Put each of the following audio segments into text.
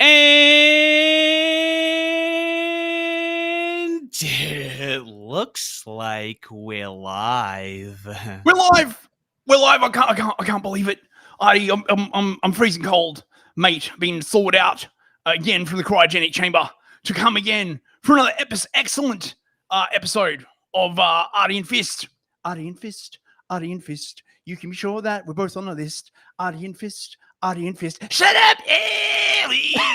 And it looks like we're live. We're live. We're live. I can't believe it. I'm freezing cold, mate. Being thawed out again from the cryogenic chamber to come again for another excellent episode of Artie and Fist. Artie and Fist. Artie and Fist. You can be sure that we're both on the list. Artie and Fist. Artie and Fist. Shut up!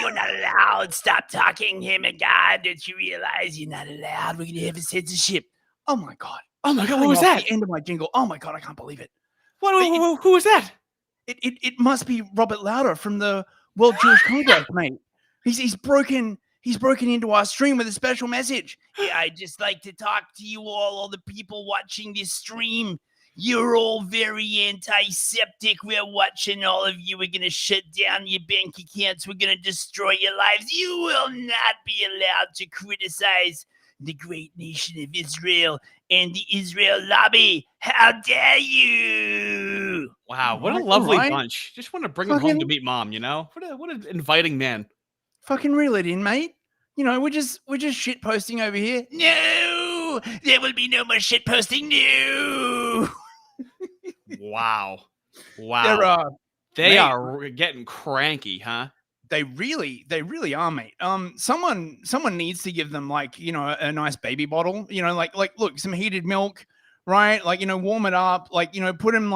You're not allowed. Stop talking. Hey, my God, don't you realize you're not allowed? We're gonna have a censorship. Oh my God. Oh my God, what was that? The end of my jingle. Oh my God, I can't believe it. Who was that? It must be Robert Lauder from the World Jewish Congress, mate. He's broken into our stream with a special message. Yeah, I'd just like to talk to you all the people watching this stream. You're all very anti-septic. We're watching all of you. We're going to shut down your bank accounts. We're going to destroy your lives. You will not be allowed to criticize the great nation of Israel and the Israel lobby. How dare you? Wow, what a lovely bunch. Just want to bring him home to meet mom, you know? What an inviting man. Fucking reel it in, mate. You know, we're just shit posting over here. No, there will be no more shit posting. No. Wow. They are getting cranky, huh? They really are, mate. Someone needs to give them, like, you know, a nice baby bottle, you know, like look, some heated milk, right? Like, you know, warm it up, like, you know, put them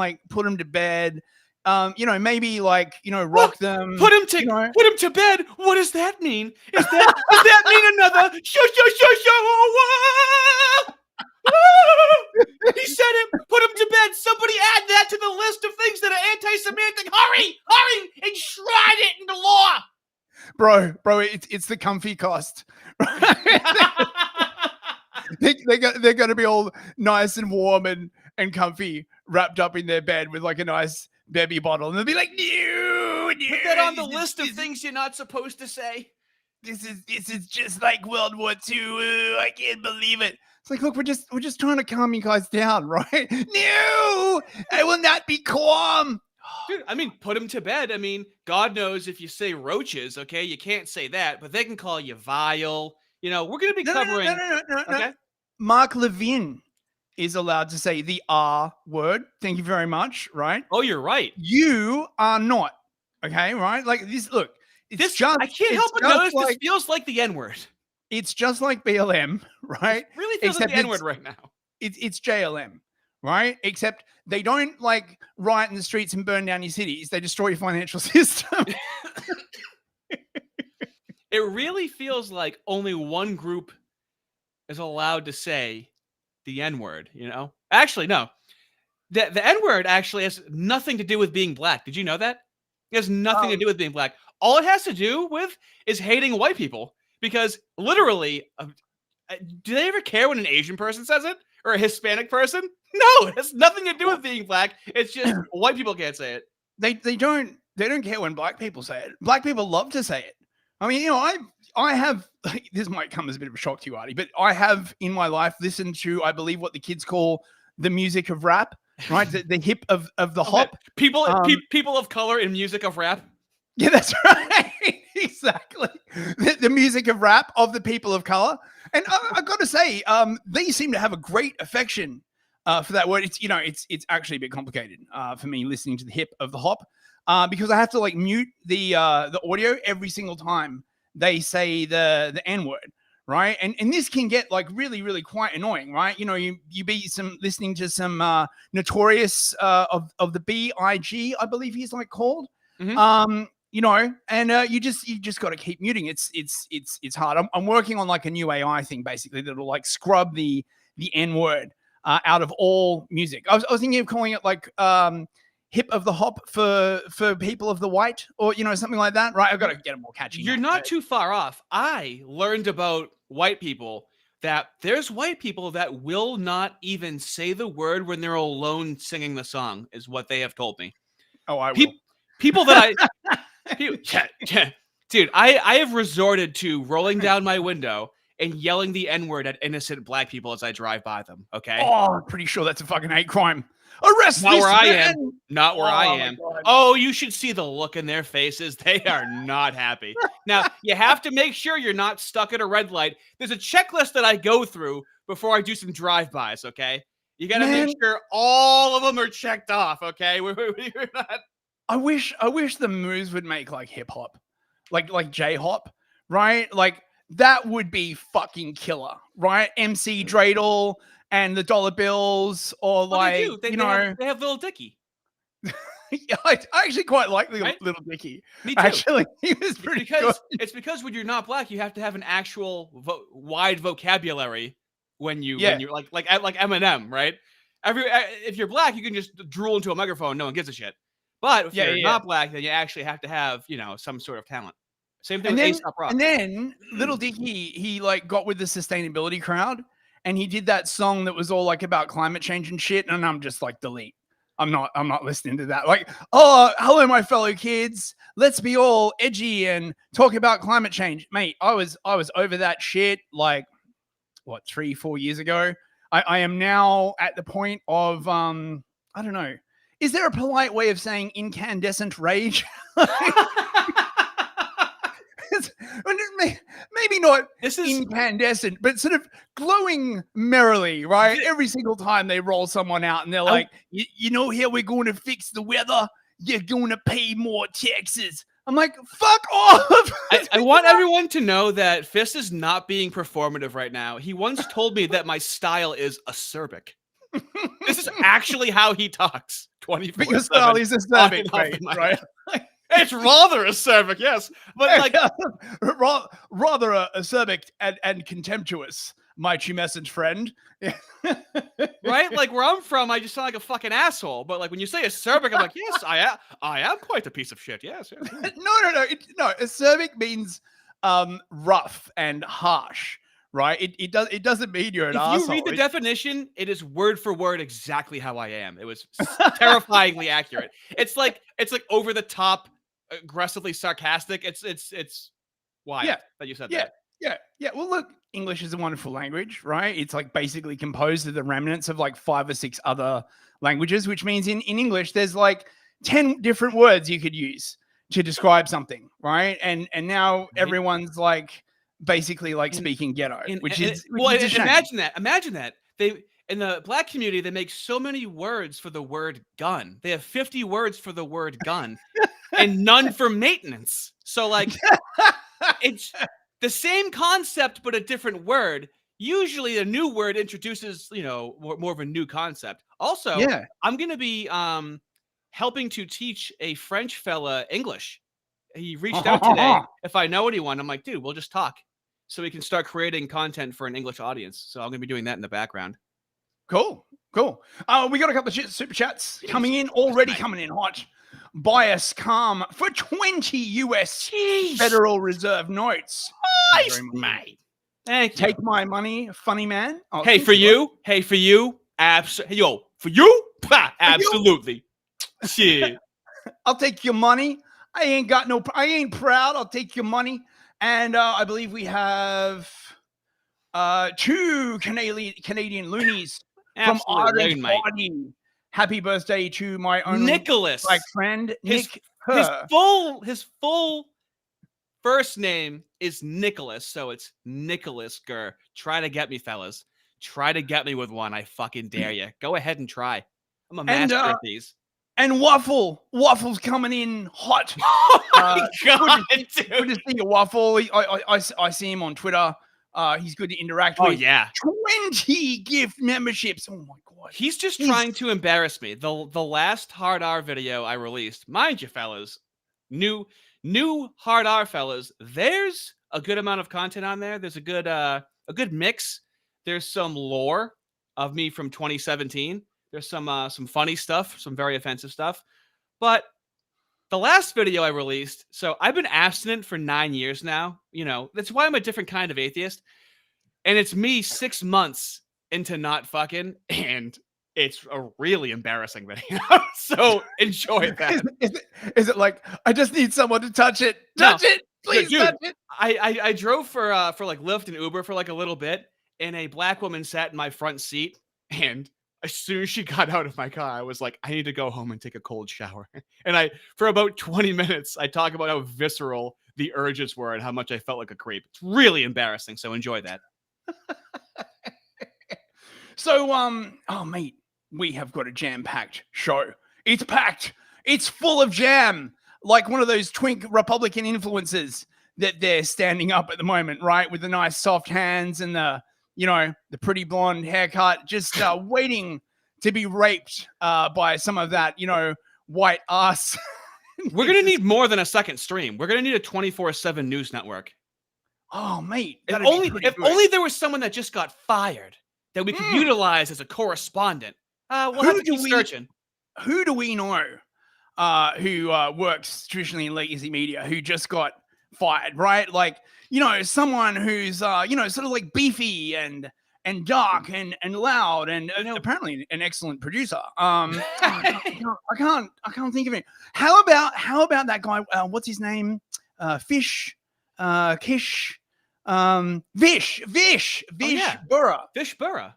to bed. You know, maybe, like, you know, rock them. Put him to bed. What does that mean? Does that mean another show? He said it. Put him to bed. Somebody add that to the list of things that are anti-Semitic. Hurry, enshrine it into law. Bro, it's the comfy cost. They're gonna be all nice and warm and comfy, wrapped up in their bed with like a nice baby bottle, and they'll be like, no, put that on the list of things you're not supposed to say. This is just like World War II. I can't believe it. It's like, look, we're just trying to calm you guys down, right? No, I will not be calm. Dude, I mean, put him to bed. I mean, God knows if you say roaches, okay, you can't say that, but they can call you vile. You know, we're going to be covering. No. Okay? Mark Levin is allowed to say the R word. Thank you very much, right? Oh, you're right. You are not. Okay, right? Like this, look. I can't help but notice this feels like the N-word. It's just like BLM, right? It really feels like the N-word right now. It's JLM, right? Except they don't like riot in the streets and burn down your cities. They destroy your financial system. It really feels like only one group is allowed to say the N-word, you know? Actually, no. The N-word actually has nothing to do with being black. Did you know that? It has nothing to do with being black. All it has to do with is hating white people. Because literally, do they ever care when an Asian person says it? Or a Hispanic person? No, it has nothing to do with being black. It's just white people can't say it. They don't care when black people say it. Black people love to say it. I mean, you know, I have, this might come as a bit of a shock to you, Artie, but I have in my life listened to, I believe, what the kids call the music of rap, right? the hip of the hop. People of color in music of rap. Yeah, that's right. Exactly. The music of rap of the people of color. And I got to say, they seem to have a great affection for that word. It's, you know, it's actually a bit complicated for me listening to the hip of the hop because I have to like mute the audio every single time they say the N word, right? And this can get like really quite annoying, right? You know, you be listening to some Notorious of the B.I.G., I believe he's like called. Mm-hmm. You know, and you just got to keep muting. It's hard. I'm working on like a new AI thing basically that'll like scrub the N word out of all music. I was thinking of calling it like hip of the hop for people of the white, or you know, something like that. Right? I've got to get it more catchy. You're not too far off. I learned about white people that there's white people that will not even say the word when they're alone singing the song, is what they have told me. Oh, I will. People that dude, I have resorted to rolling down my window and yelling the N-word at innocent black people as I drive by them, okay? Oh, I'm pretty sure that's a fucking hate crime. Arrest Not this where I man. am. Not where I Oh, my am. God. Oh, you should see the look in their faces. They are not happy. Now, you have to make sure you're not stuck at a red light. There's a checklist that I go through before I do some drive-bys, okay? You got to Man. make sure all of them are checked off, okay? We're not... I wish the moves would make like hip hop, like J hop, right? Like that would be fucking killer, right? MC Dreidel and the dollar bills, or Well, like they do. They have Little Dicky. Yeah, I actually quite like Right? Little Dicky. Me too. Actually, he was pretty good. It's because when you're not black, you have to have an actual wide vocabulary when you're like Eminem, right? If you're black, you can just drool into a microphone, no one gives a shit. But if you're not black, then you actually have to have, some sort of talent. Same thing with A$AP Rock. And then Little Dicky, he like got with the sustainability crowd, and he did that song that was all like about climate change and shit. And I'm just like, delete. I'm not listening to that. Like, oh, hello, my fellow kids. Let's be all edgy and talk about climate change, mate. I was over that shit like what 3-4 years ago. I am now at the point of I don't know. Is there a polite way of saying incandescent rage? Maybe not incandescent, but sort of glowing merrily, right? Every single time they roll someone out and they're like, you know how we're going to fix the weather? You're going to pay more taxes. I'm like, fuck off. I want everyone to know that Fist is not being performative right now. He once told me that my style is acerbic. This is actually how he talks. 24/7. But your style is acerbic, right? It's rather acerbic, yes. But like rather acerbic and contemptuous, might you message friend. Right? Like where I'm from, I just sound like a fucking asshole. But like when you say acerbic, I'm like, yes, I am quite a piece of shit. Yes. No. Acerbic means rough and harsh. Right? It doesn't mean you're an asshole. If you read the definition, it is word for word exactly how I am. It was terrifyingly accurate. It's like over the top, aggressively sarcastic. It's why that you said that. Yeah. Well, look, English is a wonderful language, right? It's like basically composed of the remnants of like 5 or 6 other languages, which means in English there's like 10 different words you could use to describe something, right? And now everyone's like basically like speaking ghetto, which is a shame. Imagine that they in the black community they make so many words for the word gun. They have 50 words for the word gun, and none for maintenance. So like, it's the same concept but a different word. Usually, a new word introduces more of a new concept. Also, I'm gonna be helping to teach a French fella English. He reached out today. If I know anyone, I'm like, dude, we'll just talk. So we can start creating content for an English audience. So I'm going to be doing that in the background. Cool. We got a couple of super chats coming in hot. Bias Calm for 20 US Federal Reserve notes. Nice, mate. Thank you. Take my money, funny man. Oh, hey, for you. For you. Absolutely. Shit. I'll take your money. I ain't proud. I'll take your money. And I believe we have 2 Canadian loonies from Orange Body. Happy birthday to my own Nicholas, my friend Nick. His full first name is Nicholas, so it's Nicholas Gurr. Try to get me, fellas. Try to get me with one. I fucking dare you. Go ahead and try. I'm a master at these. And Waffle's coming in hot. Oh my God, good to see you, Waffle. I see him on Twitter. He's good to interact with. Oh, yeah. 20 gift memberships. Oh, my God. He's just trying to embarrass me. The last Hard R video I released, mind you, fellas, new Hard R fellas, there's a good amount of content on there. There's a good mix. There's some lore of me from 2017. There's some funny stuff, some very offensive stuff. But the last video I released, so I've been abstinent for 9 years now. That's why I'm a different kind of atheist. And it's me 6 months into not fucking, and it's a really embarrassing video. So enjoy that. Is it like, I just need someone to touch it? Touch it! Please touch it! I drove for like Lyft and Uber for like a little bit, and a black woman sat in my front seat, and as soon as she got out of my car, I was like, I need to go home and take a cold shower. And for about 20 minutes, I talk about how visceral the urges were and how much I felt like a creep. It's really embarrassing. So enjoy that. So, oh, mate, we have got a jam-packed show. It's packed. It's full of jam. Like one of those twink Republican influencers that they're standing up at the moment, right? With the nice soft hands and the pretty blonde haircut, just waiting to be raped by some of that, white ass. We're going to need more than a second stream. We're going to need a 24/7 news network. Oh, mate. If only there was someone that just got fired that we could utilize as a correspondent. We'll have to keep searching. Who do we know who works traditionally in legacy media who just got fired, right? Like, someone who's, sort of like beefy and dark and loud and apparently an excellent producer. I can't think of it. How about that guy? What's his name? Vish Burra. Vish Burra.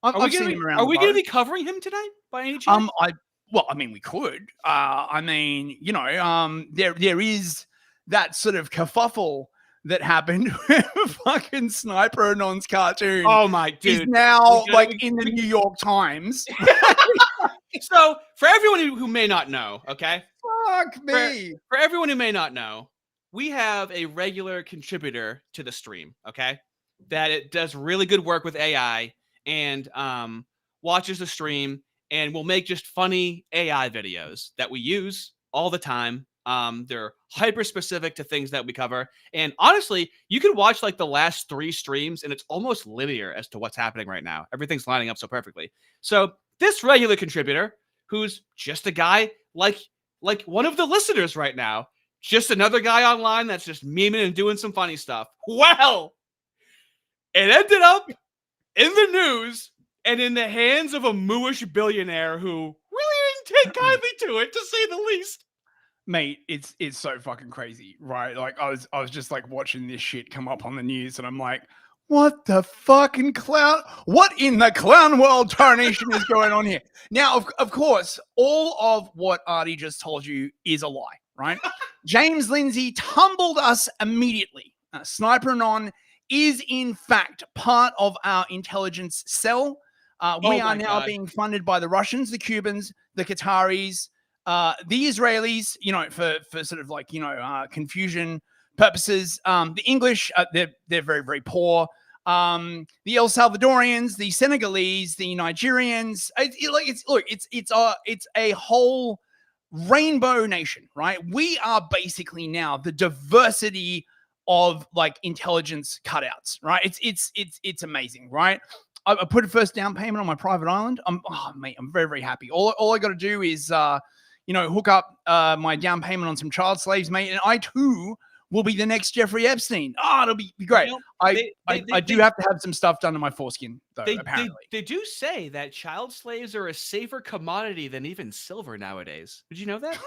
I've seen him around. Are we going to be covering him tonight by any chance? We could. There is that sort of kerfuffle that happened with fucking Sniper Anon's cartoon. Oh my dude. Is now in the New York Times. So for everyone who may not know, okay? Fuck me. For everyone who may not know, we have a regular contributor to the stream, okay? That it does really good work with AI and watches the stream and will make just funny AI videos that we use all the time. They're hyper specific to things that we cover. And honestly, you can watch like the last 3 streams and it's almost linear as to what's happening right now. Everything's lining up so perfectly. So this regular contributor, who's just a guy like one of the listeners right now, just another guy online that's just memeing and doing some funny stuff. Well, it ended up in the news and in the hands of a mooish billionaire who really didn't take kindly to it, to say the least. Mate, it's so fucking crazy, right? Like I was just like watching this shit come up on the news and I'm like, what the fucking clown? What in the clown world tarnation is going on here? Now, of course, all of what Artie just told you is a lie, right? James Lindsay tumbled us immediately. Sniper Anon is in fact part of our intelligence cell. We are now being funded by the Russians, the Cubans, the Qataris, the Israelis, for sort of like, confusion purposes. The English, they're very, very poor. The El Salvadorians, the Senegalese, the Nigerians. It's a whole rainbow nation, right? We are basically now the diversity of like intelligence cutouts, right? It's amazing, right? I put a first down payment on my private island. I'm very, very happy. All I got to do is, hook up my down payment on some child slaves, mate, and I too will be the next Jeffrey Epstein. It'll be great. I do have to have some stuff done to my foreskin, though, apparently. They do say that child slaves are a safer commodity than even silver nowadays. Did you know that?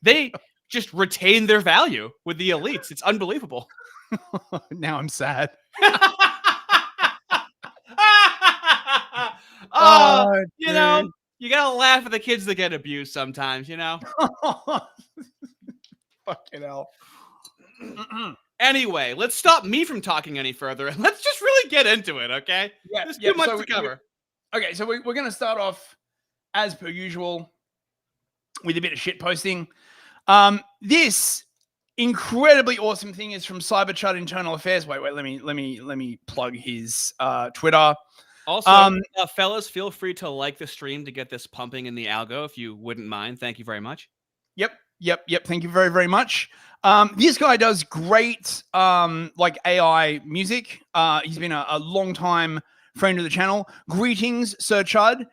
They just retain their value with the elites. It's unbelievable. Now I'm sad. You gotta laugh at the kids that get abused sometimes, Fucking hell. Anyway, let's stop me from talking any further and let's just really get into it, okay? Yeah, there's too much to cover. So we're going to start off, as per usual, with a bit of shit posting. This incredibly awesome thing is from Cyberchud Internal Affairs. Wait, let me plug his Twitter. Also, fellas, feel free to like the stream to get this pumping in the algo if you wouldn't mind. Thank you very much. Yep. Thank you very, very much. This guy does great like AI music. He's been a long time friend of the channel. Greetings, Sir Chud.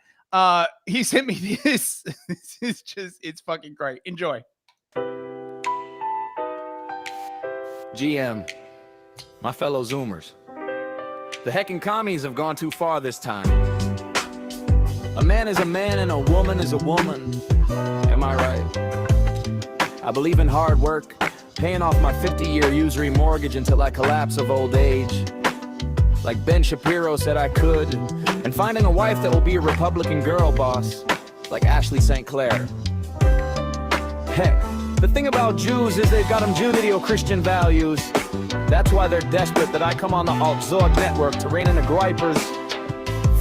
He sent me this. It's fucking great. Enjoy. GM, my fellow Zoomers. The heckin' commies have gone too far this time. A man is a man and a woman is a woman. Am I right? I believe in hard work, paying off my 50-year usury mortgage until I collapse of old age. Like Ben Shapiro said I could, and finding a wife that will be a Republican girl boss, like Ashley St. Clair. Heck, the thing about Jews is they've got them Judeo-Christian values. That's why they're desperate that I come on the Alt-Zorg network to rein in the gripers.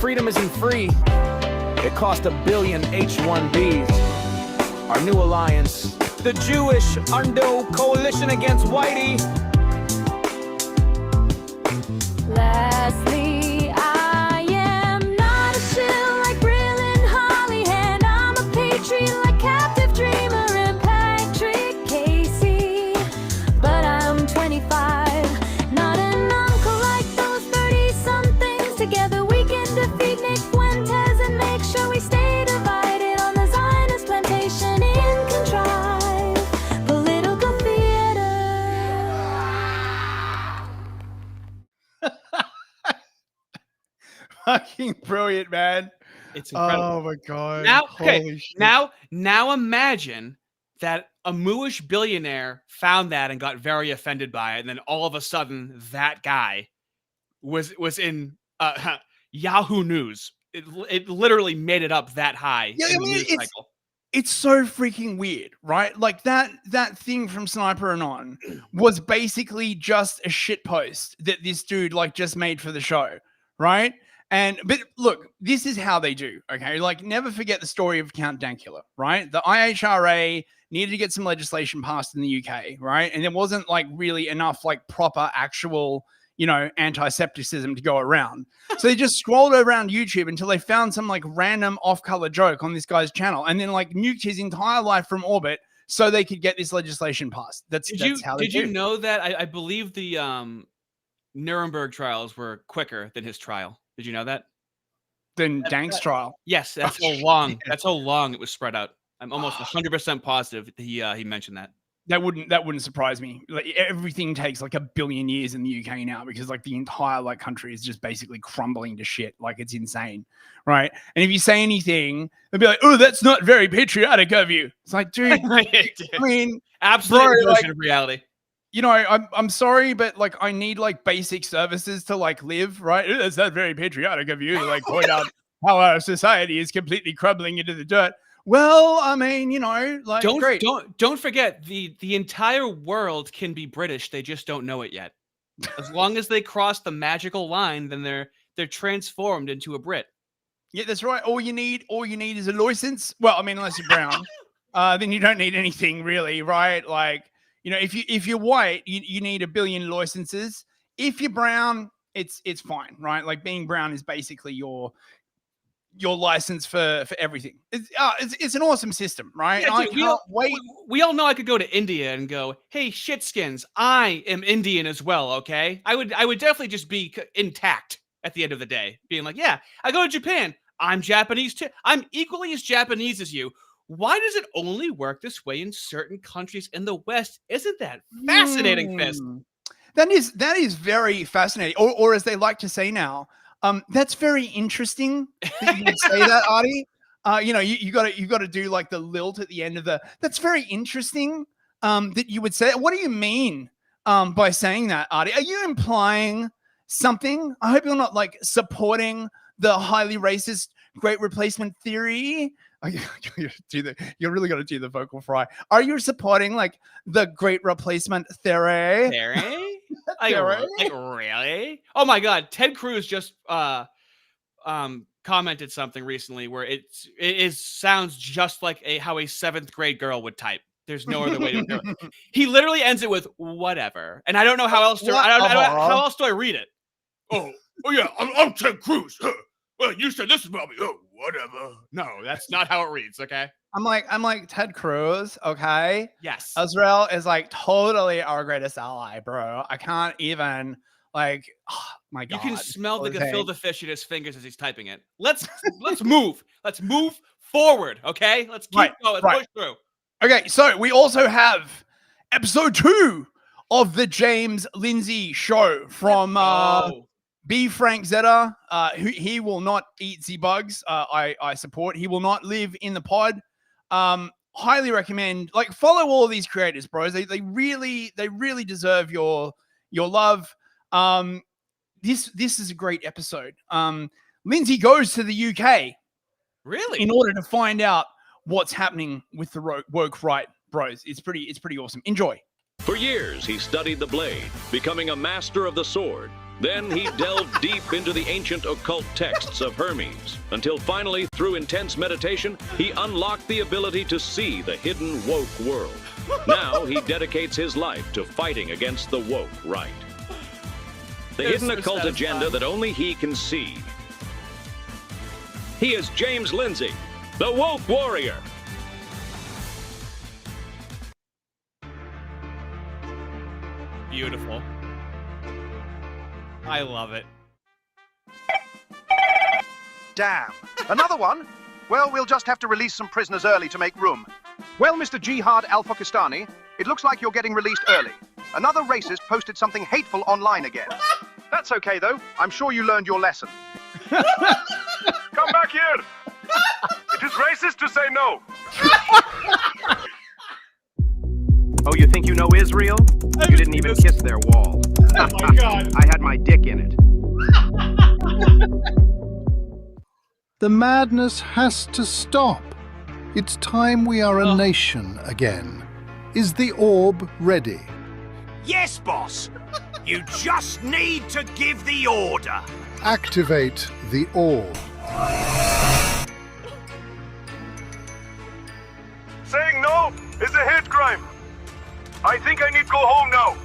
Freedom isn't free. It cost 1 billion H-1Bs. Our new alliance, the Jewish Undo Coalition Against Whitey. Lastly, I am not a shill like Brill and Holly, and I'm a patriot like Captive Dreamer and Patrick Casey. But I'm 25, not an uncle like those 30-somethings. Together we can defeat Nick Fuentes and make sure we stay divided on the Zionist plantation in contrived political theater. Fucking brilliant, man. It's incredible. Oh my god. Now, okay, Holy shit. now imagine that a mooish billionaire found that and got very offended by it, and then all of a sudden that guy was in Yahoo News. It literally made it up that high. Yeah, in I the mean, news cycle. It's so freaking weird, right? Like that thing from Sniper and On was basically just a shit post that this dude like just made for the show, right? But look, this is how they do, okay? Like, never forget the story of Count Dankula, right? The IHRA needed to get some legislation passed in the UK, right? And there wasn't like really enough like proper actual, anti-Semitism to go around. So they just scrolled around YouTube until they found some like random off-color joke on this guy's channel, and then like nuked his entire life from orbit so they could get this legislation passed. That's how they do. Did you know that? I believe the Nuremberg trials were quicker than his trial. Did you know that? Than Dank's trial. Yes, that's how long. That's how long it was spread out. I'm almost 100% positive that he mentioned that. That wouldn't surprise me. Like, everything takes like 1 billion years in the UK now because like the entire like country is just basically crumbling to shit. Like, it's insane, right? And if you say anything, they'll be like, "Oh, that's not very patriotic of you." It's like, dude, I mean, absolute bro, version of reality. I'm sorry, but like I need like basic services to like live, right? That's not very patriotic of you to like point out how our society is completely crumbling into the dirt. Well, I mean, like don't forget the entire world can be British. They just don't know it yet. As long as they cross the magical line, then they're transformed into a Brit. Yeah, that's right. All you need is a license. Well, I mean, unless you're brown, then you don't need anything really, right? Like, if you're white, you need 1 billion licenses. If you're brown, it's fine, right? Like, being brown is basically your license for everything. It's an awesome system, right? Yeah, dude, we all know I could go to India and go, "Hey, shitskins, I am Indian as well." Okay, I would definitely just be intact at the end of the day, being like, "Yeah, I go to Japan. I'm Japanese too. I'm equally as Japanese as you." Why does it only work this way in certain countries in the West? Isn't that fascinating, Fist? That is very fascinating. Or as they like to say now, that's very interesting that you would say that, Artie. You got to do like the lilt at the end of that's very interesting that you would say that. What do you mean by saying that, Artie? Are you implying something? I hope you're not like supporting the highly racist Great Replacement theory. You're really got to do the vocal fry. Are you supporting like the Great Replacement theory? Theory? Like, really? Oh my God! Ted Cruz just commented something recently where it sounds just like how a 7th grade girl would type. There's no other way to do it. He literally ends it with "whatever," and I don't know how else to. How else do I read it? Oh yeah, I'm Ted Cruz. Well, you said this about me. Oh, whatever. No, that's not how it reads. Okay. I'm like Ted Cruz. Okay. Yes. Israel is like totally our greatest ally, bro. I can't even like. Oh, my God. You can smell the gefilte fish in his fingers as he's typing it. Let's move. Let's move forward. Okay. Let's keep going. Let's push through. Okay. So we also have episode 2 of the James Lindsay show from B. Frank Zeta. He will not eat the bugs. I support. He will not live in the pod. Highly recommend. Like, follow all of these creators, bros. They really deserve your love. This is a great episode. Lindsay goes to the UK Really? in order to find out what's happening with the woke right bros. It's pretty awesome. Enjoy. For years, he studied the blade, becoming a master of the sword. Then he delved deep into the ancient occult texts of Hermes, until finally, through intense meditation, he unlocked the ability to see the hidden woke world. Now he dedicates his life to fighting against the woke right. The hidden occult agenda that only he can see. He is James Lindsay, the woke warrior. Beautiful. I love it. Damn. Another one? Well, we'll just have to release some prisoners early to make room. Well, Mr. Jihad al-Fakistani, it looks like you're getting released early. Another racist posted something hateful online again. That's okay, though. I'm sure you learned your lesson. Come back here! It is racist to say no. Oh, you think you know Israel? You didn't even kiss their wall. Oh my god. I had my dick in it. The madness has to stop. It's time we are a nation again. Is the orb ready? Yes, boss. You just need to give the order. Activate the orb. Saying no is a hate crime. I think I need to go home now.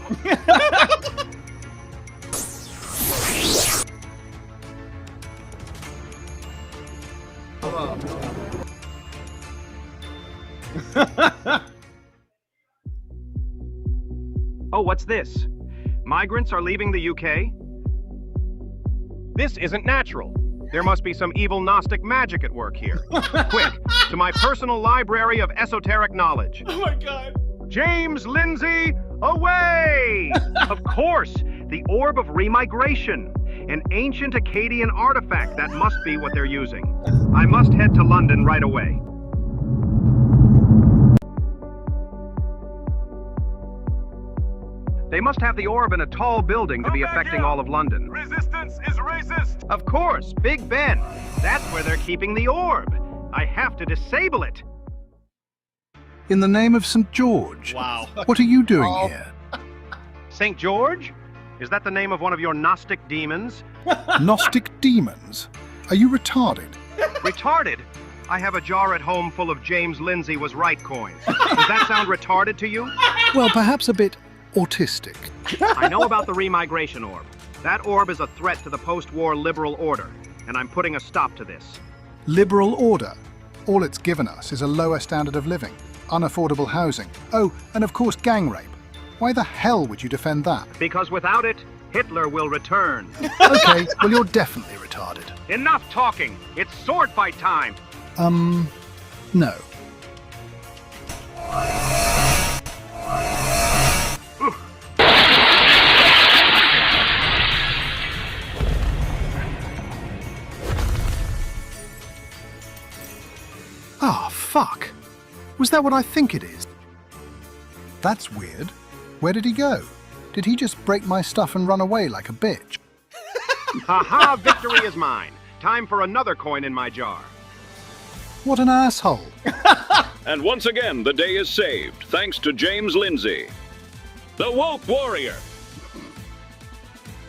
Oh, what's this? Migrants are leaving the UK? This isn't natural. There must be some evil Gnostic magic at work here. Quick, to my personal library of esoteric knowledge. Oh my god. James Lindsay, away! Of course, the Orb of Remigration, an ancient Akkadian artifact. That must be what they're using. I must head to London right away. They must have the orb in a tall building to be affecting all of London. Resistance is racist. Of course, Big Ben. That's where they're keeping the orb. I have to disable it. In the name of St. George. Wow. What are you doing here? St. George? Is that the name of one of your Gnostic demons? Gnostic demons? Are you retarded? Retarded? I have a jar at home full of James Lindsay was right coins. Does that sound retarded to you? Well, perhaps a bit autistic. I know about the remigration orb. That orb is a threat to the post-war liberal order, and I'm putting a stop to this. Liberal order. All it's given us is a lower standard of living, unaffordable housing. Oh, and of course gang rape. Why the hell would you defend that? Because without it, Hitler will return. Okay, well you're definitely retarded. Enough talking. It's sword fight time. No. Ah, fuck. Was that what I think it is? That's weird. Where did he go? Did he just break my stuff and run away like a bitch? Ha-ha, victory is mine. Time for another coin in my jar. What an asshole. And once again, the day is saved, thanks to James Lindsay, the woke warrior.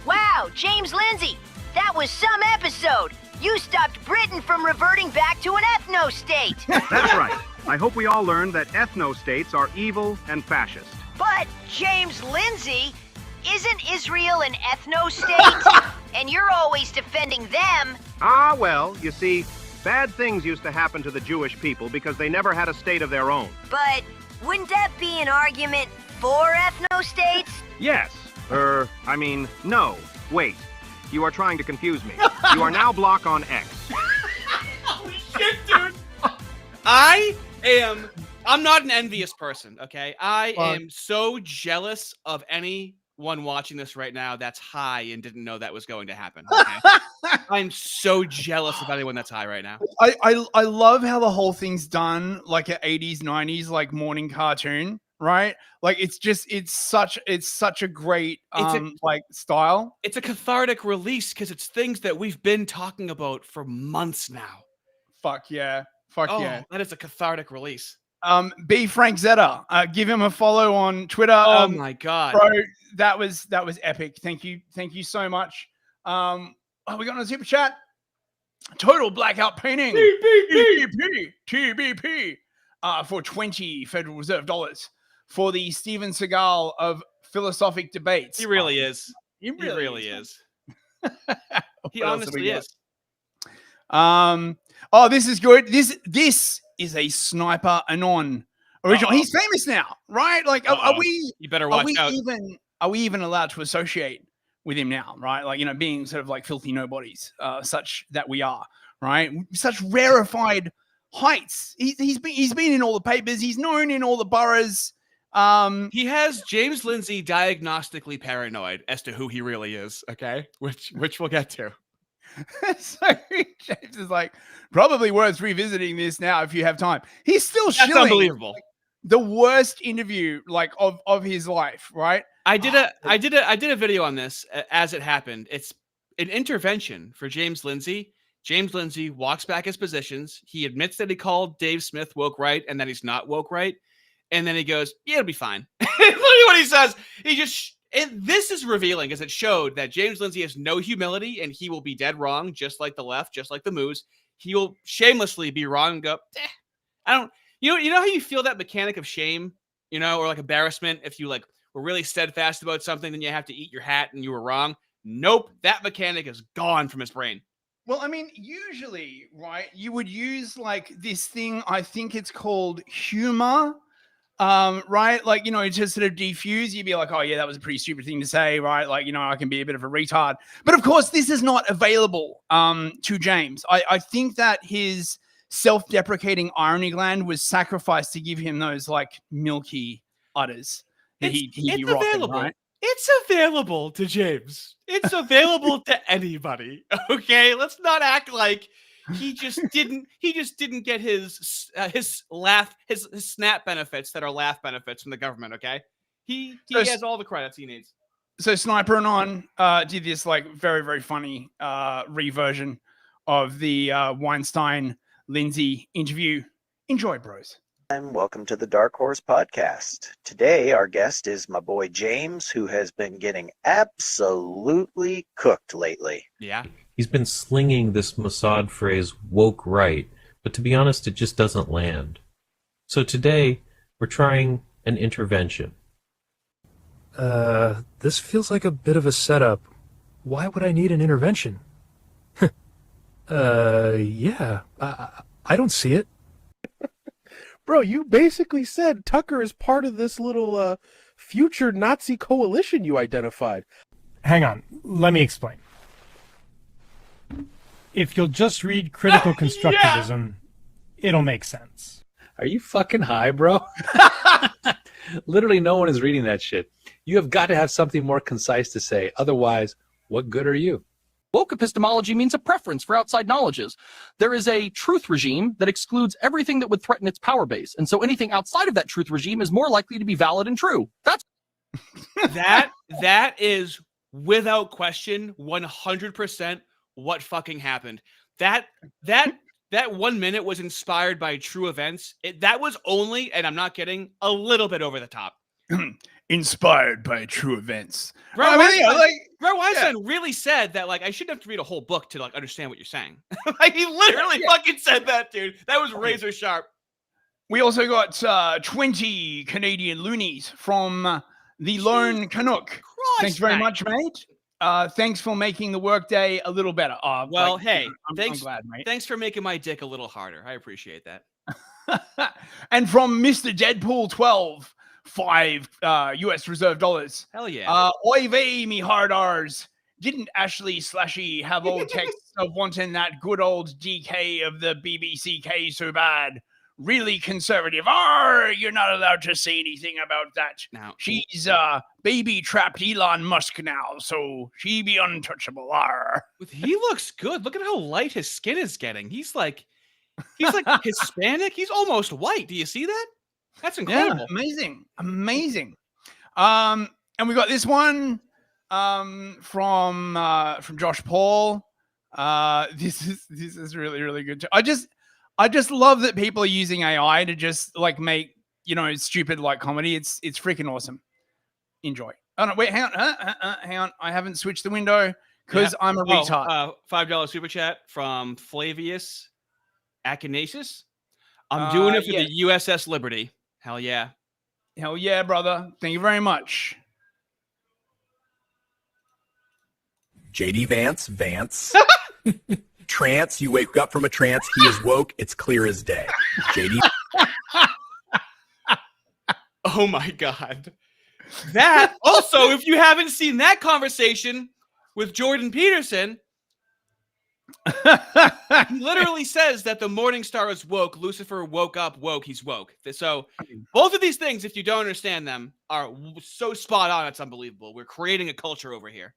Wow, James Lindsay, that was some episode. You stopped Britain from reverting back to an ethno-state. That's right. I hope we all learned that ethno-states are evil and fascist. But, James Lindsay, isn't Israel an ethno-state? And you're always defending them. Ah, well, you see, bad things used to happen to the Jewish people because they never had a state of their own. But wouldn't that be an argument for ethno-states? Yes. No. Wait. You are trying to confuse me. You are now blocked on X. Holy shit, dude. I'm not an envious person, okay? I am so jealous of anyone watching this right now that's high and didn't know that was going to happen. Okay? I'm so jealous of anyone that's high right now. I love how the whole thing's done like an 80s, 90s, like morning cartoon. right? Like it's such a great like style. It's a cathartic release because it's things that we've been talking about for months now. Fuck yeah. That is a cathartic release. B Frank Zeta, give him a follow on Twitter. Oh my god, bro, that was epic. Thank you so much. We got on a super chat. Total blackout painting. TBP. For 20 Federal Reserve dollars for the Steven Seagal of philosophic debates. he really is. He really is. He What else have we honestly got? is. Oh, this is good. This is a Sniper Anon original. He's famous now, right? Like, are we? You better watch out. Are we even allowed to associate with him now? Right? Like, being sort of like filthy nobodies, such that we are, right? Such rarefied heights. He's been in all the papers. He's known in all the boroughs. He has James Lindsay diagnostically paranoid as to who he really is. Okay, which we'll get to. So James is like, probably worth revisiting this now if you have time. He's still That's shilling unbelievable. the worst interview like of his life, right? I did a video on this as it happened. It's an intervention for James Lindsay. James Lindsay walks back his positions. He admits that he called Dave Smith woke right and that he's not woke right. And then he goes, yeah, it'll be fine. Literally what he says. And this is revealing as it showed that James Lindsay has no humility and he will be dead wrong, just like the left, just like the Moose. He will shamelessly be wrong and go, I don't, you know how you feel that mechanic of shame, or like embarrassment if you like were really steadfast about something, then you have to eat your hat and you were wrong. Nope. That mechanic is gone from his brain. Well, I mean, usually, right, you would use like this thing, I think it's called humor, right? Like, just sort of defuse. You'd be like, oh yeah, that was a pretty stupid thing to say, right? Like, I can be a bit of a retard. But of course, this is not available to James. I think that his self-deprecating irony gland was sacrificed to give him those like milky udders that he rocked, available. Right? It's available to James. It's available to anybody. Okay, let's not act like he just didn't get his SNAP benefits that are laugh benefits from the government. Okay, he has all the credits he needs. So Sniper Anon did this like very, very funny reversion of the Weinstein Lindsay interview. Enjoy, bros. Welcome to the Dark Horse Podcast. Today, our guest is my boy James, who has been getting absolutely cooked lately. Yeah. He's been slinging this Mossad phrase, woke right, but to be honest, it just doesn't land. So today, we're trying an intervention. This feels like a bit of a setup. Why would I need an intervention? Yeah, I don't see it. Bro, you basically said Tucker is part of this little future Nazi coalition you identified. Hang on, let me explain. If you'll just read critical constructivism, it'll make sense. Are you fucking high, bro? Literally no one is reading that shit. You have got to have something more concise to say. Otherwise, what good are you? Woke epistemology means a preference for outside knowledges. There is a truth regime that excludes everything that would threaten its power base. And so anything outside of that truth regime is more likely to be valid and true. That's that is without question 100% what fucking happened. That 1 minute was inspired by true events. That was only, and I'm not kidding, a little bit over the top. Inspired by true events. Bro Weinstein really said that like I shouldn't have to read a whole book to like understand what you're saying. Like he literally fucking said that, dude. That was razor sharp. We also got 20 Canadian loonies from the Lone Canuck. Thanks very much, mate. Thanks for making the workday a little better. I'm glad, mate. Thanks for making my dick a little harder. I appreciate that. And from Mr. Deadpool 12. 5 US reserve dollars. Hell yeah. Oy vey, me hard R's. Didn't Ashley Slashy have old texts of wanting that good old DK of the BBCK so bad? Really conservative. You're not allowed to say anything about that. Now she's baby trapped Elon Musk now, so she be untouchable. He looks good. Look at how light his skin is getting. He's like Hispanic. He's almost white. Do you see that? That's incredible. Amazing. And we got this one from Josh Paul. This is really, really good. I just love that people are using AI to just like make, stupid like comedy. It's freaking awesome. Enjoy. Oh no, wait, hang on. I haven't switched the window because I'm a retard. $5 super chat from Flavius Akinasis. I'm doing it for the USS Liberty. Hell yeah. Hell yeah, brother. Thank you very much. JD Vance. Trance, you wake up from a trance. He is woke. It's clear as day. JD. Oh my God. That also, if you haven't seen that conversation with Jordan Peterson, he literally says that the Morning Star is woke. Lucifer woke up, woke. He's woke. So both of these things, if you don't understand them, are so spot on. It's unbelievable. We're creating a culture over here.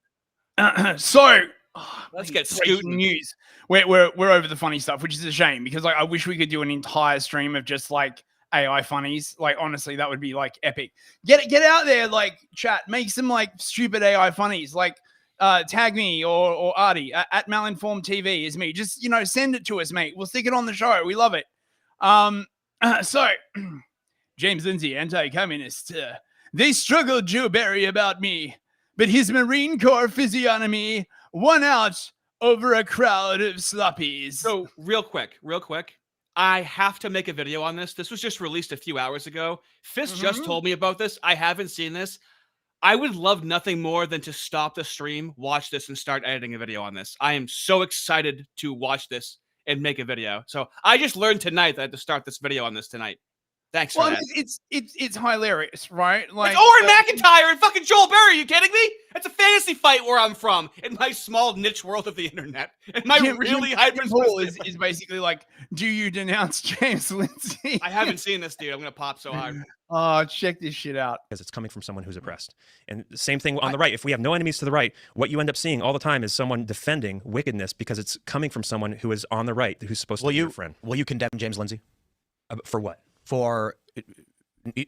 Let's get scooting. News. We're over the funny stuff, which is a shame because like I wish we could do an entire stream of just like AI funnies. Like honestly, that would be like epic. Get out there, like chat, make some like stupid AI funnies. Like tag me or Artie at Malinformed TV is me. Just send it to us, mate. We'll stick it on the show. We love it. So James Lindsay, anti-communist. They struggled Joe Barry about me, but his Marine Corps physiognomy won out over a crowd of sloppies. So real quick. I have to make a video on this. This was just released a few hours ago. Fist just told me about this. I haven't seen this. I would love nothing more than to stop the stream, watch this, and start editing a video on this. I am so excited to watch this and make a video. So I just learned tonight that I had to start this video on this tonight. Thanks for that. It's hilarious, right? Like it's Oren McIntyre and fucking Joel Berry. Are you kidding me? It's a fantasy fight where I'm from in my small niche world of the internet. And my really hyper is basically like, do you denounce James Lindsay? I haven't seen this, dude. I'm gonna pop so hard. Oh, check this shit out. Because it's coming from someone who's oppressed. And the same thing on the right. If we have no enemies to the right, what you end up seeing all the time is someone defending wickedness because it's coming from someone who is on the right, who's supposed to be your friend. Will you condemn James Lindsay? For what? For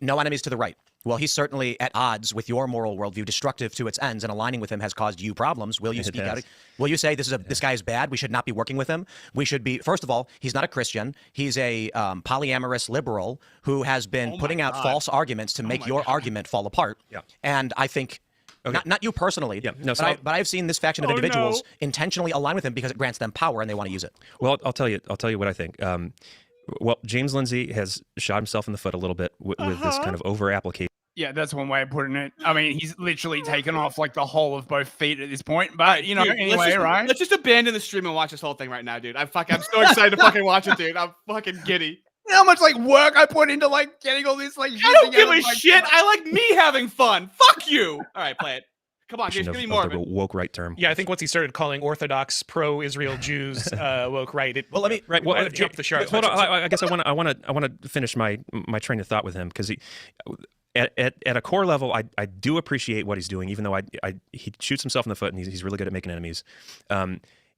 no enemies to the right. Well, he's certainly at odds with your moral worldview, destructive to its ends, and aligning with him has caused you problems. Will you speak out? Will you say this guy is bad? We should not be working with him. We should be. First of all, he's not a Christian. He's a polyamorous liberal who has been putting out false arguments to make your argument fall apart. Yeah. And I think. Okay. Not you personally, but I've seen this faction of individuals intentionally align with him because it grants them power and they want to use it. Well, I'll tell you what I think. Well, James Lindsay has shot himself in the foot a little bit with this kind of over application. Yeah, that's one way of putting it. I mean, he's literally taken off like the whole of both feet at this point. But dude, anyway, right? Let's just abandon the stream and watch this whole thing right now, dude. I'm so excited to fucking watch it, dude. I'm fucking giddy. You know how much like work I put into like getting all this like. I don't give a shit. I like me having fun. Fuck you. All right, play it. Come on, James, give me more of it. Woke right term. Yeah, I think once he started calling Orthodox pro-Israel Jews woke right, well, let me jump the shark. Hold on, I guess I want to finish my train of thought with him because he, at a core level, I do appreciate what he's doing, even though he shoots himself in the foot and he's really good at making enemies.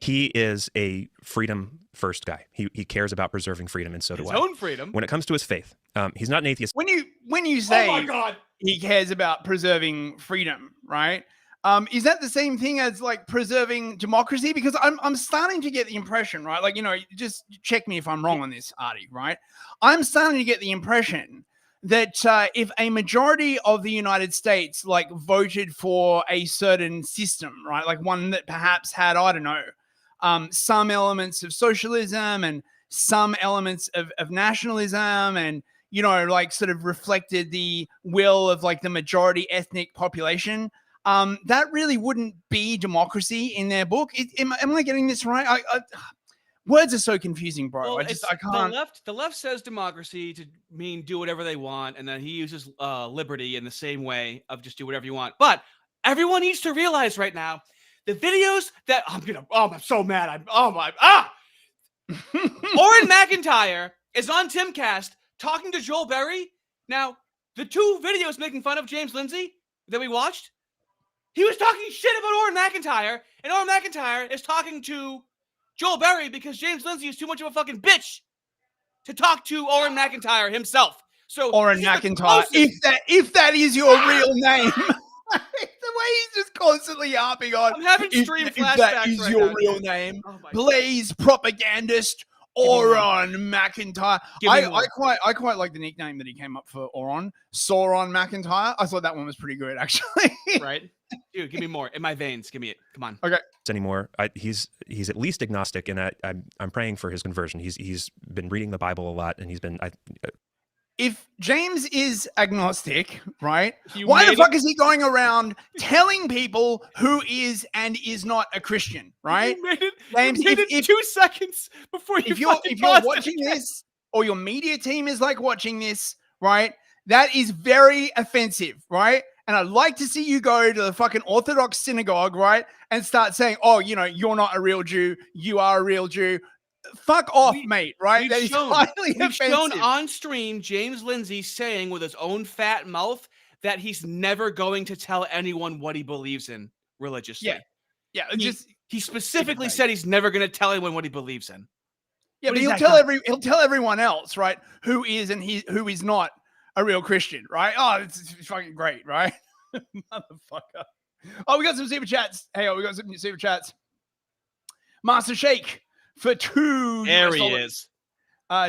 He is a freedom first guy. He cares about preserving freedom, and so do I. His own freedom. When it comes to his faith, he's not an atheist. When you say, oh my God, he cares about preserving freedom, right? Is that the same thing as like preserving democracy? Because I'm starting to get the impression, right? Like, just check me if I'm wrong on this, Artie, right? I'm starting to get the impression that if a majority of the United States like voted for a certain system, right? Like one that perhaps had, I don't know, some elements of socialism and some elements of nationalism and, like sort of reflected the will of like the majority ethnic population, that really wouldn't be democracy in their book. Am I getting this right? Words are so confusing, bro. Well, I can't. The left says democracy to mean do whatever they want, and then he uses liberty in the same way of just do whatever you want. But everyone needs to realize right now, the videos that I'm so mad. Oren McIntyre is on Timcast talking to Joel Berry. Now, the two videos making fun of James Lindsay that we watched, he was talking shit about Oren McIntyre, and Oren McIntyre is talking to Joel Berry because James Lindsay is too much of a fucking bitch to talk to Oren McIntyre himself. So Oran this is the McIntyre, closest- if that is your real name. The way he's just constantly harping on. I'm having if, stream if that flashbacks is right your now, real dude. name, Oh my please, propagandist me more. Oran McIntyre. Give me I more. quite like the nickname that he came up for Oran. Sauron McIntyre. I thought that one was pretty good, actually. Right, dude. Give me more in my veins. Give me it. Come on. Okay. Anymore. He's at least agnostic, and I'm praying for his conversion. He's been reading the Bible a lot, and he's been. If James is agnostic, right? You Why the made fuck is he going around telling people who is and is not a Christian, right? You made it, James, you made it 2 seconds before you. if you're paused it watching again. this, or your media team is like watching this, right? That is very offensive, right? And I'd like to see you go to the fucking Orthodox synagogue, right? And start saying, oh, you know, you're not a real Jew. You are a real Jew. Fuck off, mate, right? That is highly we've offensive. shown on stream James Lindsay saying with his own fat mouth that he's never going to tell anyone what he believes in religiously. Yeah, he specifically said he's never going to tell anyone what he believes in. Yeah, What but is he'll that tell tell everyone else, right? Who is and who is not a real Christian, right? Oh, it's fucking great, right? Motherfucker. Oh, we got some super chats. Hey, we got some super chats. Master Shake for $2. There he is.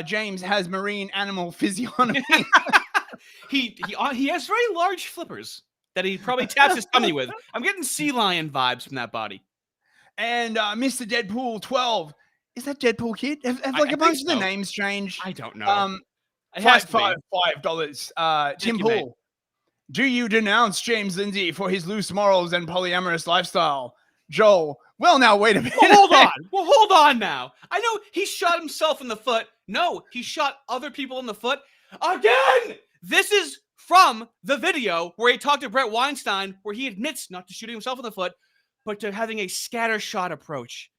James has marine animal physiognomy. He has very large flippers that he probably taps his tummy with. I'm getting sea lion vibes from that body. And Mr. Deadpool 12. Is that Deadpool kid? Have I like a bunch think of the so. names changed? I don't know. It $5. has to be. $5. Tim you, mate. Pool. Do you denounce James Lindsay for his loose morals and polyamorous lifestyle? Joel. Well, now wait a minute. Well, hold on now. I know he shot himself in the foot. No, he shot other people in the foot again. This is from the video where he talked to Brett Weinstein, where he admits not to shooting himself in the foot, but to having a scattershot approach.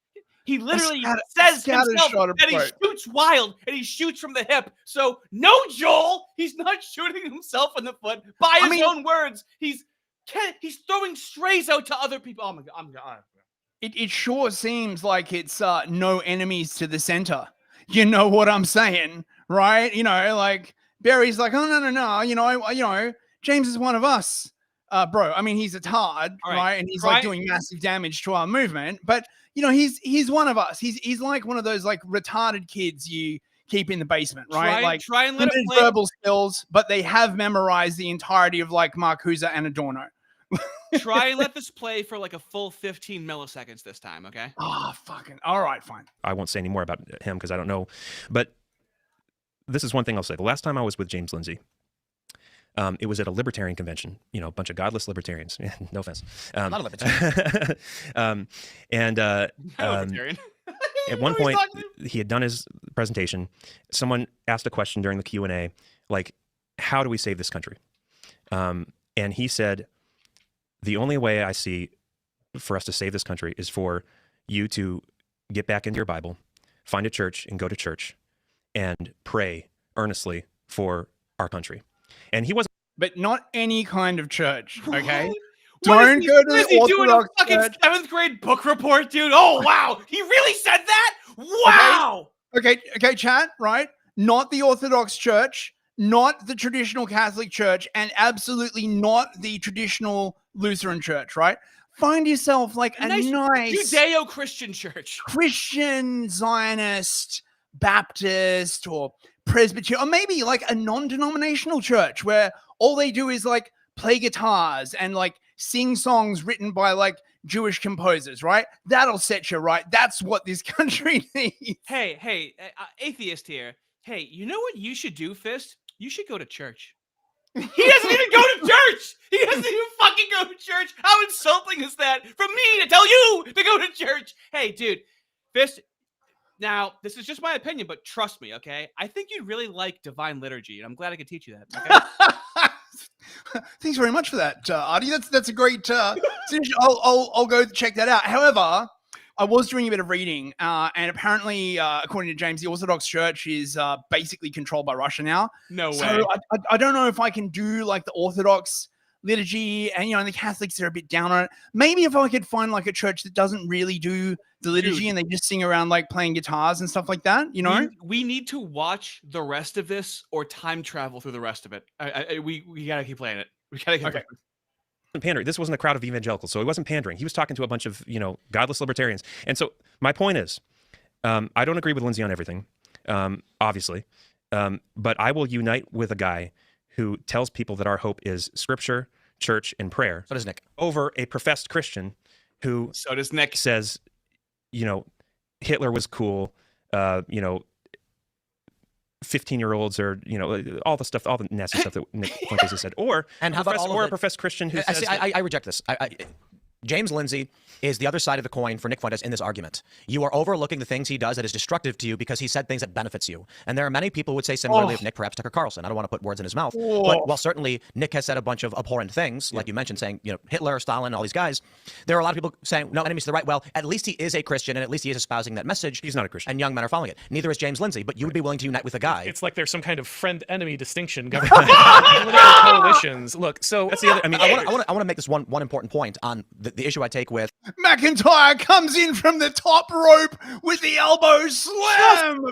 He literally says himself that he shoots wild and he shoots from the hip. So no, Joel, he's not shooting himself in the foot by his own words. He's throwing strays out to other people. Oh my god, It sure seems like it's no enemies to the center. You know what I'm saying, right? You know, like Barry's like, oh no. You know, James is one of us, bro. I mean, he's a tard, right? And he's like doing massive damage to our movement. But you know, he's one of us. He's like one of those like retarded kids you keep in the basement, right? Try and let him play. Verbal skills, but they have memorized the entirety of like Marcuse and Adorno. Try and let this play for like a full 15 milliseconds this time, okay? Oh, fucking. All right, fine. I won't say any more about him because I don't know. But this is one thing I'll say. The last time I was with James Lindsay, it was at a libertarian convention. You know, a bunch of godless libertarians. No offense. A lot of libertarians. Libertarian. At one point, he had done his presentation. Someone asked a question during the Q&A, like, how do we save this country? And he said, the only way I see for us to save this country is for you to get back into your Bible, find a church and go to church and pray earnestly for our country. And he wasn't. But not any kind of church, okay? Don't go to the Orthodox fucking church. 7th grade book report, dude. Oh, wow. He really said that? Wow. Okay, chat, right? Not the Orthodox church, not the traditional Catholic church, and absolutely not the traditional Lutheran church, right? Find yourself like a nice Judeo-Christian church. Christian, Zionist, Baptist, or Presbyterian, or maybe like a non-denominational church where all they do is like play guitars and like sing songs written by like Jewish composers, right? That'll set you right. That's what this country needs. Hey, atheist here. Hey, you know what you should do, Fist? You should go to church. He doesn't even go to church. He doesn't even fucking go to church. How insulting is that from me to tell you to go to church? Hey, dude, Fist. Now, this is just my opinion, but trust me, okay? I think you'd really like divine liturgy, and I'm glad I could teach you that. Okay? Thanks very much for that, Artie. That's a great suggestion. I'll go check that out. However, I was doing a bit of reading, and apparently, according to James, the Orthodox Church is basically controlled by Russia now. No way. So I don't know if I can do like the Orthodox liturgy, and the Catholics are a bit down on it. Maybe if I could find like a church that doesn't really do the liturgy and they just sing around like playing guitars and stuff like that, we need to watch the rest of this or time travel through the rest of it. We gotta keep playing it. We gotta keep playing it. Pandering. This wasn't a crowd of evangelicals, so he wasn't pandering. He was talking to a bunch of godless libertarians. And so my point is, I don't agree with Lindsay on everything, obviously, but I will unite with a guy who tells people that our hope is Scripture, church, and prayer. So does Nick. Over a professed Christian who so does Nick says, Hitler was cool. 15-year-olds or all the stuff, all the nasty stuff that Nick Fuentes has said, or a professed Christian who says I reject this. James Lindsay is the other side of the coin for Nick Fuentes in this argument. You are overlooking the things he does that is destructive to you because he said things that benefits you. And there are many people who would say similarly of Nick, perhaps Tucker Carlson. I don't want to put words in his mouth. But while certainly Nick has said a bunch of abhorrent things, like you mentioned, saying, Hitler, Stalin, all these guys, there are a lot of people saying, no, enemies to the right. Well, at least he is a Christian and at least he is espousing that message. He's not a Christian. And young men are following it. Neither is James Lindsay, but you would be willing to unite with a guy. It's like there's some kind of friend-enemy distinction going on. Coalitions. Look, so that's the other. I mean, I want to make this one important point on the issue I take with McIntyre comes in from the top rope with the elbow slam.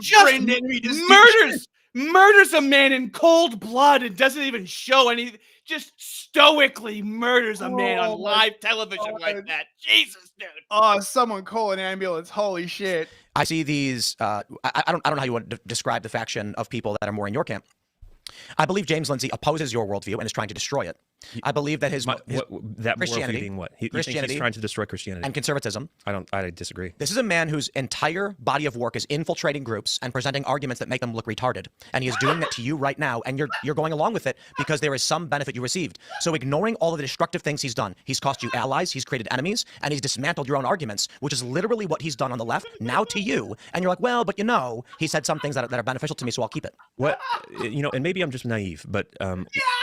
Murders a man in cold blood and doesn't even show any. Just stoically murders a man on live television like that. Jesus, dude. Oh, someone call an ambulance. Holy shit. I see these. I don't know how you want to describe the faction of people that are more in your camp. I believe James Lindsay opposes your worldview and is trying to destroy it. I believe that his Christianity, being what? You think he's trying to destroy Christianity and conservatism. I disagree. This is a man whose entire body of work is infiltrating groups and presenting arguments that make them look retarded. And he is doing that to you right now, and you're going along with it because there is some benefit you received. So ignoring all of the destructive things he's done, he's cost you allies, he's created enemies, and he's dismantled your own arguments, which is literally what he's done on the left now to you. And you're like, well, but he said some things that are beneficial to me, so I'll keep it. What and maybe I'm just naive, but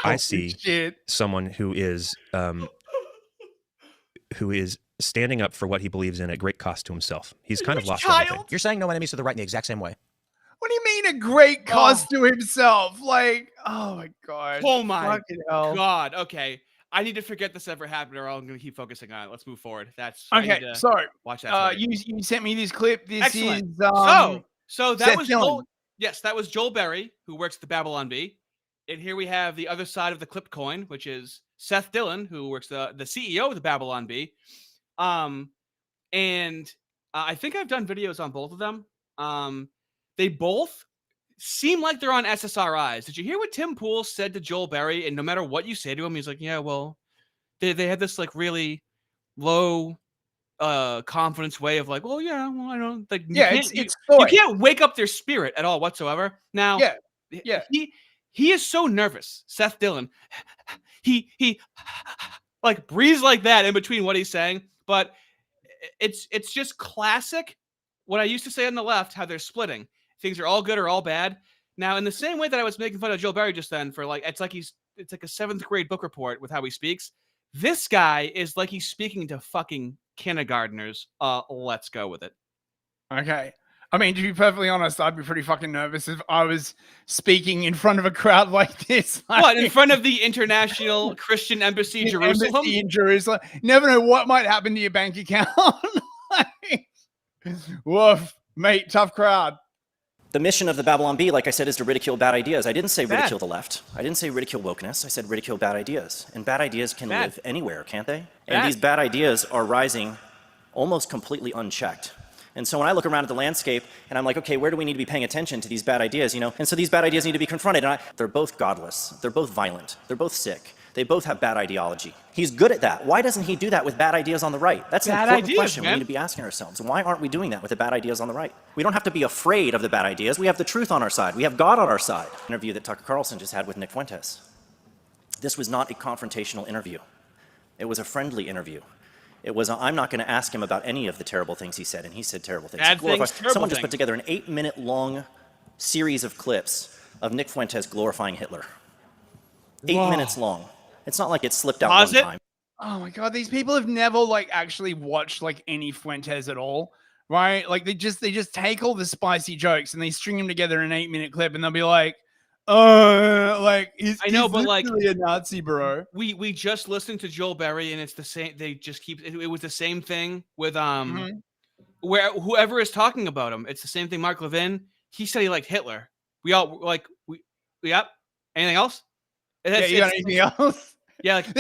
I see someone who is standing up for what he believes in at great cost to himself. He's kind of lost everything. You're saying no enemies to the right in the exact same way. What do you mean a great cost to himself? Like, oh my god. Oh my god. Okay. I need to forget this ever happened or I'm going to keep focusing on it. Let's move forward. That's okay. So watch that. You sent me this clip. This Excellent. is so that was Joel. Yes, that was Joel Berry, who works at the Babylon Bee. And here we have the other side of the clip coin, which is Seth Dillon, who works the CEO of the Babylon Bee. And I think I've done videos on both of them. They both seem like they're on SSRIs. Did you hear what Tim Pool said to Joel Berry? And no matter what you say to him, he's like, yeah, well, they had this like really low confidence way of like, well, yeah, well, I don't like, you can't wake up their spirit at all whatsoever. Now, he is so nervous, Seth Dillon. He like breathes like that in between what he's saying, but it's just classic what I used to say on the left, how they're splitting. Things are all good or all bad. Now, in the same way that I was making fun of Joe Berry just then for like, it's like a 7th grade book report with how he speaks. This guy is like he's speaking to fucking kindergartners. Let's go with it. Okay. I mean, to be perfectly honest, I'd be pretty fucking nervous if I was speaking in front of a crowd like this. What, in front of the International Christian Embassy, Jerusalem? Embassy in Jerusalem. Never know what might happen to your bank account. Woof, mate, tough crowd. The mission of the Babylon Bee, like I said, is to ridicule bad ideas. I didn't say ridicule the left. I didn't say ridicule wokeness. I said ridicule bad ideas. And bad ideas can live anywhere, can't they? And these bad ideas are rising almost completely unchecked. And so when I look around at the landscape and I'm like, okay, where do we need to be paying attention to these bad ideas, And so these bad ideas need to be confronted. And they're both godless. They're both violent. They're both sick. They both have bad ideology. He's good at that. Why doesn't he do that with bad ideas on the right? That's an important question we need to be asking ourselves. Why aren't we doing that with the bad ideas on the right? We don't have to be afraid of the bad ideas. We have the truth on our side. We have God on our side. Interview that Tucker Carlson just had with Nick Fuentes. This was not a confrontational interview. It was a friendly interview. It was, I'm not going to ask him about any of the terrible things he said, and he said terrible things. Someone just put together an 8-minute long series of clips of Nick Fuentes glorifying Hitler. 8 minutes long. It's not like it slipped out one time. Oh my god, these people have never like actually watched like any Fuentes at all, right? Like they just take all the spicy jokes and they string them together in an 8-minute clip, and they'll be like, Like he's but like literally a Nazi, bro. We just listened to Joel Berry, and it's the same. They just keep it was the same thing with where whoever is talking about him. It's the same thing. Mark Levin, he said he liked Hitler. We all like yep. Anything else? Yeah, you got anything else? Yeah, like,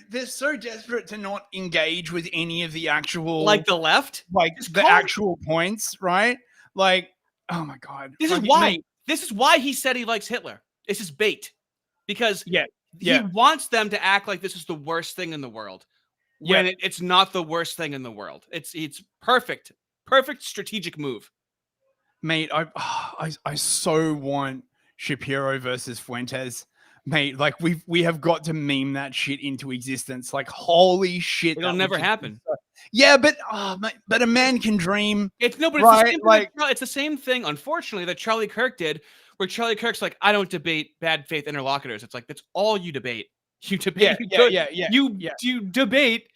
they're so desperate to not engage with any of the actual, like the left, like the actual points, right? Like, oh my god, this is why. This is why he said he likes Hitler. This is bait, because he wants them to act like this is the worst thing in the world when it's not the worst thing in the world. It's perfect strategic move, mate. I so want Shapiro versus Fuentes. Mate, like we have got to meme that shit into existence. Like, holy shit, it'll never happen. Yeah, but a man can dream. It's no, but right? It's the same thing, unfortunately, that Charlie Kirk did, where Charlie Kirk's like, I don't debate bad faith interlocutors. It's like, that's all you debate. You debate. You debate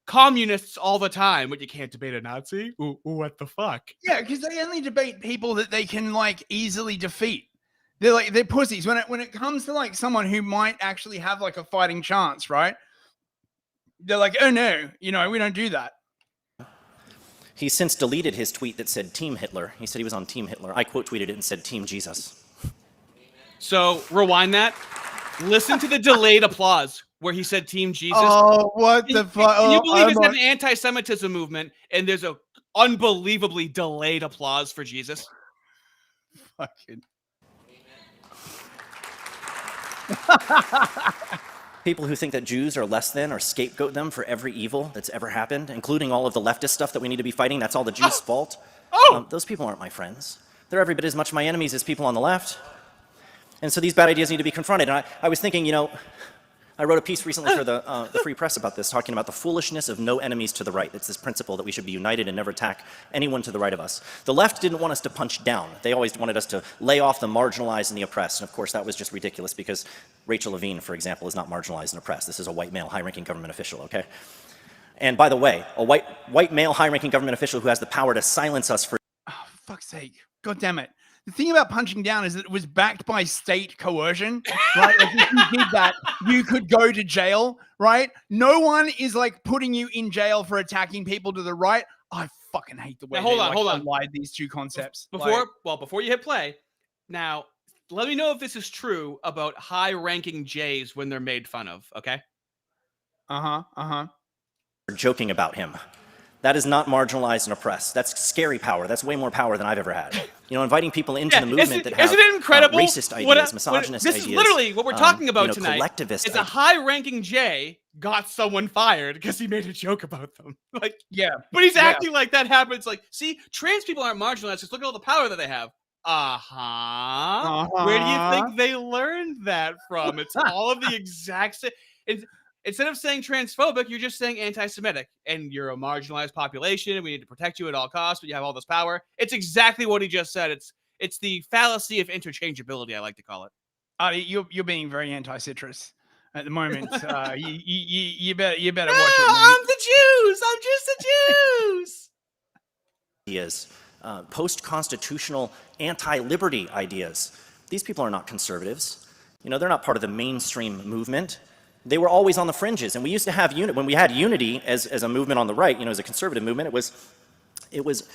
communists all the time, but you can't debate a Nazi. Ooh, what the fuck? Yeah, because they only debate people that they can like easily defeat. They're pussies when it comes to like someone who might actually have like a fighting chance, right? They're like, oh no, we don't do that. He's since deleted his tweet that said Team Hitler. He said he was on Team Hitler. I quote tweeted it and said Team Jesus. So rewind that. Listen to the delayed applause where he said Team Jesus. Oh, what the fuck? Can you believe it's an anti-Semitism movement and there's a unbelievably delayed applause for Jesus? Fucking. People who think that Jews are less than or scapegoat them for every evil that's ever happened, including all of the leftist stuff that we need to be fighting, that's all the Jews' fault. Those people aren't my friends. They're every bit as much my enemies as people on the left. And so these bad ideas need to be confronted. And I was thinking, I wrote a piece recently for the Free Press about this, talking about the foolishness of no enemies to the right. It's this principle that we should be united and never attack anyone to the right of us. The left didn't want us to punch down. They always wanted us to lay off the marginalized and the oppressed. And of course, that was just ridiculous because Rachel Levine, for example, is not marginalized and oppressed. This is a white male, high-ranking government official, okay? And by the way, a white male, high-ranking government official who has the power to silence us for... Oh, fuck's sake. God damn it. The thing about punching down is that it was backed by state coercion, right? Like if you did that, you could go to jail, right? No one is like putting you in jail for attacking people to the right. I fucking hate the way hold on. allied these two concepts. Before you hit play, now let me know if this is true about high-ranking Jays when they're made fun of, okay? Joking about him. That is not marginalized and oppressed. That's scary power. That's way more power than I've ever had. Inviting people into the movement that have isn't it incredible? Racist ideas, misogynist this ideas. This is literally what we're talking about tonight. Collectivist is a high-ranking Jay got someone fired because he made a joke about them. Like, but he's acting like that happens. Like, see, trans people aren't marginalized. Just look at all the power that they have. Where do you think they learned that from? It's all of the exact same. Instead of saying transphobic, you're just saying anti-Semitic, and you're a marginalized population, and we need to protect you at all costs, but you have all this power. It's exactly what he just said. It's the fallacy of interchangeability, I like to call it. You're being very anti-citrus at the moment. You better watch it. I'm the Jews. I'm just the Jews. Ideas, post-constitutional anti-liberty ideas. These people are not conservatives. They're not part of the mainstream movement. They were always on the fringes, and we used to have when we had unity as a movement on the right, as a conservative movement, it was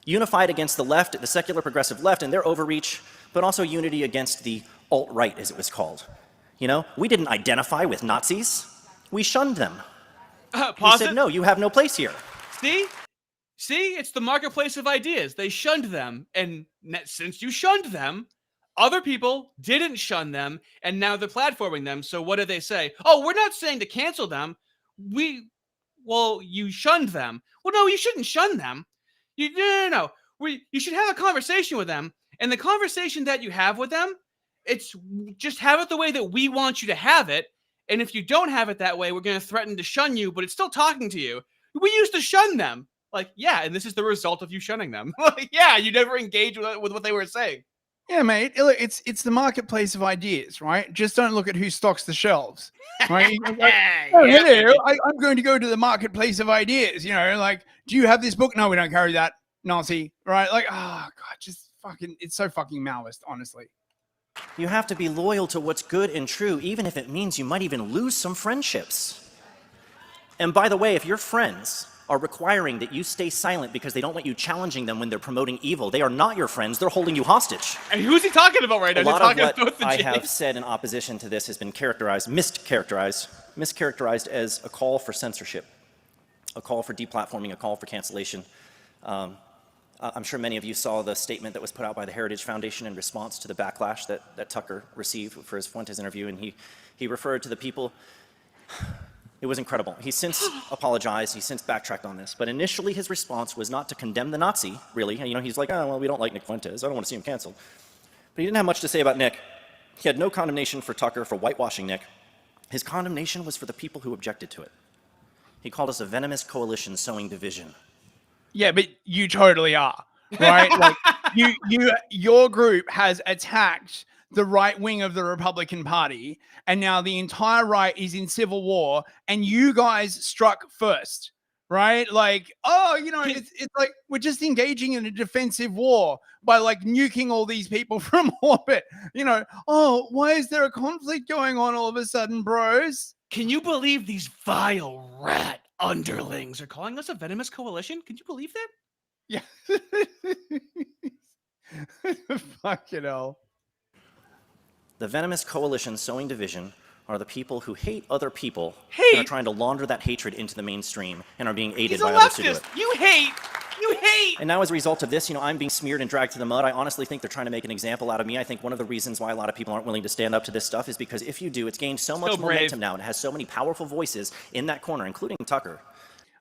unified against the left, the secular progressive left, and their overreach, but also unity against the alt-right, as it was called. We didn't identify with Nazis. We shunned them. We said, no, you have no place here. See, it's the marketplace of ideas. They shunned them, and since you shunned them, other people didn't shun them, and now they're platforming them. So what do they say? Oh, we're not saying to cancel them. You shunned them. Well, no, you shouldn't shun them. No. You should have a conversation with them, and the conversation that you have with them, it's just have it the way that we want you to have it. And if you don't have it that way, we're going to threaten to shun you, but it's still talking to you. We used to shun them. And this is the result of you shunning them. You never engaged with what they were saying. Yeah, mate. It's the marketplace of ideas, right? Just don't look at who stocks the shelves, right? Hello, I'm going to go to the marketplace of ideas. Do you have this book? No, we don't carry that, Nazi, right? God, just fucking, it's so fucking Maoist, honestly. You have to be loyal to what's good and true, even if it means you might even lose some friendships. And by the way, if your friends are requiring that you stay silent because they don't want you challenging them when they're promoting evil, they are not your friends, they're holding you hostage. And who's he talking about right now? A lot of what about the I Jays? have said in opposition to this has been mischaracterized as a call for censorship, a call for deplatforming, a call for cancellation. I'm sure many of you saw the statement that was put out by the Heritage Foundation in response to the backlash that Tucker received for his Fuentes interview, and he referred to the people. It was incredible. He's since apologized, he's since backtracked on this, but initially his response was not to condemn the Nazi, really. You know, he's like, oh, well, we don't like Nick Fuentes, I don't want to see him canceled. But he didn't have much to say about Nick. He had no condemnation for Tucker for whitewashing Nick. His condemnation was for the people who objected to it. He called us a venomous coalition sowing division. Yeah, but you totally are, right? Like your group has attacked the right wing of the Republican Party, and now the entire right is in civil war, and you guys struck first, right? Like, oh, you know, it's like we're just engaging in a defensive war by like nuking all these people from orbit. You know, oh, why is there a conflict going on all of a sudden, bros? Can you believe these vile rat underlings are calling us a venomous coalition? Can you believe that? Yeah. Fucking hell. The venomous coalition sowing division are the people who hate other people and are trying to launder that hatred into the mainstream and are being aided by others to do it. You hate. And now as a result of this, you know, I'm being smeared and dragged to the mud. I honestly think they're trying to make an example out of me. I think one of the reasons why a lot of people aren't willing to stand up to this stuff is because if you do, it's gained so much momentum now and it has so many powerful voices in that corner, including Tucker.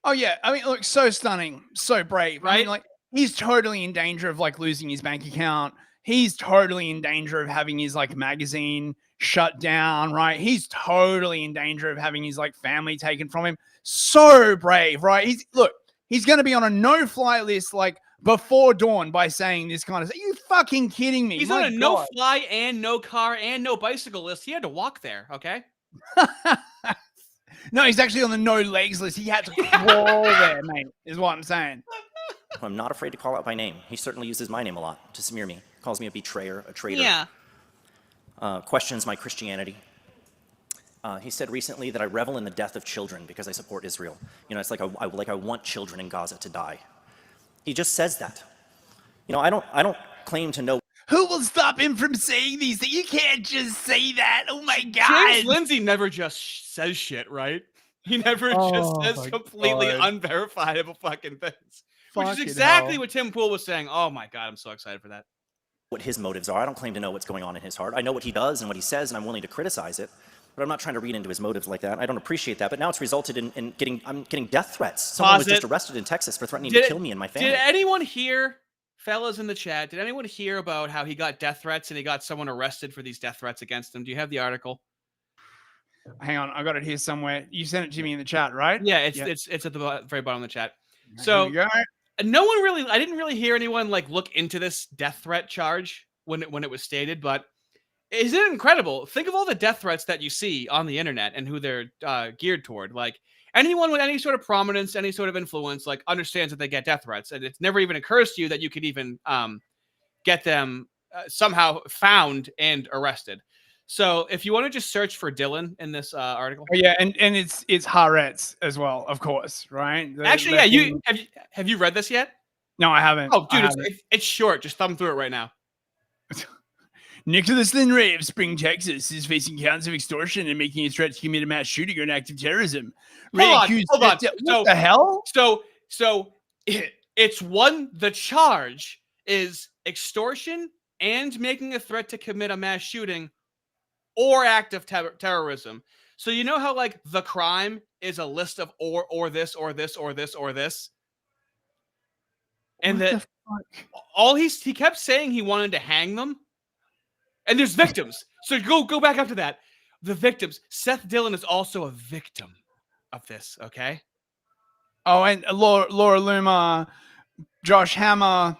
Oh yeah, I mean, look, so stunning, so brave, right? I mean, like, he's totally in danger of like losing his bank account. He's totally in danger of having his like magazine shut down, right? He's totally in danger of having his like family taken from him. So brave, right? He's going to be on a no-fly list like before dawn by saying this kind of stuff. Are you fucking kidding me? He's on a no-fly and no car and no bicycle list. He had to walk there, okay? No, he's actually on the no legs list. He had to crawl there, mate, is what I'm saying. I'm not afraid to call out by name. He certainly uses my name a lot to smear me. Calls me a betrayer, a traitor. Yeah. Questions my Christianity. He said recently that I revel in the death of children because I support Israel. You know, it's like I want children in Gaza to die. He just says that. You know, I don't claim to know. Who will stop him from saying these things? You can't just say that. Oh my God. James Lindsay never just says shit, right? He never just says completely unverifiable fucking things. Which is exactly what Tim Pool was saying. Oh my God, I'm so excited for that. What his motives are. I don't claim to know what's going on in his heart. I know what he does and what he says, and I'm willing to criticize it. But I'm not trying to read into his motives like that. I don't appreciate that. But now it's resulted in I'm getting death threats. Someone was just arrested in Texas for threatening to kill me and my family. Did anyone hear, fellas in the chat, did anyone hear about how he got death threats and he got someone arrested for these death threats against him? Do you have the article? Hang on, I got it here somewhere. You sent it to me in the chat, right? Yeah, it's at the very bottom of the chat. So no one really, I didn't really hear anyone like look into this death threat charge when it was stated, but isn't it incredible? Think of all the death threats that you see on the internet and who they're geared toward. Like anyone with any sort of prominence, any sort of influence, like understands that they get death threats, and it never even occurs to you that you could even get them somehow found and arrested. So if you want to just search for Dylan in this article. Oh, yeah, and it's Haaretz as well, of course, right? Actually, yeah, have you read this yet? No, I haven't. Oh, dude, it's short. Just thumb through it right now. Nicholas Lynn Ray of Spring, Texas is facing counts of extortion and making a threat to commit a mass shooting or an act of terrorism. Hold on. What the hell? So it's one, the charge is extortion and making a threat to commit a mass shooting or act of terrorism. So you know how like the crime is a list of or this or this or this or this? And that all he kept saying he wanted to hang them. And there's victims. So go back up to that. The victims. Seth Dillon is also a victim of this, okay? Oh, and Laura Luma, Josh Hammer,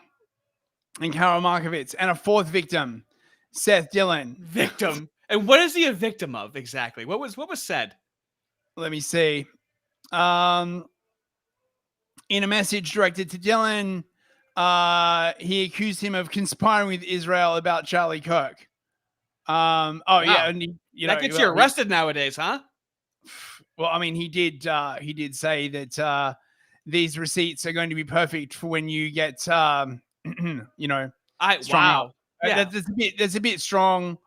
and Carol Markovitz. And a fourth victim, Seth Dillon. Victim. And what is he a victim of exactly? What was said? Let me see. In a message directed to Dillon, he accused him of conspiring with Israel about Charlie Kirk. Oh Wow. yeah, and that gets you arrested nowadays, huh? Well, I mean, he did say that these receipts are going to be perfect for when you get strung wow. out. Yeah. That's a bit strong.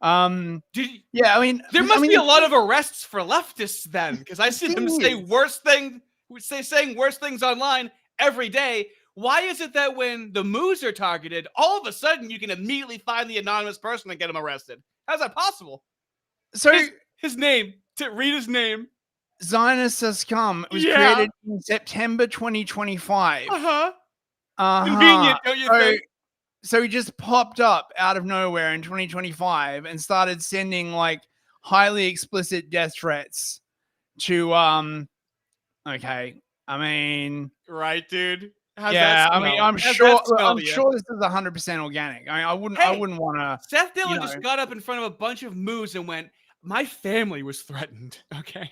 I mean, there must be a the lot thing- of arrests for leftists then, because I see them say saying worse things online every day. Why is it that when the moos are targeted, all of a sudden you can immediately find the anonymous person and get him arrested? How's that possible? So his name, to read his name. Zionist Has Come was created in September 2025. Convenient, don't you think? So he just popped up out of nowhere in 2025 and started sending like highly explicit death threats to okay. I mean, right, dude. I'm sure this is 100% organic. I wouldn't want to. Seth Dillon just got up in front of a bunch of moos and went, "My family was threatened." Okay.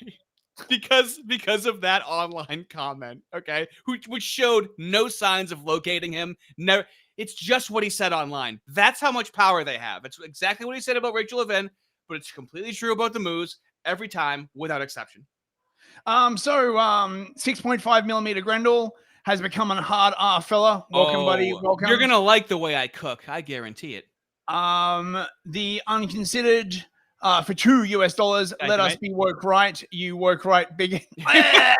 Because of that online comment, okay, which showed no signs of locating him. Never. It's just what he said online. That's how much power they have. It's exactly what he said about Rachel Levin, but it's completely true about the moos every time, without exception. 6.5 millimeter Grendel has become a hard R fella. Welcome, buddy. Welcome. You're gonna like the way I cook. I guarantee it. The unconsidered. For $2 let us be woke right. You woke right, big. I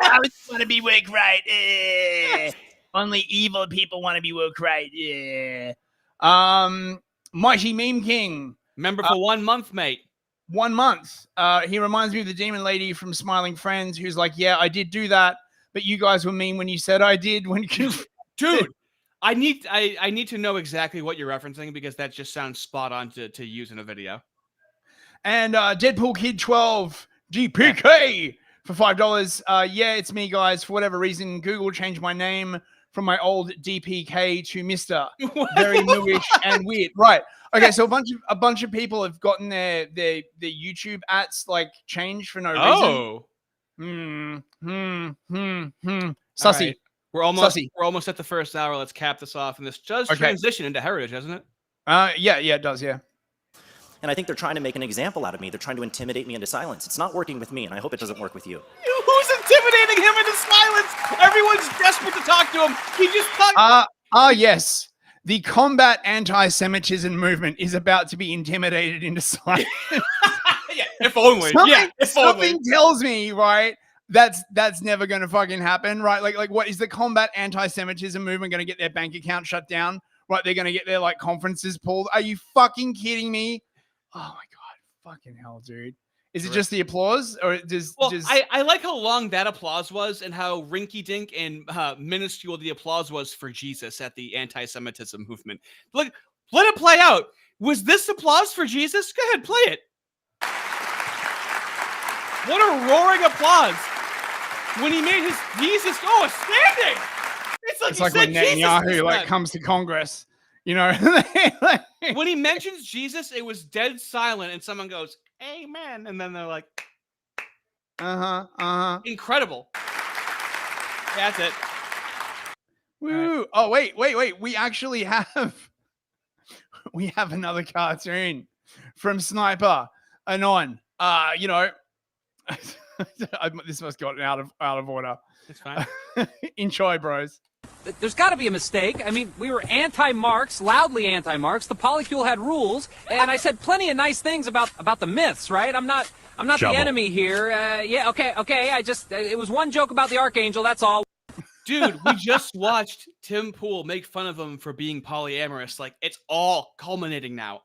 want to be woke right. Only evil people want to be woke right. Yeah. Mighty Meme King. Member for 1 month, mate. 1 month. He reminds me of the demon lady from Smiling Friends, who's like, "Yeah, I did do that, but you guys were mean when you said I did." Dude, I need to know exactly what you're referencing, because that just sounds spot on to use in a video. And Deadpool Kid 12 GPK for $5. Yeah, it's me, guys. For whatever reason, Google changed my name from my old DPK to Mr. Very newish and weird. Right. Okay, so a bunch of people have gotten their YouTube ads like changed for no reason. Sussy. Right. We're almost at the first hour. Let's cap this off, and this does transition into heritage, doesn't it? Yeah, it does. Yeah. And I think they're trying to make an example out of me. They're trying to intimidate me into silence. It's not working with me, and I hope it doesn't work with you. Who's intimidating him into silence? Everyone's desperate to talk to him. He just talked. Yes. The combat anti-Semitism movement is about to be intimidated into silence. Yeah, if only. Something tells me, right, that's never going to fucking happen, right? Like what is the combat anti-Semitism movement going to get their bank account shut down? Right, they're going to get their like conferences pulled. Are you fucking kidding me? Oh my god, fucking hell, dude. Is it just the applause, or does? I like how long that applause was, and how rinky-dink and minuscule the applause was for Jesus at the anti-Semitism movement. Look, let it play out. Was this applause for Jesus? Go ahead, play it. What a roaring applause when he made his Jesus standing. It's like when Netanyahu comes to Congress, you know. When he mentions Jesus, it was dead silent, and someone goes, "Amen," and then they're like, incredible. That's it. Woo! Right. Oh wait. We actually have another cartoon from Sniper Anon. This must have gotten out of order. It's fine. Enjoy, bros. There's got to be a mistake. I mean, we were anti-Marx, loudly anti-Marx. The polycule had rules, and I said plenty of nice things about the myths, right? I'm not the enemy here. Yeah, okay. It was one joke about the archangel. That's all. Dude, we just watched Tim Pool make fun of him for being polyamorous. Like, it's all culminating now.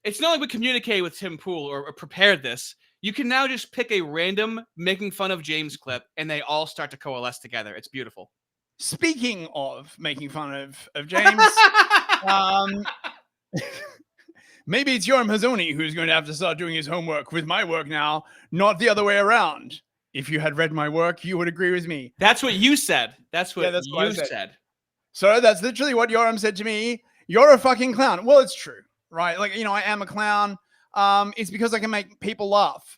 It's not like we communicate with Tim Pool or prepared this. You can now just pick a random making fun of James clip, and they all start to coalesce together. It's beautiful. Speaking of making fun of James, maybe it's Yoram Hazoni who's going to have to start doing his homework with my work now, not the other way around. If you had read my work, you would agree with me. That's what you said. That's what you said. So that's literally what Yoram said to me. You're a fucking clown. Well, it's true, right? Like, I am a clown. It's because I can make people laugh.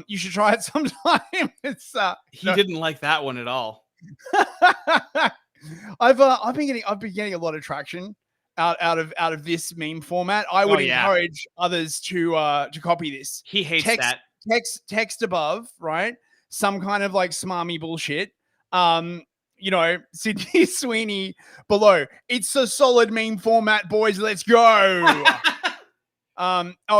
You should try it sometime. He didn't like that one at all. I've been getting a lot of traction out of this meme format. I would encourage others to copy this. He hates that. Text above, right? Some kind of like smarmy bullshit. Sydney Sweeney below. It's a solid meme format, boys. Let's go.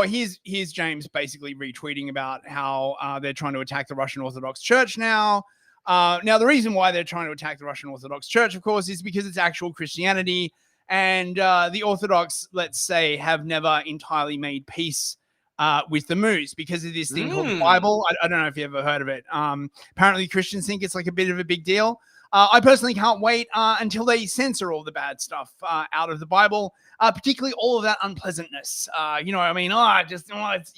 Here's James basically retweeting about how they're trying to attack the Russian Orthodox Church now. Now, the reason why they're trying to attack the Russian Orthodox Church, of course, is because it's actual Christianity. And the Orthodox, let's say, have never entirely made peace with the moose because of this thing called the Bible. I don't know if you ever heard of it. Apparently, Christians think it's like a bit of a big deal. I personally can't wait until they censor all the bad stuff out of the Bible, particularly all of that unpleasantness. It's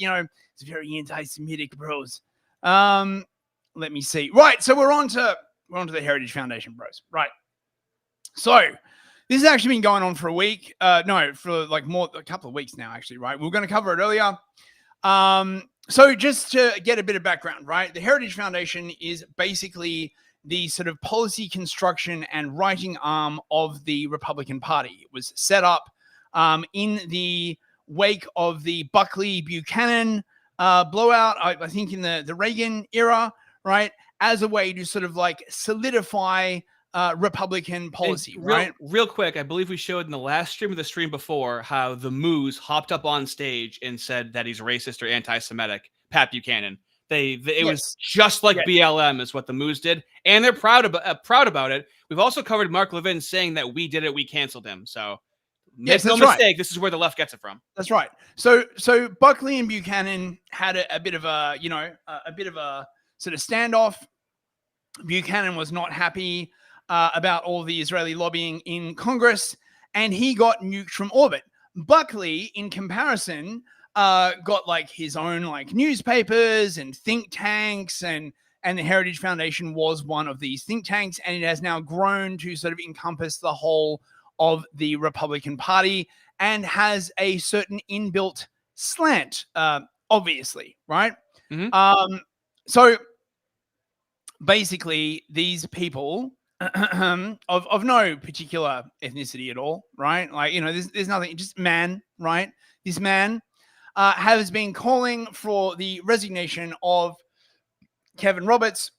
very anti-Semitic, bros. Let me see. Right, so we're on to the Heritage Foundation, bros. Right. So this has actually been going on for a week. For like a couple of weeks now, actually. Right, we were going to cover it earlier. So just to get a bit of background, right? The Heritage Foundation is basically the sort of policy construction and writing arm of the Republican Party. It was set up in the wake of the Buckley-Buchanan blowout, I think in the Reagan era, right? As a way to sort of like solidify Republican policy, right? Real quick, I believe we showed in the last stream or the stream before how the Moose hopped up on stage and said that he's racist or anti-Semitic, Pat Buchanan. It was just like BLM is what the Moose did, and they're proud about it. We've also covered Mark Levin saying that we did it, we canceled him. So make no mistake, this is where the left gets it from. That's right. So Buckley and Buchanan had a bit of a sort of standoff. Buchanan was not happy about all the Israeli lobbying in Congress, and he got nuked from orbit. Buckley, in comparison, got like his own like newspapers and think tanks, and the Heritage Foundation was one of these think tanks, and it has now grown to sort of encompass the whole of the Republican Party and has a certain inbuilt slant, obviously, right? So basically, these people of no particular ethnicity at all, right? Like, there's nothing, just man, right? This man has been calling for the resignation of Kevin Roberts,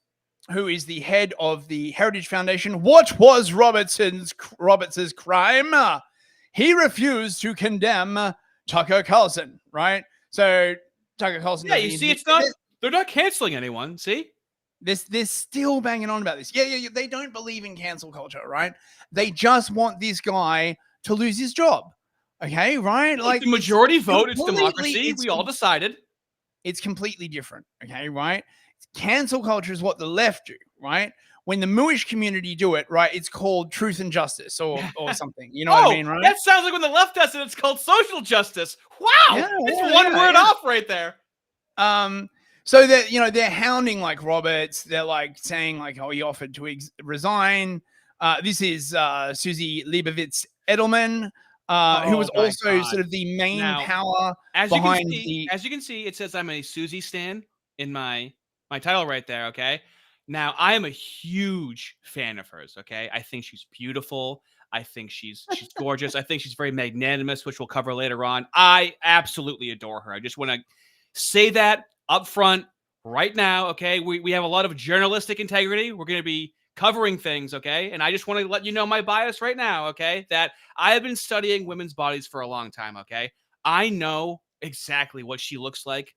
who is the head of the Heritage Foundation. What was Roberts's crime? He refused to condemn Tucker Carlson, right? So Tucker Carlson. Yeah, you see, they're not canceling anyone. See, they're still banging on about this. Yeah. They don't believe in cancel culture, right? They just want this guy to lose his job. Okay, right? Like the majority vote, it's democracy. We all decided. It's completely different. Okay, right? Cancel culture is what the left do, right? When the Mooish community do it, right, it's called truth and justice or something. You know what I mean, right? That sounds like when the left does it, it's called social justice. Wow, it's one word off right there. So that they're hounding like Roberts. They're like saying like, oh, he offered to resign. This is Susie Leibovitz Edelman. Who was also sort of the main power behind as you can see, it says I'm a Susie stan in my title right there, okay? Now, I am a huge fan of hers, okay? I think she's beautiful. I think she's gorgeous. I think she's very magnanimous, which we'll cover later on. I absolutely adore her. I just want to say that up front right now, okay? We have a lot of journalistic integrity. We're going to be covering things, okay? And I just want to let you know my bias right now, okay? That I have been studying women's bodies for a long time, okay? I know exactly what she looks like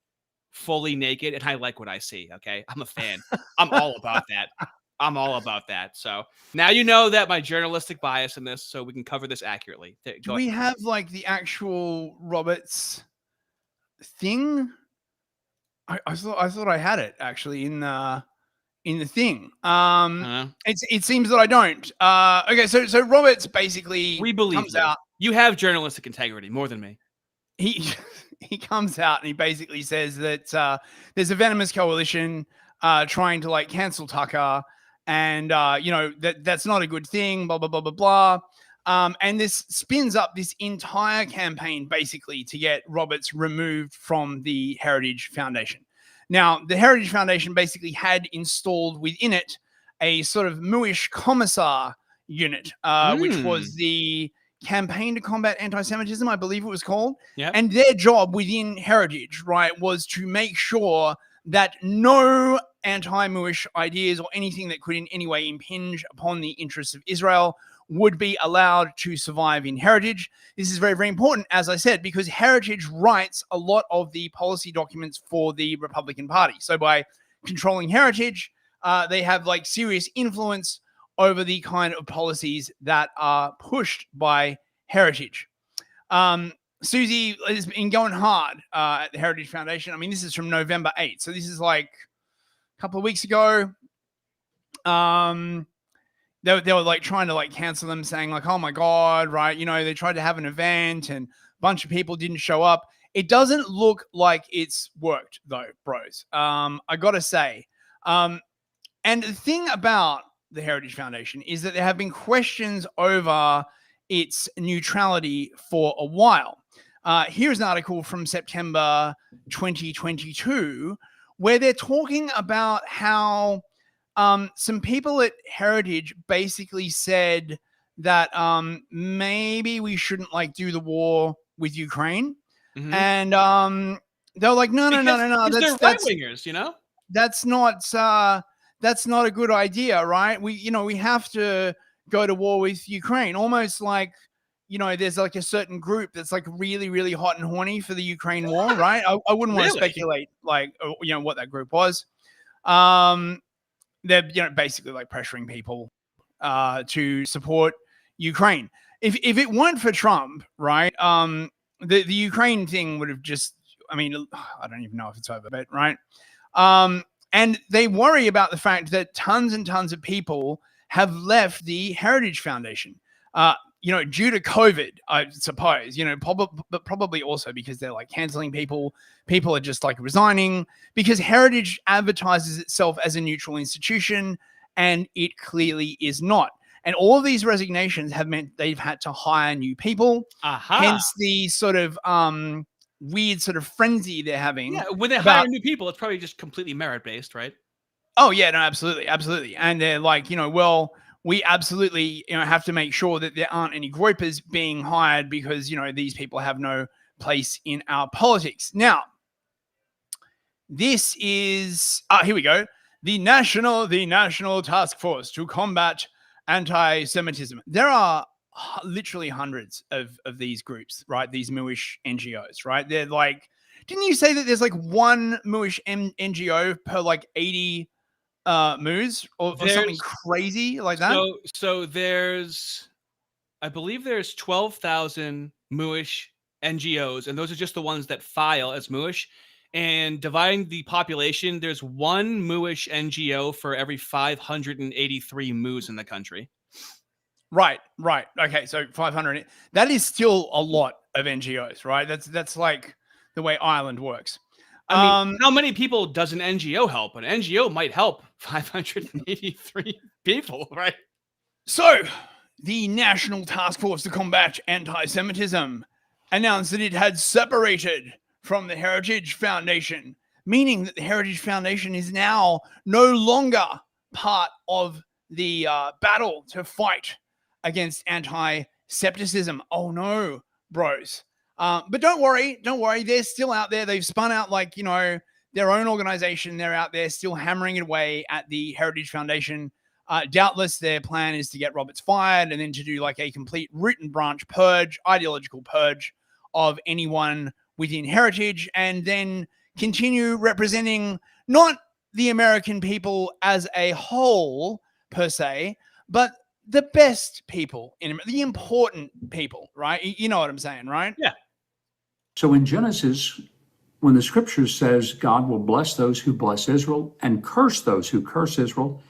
fully naked, and I like what I see, okay? I'm a fan. I'm all about that. I'm all about that. So now you know that my journalistic bias in this, so we can cover this accurately. Do we have like the actual Roberts thing? I thought I had it actually in the thing. It seems that I don't. Okay, so Roberts basically comes out. You have journalistic integrity more than me. He comes out and he basically says that there's a venomous coalition trying to like cancel Tucker, and that's not a good thing. Blah blah blah blah blah. And this spins up this entire campaign basically to get Roberts removed from the Heritage Foundation. Now, the Heritage Foundation basically had installed within it a sort of Mooish commissar unit, which was the Campaign to Combat Anti-Semitism, I believe it was called. Yep. And their job within Heritage, right, was to make sure that no anti-Jewish ideas or anything that could in any way impinge upon the interests of Israel would be allowed to survive in Heritage. This is very, very important, as I said, because Heritage writes a lot of the policy documents for the Republican Party. So by controlling Heritage, they have like serious influence over the kind of policies that are pushed by Heritage. Susie has been going hard at the Heritage Foundation. I mean, this is from November 8th. So this is like a couple of weeks ago. They were like trying to like cancel them, saying like, oh my God, right? You know, they tried to have an event and a bunch of people didn't show up. It doesn't look like it's worked though, bros. I gotta say. And the thing about the Heritage Foundation is that there have been questions over its neutrality for a while. Here's an article from September 2022 where they're talking about how some people at Heritage basically said that maybe we shouldn't like do the war with Ukraine. Mhm. And they're like, no. Because they're right-wingers, you know? That's not a good idea, right? We have to go to war with Ukraine. Almost like, there's like a certain group that's like really, really hot and horny for the Ukraine war, right? I wouldn't want to speculate like, what that group was. They're basically like pressuring people to support Ukraine. If it weren't for Trump, right? The Ukraine thing would have just, I don't even know if it's over, but right. And they worry about the fact that tons and tons of people have left the Heritage Foundation, due to COVID, I suppose, but probably also because they're like canceling people. People are just like resigning because Heritage advertises itself as a neutral institution and it clearly is not. And all of these resignations have meant they've had to hire new people. Hence the sort of weird sort of frenzy they're having. Yeah, when they hire new people, it's probably just completely merit-based, right? Oh, yeah, no, absolutely. And they're like, we absolutely, have to make sure that there aren't any gropers being hired because, these people have no place in our politics. Now, this is, here we go. The National Task Force to Combat Anti-Semitism. There are literally hundreds of these groups, right? These Jewish NGOs, right? They're like, didn't you say that there's like one Jewish NGO per like 80 moves or something crazy like that? So there's, I believe there's 12,000 Jewish NGOs, and those are just the ones that file as Jewish. And dividing the population, there's one Jewish NGO for every 583 moves in the country. Right. Okay, so 500. That is still a lot of NGOs, right? That's like the way Ireland works. I mean, how many people does an NGO help? An NGO might help 583 people, right? So, the National Task Force to Combat Anti-Semitism announced that it had separated from the Heritage Foundation, meaning that the Heritage Foundation is now no longer part of the battle to fight against anti-Septicism. Oh no, bros. But don't worry. They're still out there. They've spun out like, their own organization. They're out there still hammering it away at the Heritage Foundation. Doubtless their plan is to get Roberts fired and then to do like a complete root and branch purge, ideological purge of anyone within Heritage, and then continue representing not the American people as a whole per se, but the best people, the important people, right? You know what I'm saying, right? Yeah. So in Genesis, when the scripture says God will bless those who bless Israel and curse those who curse Israel,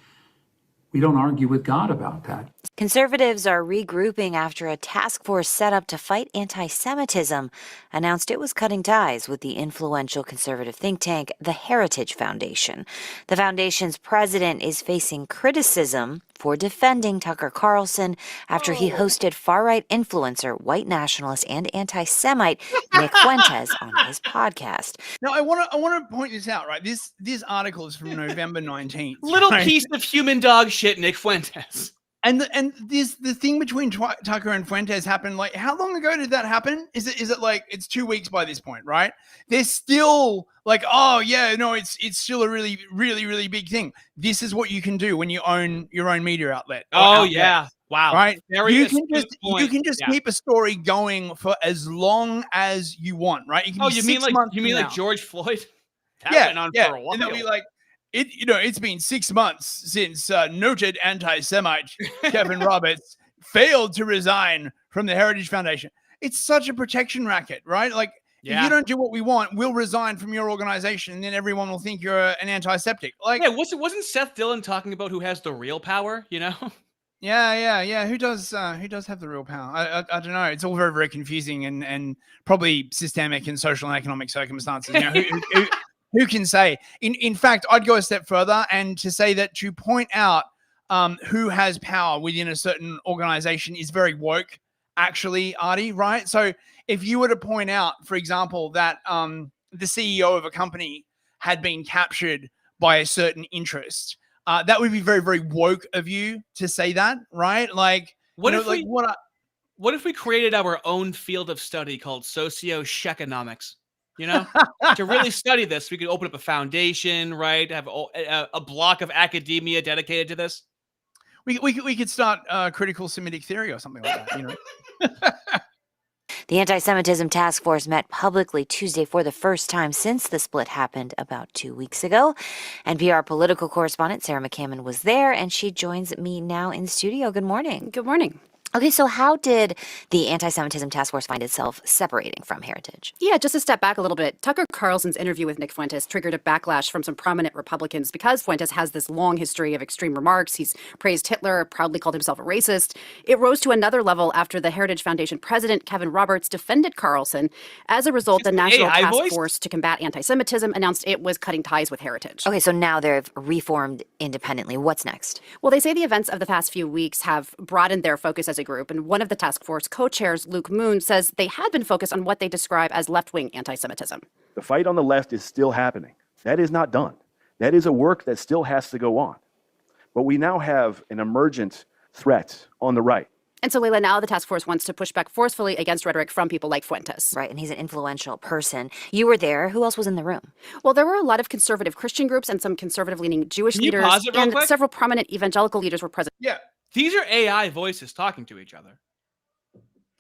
we don't argue with God about that. Conservatives are regrouping after a task force set up to fight anti-Semitism announced it was cutting ties with the influential conservative think tank, the Heritage Foundation. The foundation's president is facing criticism for defending Tucker Carlson after he hosted far-right influencer, white nationalist, and anti-Semite Nick Fuentes on his podcast. Now, I want to point this out, right? This article is from November 19th. Little piece of human dog shit, Nick Fuentes. And the thing between Tucker and Fuentes happened, like, how long ago did that happen? Is it like, it's 2 weeks by this point, right? They're still like, oh yeah, no, it's still a really, really, really big thing. This is what you can do when you own your own media outlet. Oh yeah. Wow. Right? Very You astute point. can just Yeah. keep a story going for as long as you want, right? It can Oh, be you 6 mean like months from now. George Floyd? That Yeah, went on yeah. for a while. And they'll be like, it's been 6 months since noted anti-Semite Kevin Roberts failed to resign from the Heritage Foundation. It's such a protection racket, right? Like, if you don't do what we want, we'll resign from your organization, and then everyone will think you're an anti-septic. Like, yeah, wasn't Seth Dillon talking about who has the real power? You know? Yeah. Who does have the real power? I don't know. It's all very, very confusing and probably systemic and social and economic circumstances. You know, who can say? In fact, I'd go a step further and to say that to point out who has power within a certain organization is very woke, actually, Artie, right? So if you were to point out, for example, that the CEO of a company had been captured by a certain interest, that would be very, very woke of you to say that, right? Like, what if we created our own field of study called socio-sheconomics? You know, to really study this, we could open up a foundation, right? Have a block of academia dedicated to this. We could start critical Semitic theory or something like that. You know. The Anti-Semitism Task Force met publicly Tuesday for the first time since the split happened about 2 weeks ago. NPR political correspondent Sarah McCammon was there, and she joins me now in the studio. Good morning. Good morning. Okay, so how did the Anti-Semitism Task Force find itself separating from Heritage? Yeah, just to step back a little bit, Tucker Carlson's interview with Nick Fuentes triggered a backlash from some prominent Republicans because Fuentes has this long history of extreme remarks. He's praised Hitler, proudly called himself a racist. It rose to another level after the Heritage Foundation president, Kevin Roberts, defended Carlson. As a result, the National Task Force to Combat Anti-Semitism announced it was cutting ties with Heritage. Okay, so now they've reformed independently. What's next? Well, they say the events of the past few weeks have broadened their focus as a group, and one of the task force co-chairs, Luke Moon, says they had been focused on what they describe as left-wing anti-Semitism. The fight on the left is still happening. That is not done. That is a work that still has to go on. But we now have an emergent threat on the right. And so, Layla, now the task force wants to push back forcefully against rhetoric from people like Fuentes. Right, and he's an influential person. You were there. Who else was in the room? Well, there were a lot of conservative Christian groups and some conservative-leaning Jewish leaders, and several prominent evangelical leaders were present. Yeah. These are AI voices talking to each other.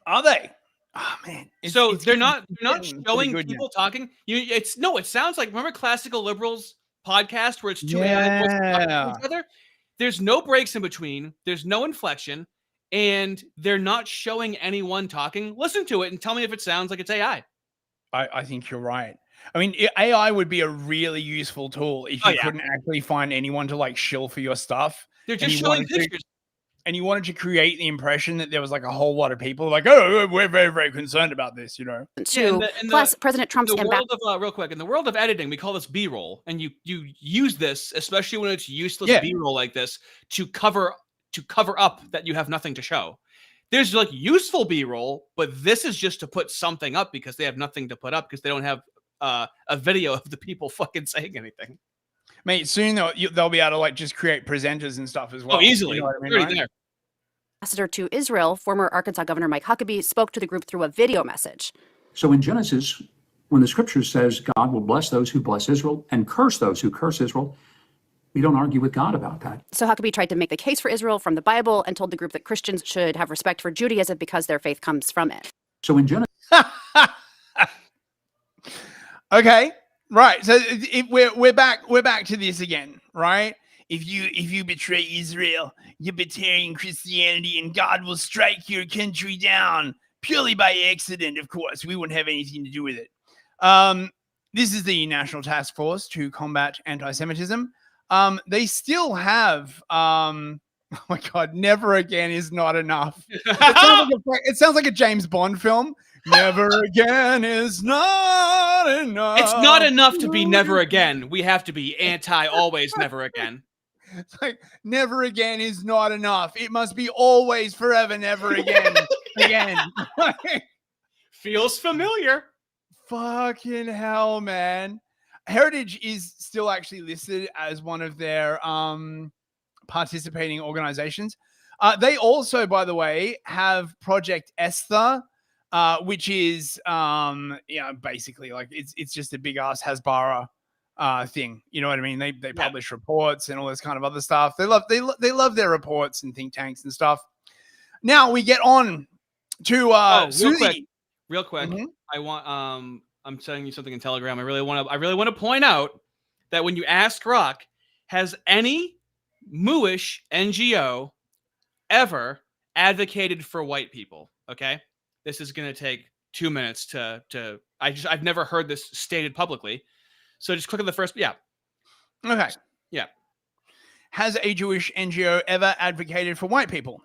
Are they? Oh man! So they're not showing people talking. It sounds like, remember Classical Liberals podcast where it's two AI voices talking to each other? There's no breaks in between. There's no inflection, and they're not showing anyone talking. Listen to it and tell me if it sounds like it's AI. I think you're right. I mean, AI would be a really useful tool if you couldn't actually find anyone to like shill for your stuff. They're just showing pictures. And you wanted to create the impression that there was like a whole lot of people like, oh, we're very, very concerned about this, you know. Plus, President Trump's real quick, in the world of editing, we call this B-roll, and you use this, especially when it's useless B-roll like this, to cover up that you have nothing to show. There's like useful B-roll, but this is just to put something up because they have nothing to put up because they don't have a video of the people fucking saying anything. Mate, soon they'll be able to like just create presenters and stuff as well. Oh, easily. You know what I mean, already there. Ambassador to Israel, former Arkansas Governor Mike Huckabee, spoke to the group through a video message. So in Genesis, when the scripture says God will bless those who bless Israel and curse those who curse Israel, we don't argue with God about that. So Huckabee tried to make the case for Israel from the Bible and told the group that Christians should have respect for Judaism because their faith comes from it. So in Genesis... Okay. Right, so we're back to this again, right? If you betray Israel, you're betraying Christianity, and God will strike your country down purely by accident. Of course, we wouldn't have anything to do with it. This is the National Task Force to Combat Anti-Semitism. They still have, oh my God, never again is not enough. It sounds like a James Bond film. Never again is not enough. It's not enough to be never again. We have to be anti-always never again. It's like never again is not enough. It must be always forever never again. Again. Feels familiar. Fucking hell, man. Heritage is still actually listed as one of their participating organizations. They also, by the way, have Project Esther, which is basically like it's just a big ass Hasbara thing. You know what I mean? They publish reports and all this kind of other stuff. They love their reports and think tanks and stuff. Now we get on to real quick. I want I'm sending you something in Telegram. I really want to point out that when you ask Rock, has any Mooish NGO ever advocated for white people? Okay, this is going to take 2 minutes to. I've never heard this stated publicly, so just click on the first. Yeah. Okay. Yeah. Has a Jewish NGO ever advocated for white people?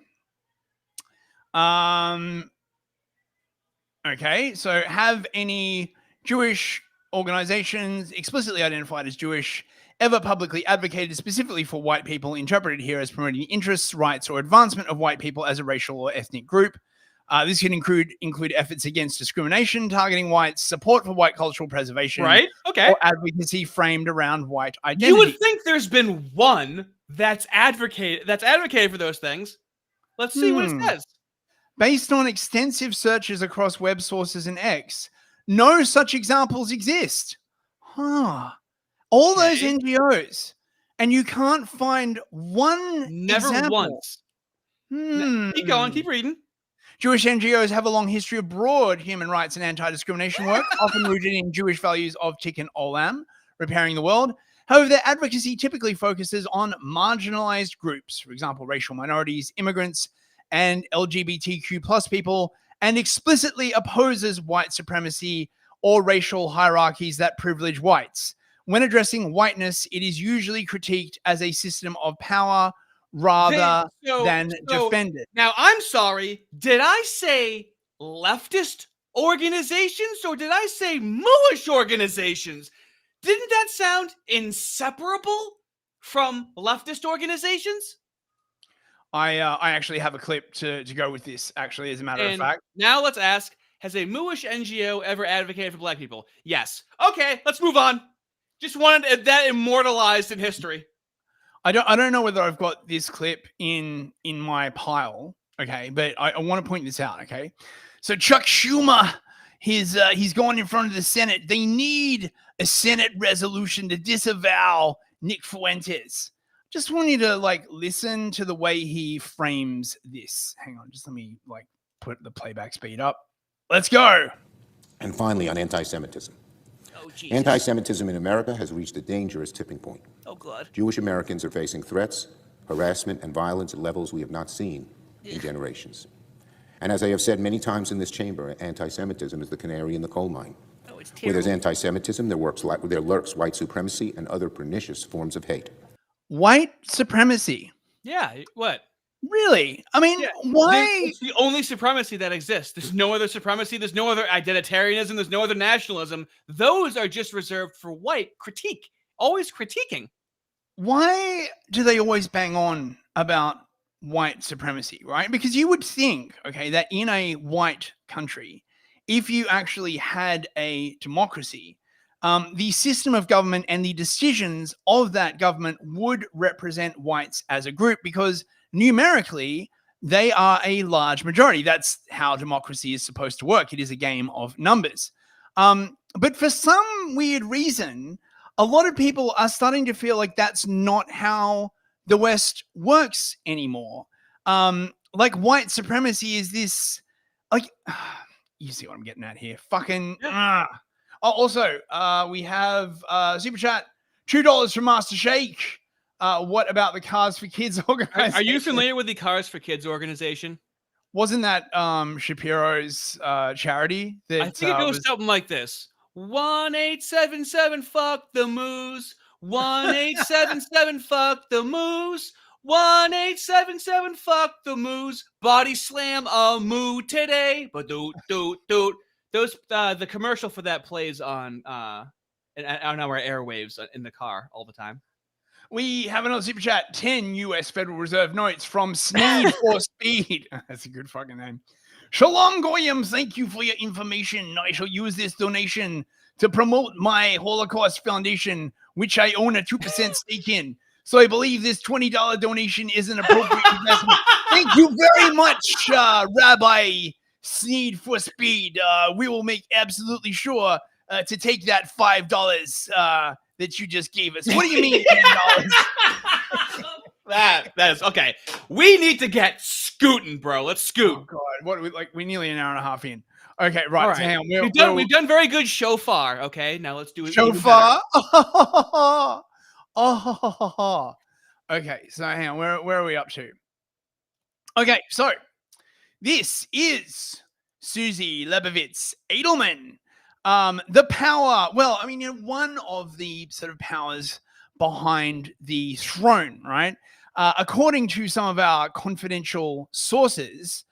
Okay, so have any Jewish organizations explicitly identified as Jewish ever publicly advocated specifically for white people, interpreted here as promoting the interests, rights, or advancement of white people as a racial or ethnic group? This can include efforts against discrimination, targeting whites, support for white cultural preservation, right? Okay, or advocacy framed around white identity. You would think there's been one that's advocated for those things. Let's see what it says. Based on extensive searches across web sources and X, no such examples exist. All those NGOs, and you can't find one Never example. Once. Keep going, keep reading. Jewish NGOs have a long history of broad human rights and anti-discrimination work, often rooted in Jewish values of tikkun olam, repairing the world. However, their advocacy typically focuses on marginalized groups, for example, racial minorities, immigrants, and LGBTQ plus people, and explicitly opposes white supremacy or racial hierarchies that privilege whites. When addressing whiteness, it is usually critiqued as a system of power rather than defended. Now, I'm sorry, did I say leftist organizations or did I say Mooish organizations? Didn't that sound inseparable from leftist organizations? I actually have a clip to go with this, actually, as a matter of fact. Now let's ask, has a Mooish NGO ever advocated for black people? Yes. Okay, let's move on. Just wanted that immortalized in history. I don't know whether I've got this clip in my pile, okay, but I want to point this out, okay? So Chuck Schumer, he's gone in front of the Senate. They need a Senate resolution to disavow Nick Fuentes. Just want you to listen to the way he frames this. Hang on, just let me put the playback speed up. Let's go. And finally, on anti-Semitism. Anti-Semitism in America has reached a dangerous tipping point. Oh, God. Jewish Americans are facing threats, harassment, and violence at levels we have not seen in generations. And as I have said many times in this chamber, anti-Semitism is the canary in the coal mine. Where there's anti-Semitism, there lurks white supremacy and other pernicious forms of hate. White supremacy? Yeah, what? Really? I mean, why? It's the only supremacy that exists. There's no other supremacy. There's no other identitarianism. There's no other nationalism. Those are just reserved for white critique. Always critiquing. Why do they always bang on about white supremacy, right? Because you would think, okay, that in a white country, if you actually had a democracy, the system of government and the decisions of that government would represent whites as a group because numerically, they are a large majority. That's how democracy is supposed to work. It is a game of numbers. But for some weird reason, a lot of people are starting to feel like that's not how the West works anymore. White supremacy is this, you see what I'm getting at here. Also, we have Super Chat, $2 from Master Shake. What about the Cars for Kids organization? Are you familiar with the Cars for Kids organization? Wasn't that Shapiro's charity? I think it goes something like this. 1-877 fuck the moose. 1-877 fuck the moose. 1-877 fuck the moose. Body slam a moo today. But doot. Those the commercial for that plays on our airwaves in the car all the time. We have another super chat. 10 U.S. Federal Reserve notes from Sneed for Speed. That's a good fucking name. Shalom Goyim, thank you for your information. I shall use this donation to promote my Holocaust Foundation, which I own a 2% stake in. So I believe this $20 donation is an appropriate investment. Thank much, Rabbi Sneed for Speed. We will make absolutely sure to take that $5 that you just gave us. What do you mean $10? That is okay. We need to get scooting, bro. Let's scoot. Oh God, what we nearly an hour and a half in. Okay, right. All So right. hang on. We've done very good so far. Okay, now let's do it. So even far. better. Okay, so hang on. Where are we up to? Okay, so this is Susie Lebovitz Edelman. The power. Well, I mean, one of the sort of powers behind the throne, right? According to some of our confidential sources,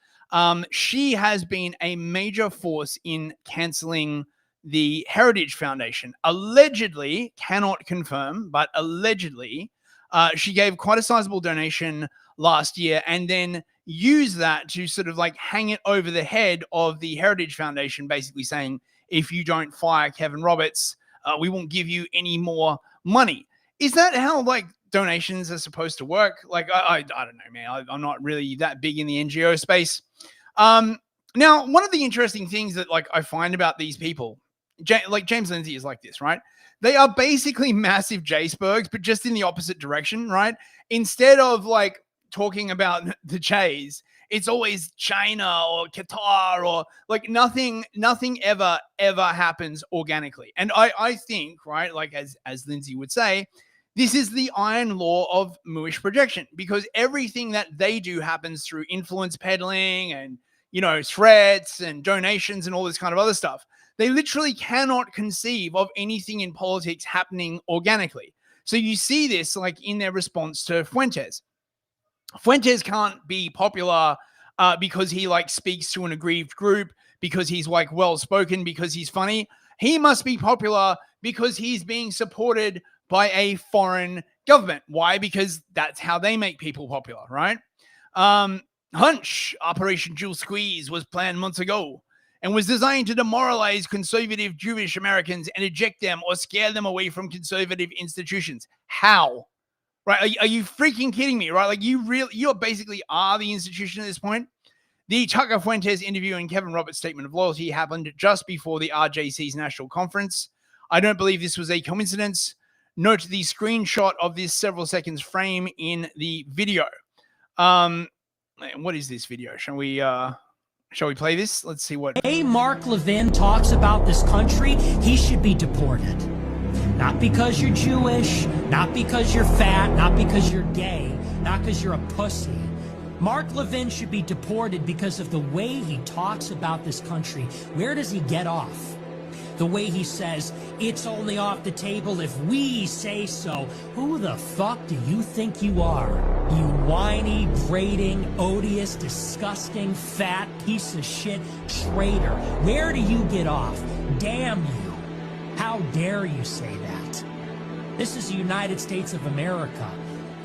she has been a major force in canceling the Heritage Foundation. Allegedly, cannot confirm, but allegedly, she gave quite a sizable donation last year and then used that to sort of like hang it over the head of the Heritage Foundation, basically saying, if you don't fire Kevin Roberts, we won't give you any more money. Is that how like donations are supposed to work? Like, I don't know, man. I'm not really that big in the NGO space. Now, one of the interesting things that like I find about these people, like James Lindsay is like this, right? They are basically massive Jaysbergs, but just in the opposite direction, right? Instead of like talking about the Jays, it's always China or Qatar or like nothing ever happens organically. And I think, right, like as Lindsay would say, this is the iron law of Mooish projection, because everything that they do happens through influence peddling and, you know, threats and donations and all this kind of other stuff. They literally cannot conceive of anything in politics happening organically. So you see this like in their response to Fuentes. Fuentes can't be popular because he like speaks to an aggrieved group, because he's like well-spoken, because he's funny. He must be popular because he's being supported by a foreign government. Why? Because that's how they make people popular, right? Hunch, Operation Jewel Squeeze, was planned months ago and was designed to demoralize conservative Jewish Americans and eject them or scare them away from conservative institutions. How? Right? Are you freaking kidding me? Right? Like you basically are the institution at this point. The Tucker Fuentes interview and Kevin Roberts' statement of loyalty happened just before the RJC's national conference. I don't believe this was a coincidence. Note the screenshot of this several seconds frame in the video. What is this video? Shall we play this? Let's see what. Hey, Mark Levin talks about this country. He should be deported. Not because you're Jewish, not because you're fat, not because you're gay, not because you're a pussy. Mark Levin should be deported because of the way he talks about this country. Where does he get off? The way he says, it's only off the table if we say so. Who the fuck do you think you are? You whiny, grating, odious, disgusting, fat piece of shit traitor. Where do you get off? Damn you. How dare you say that? This is the United States of America.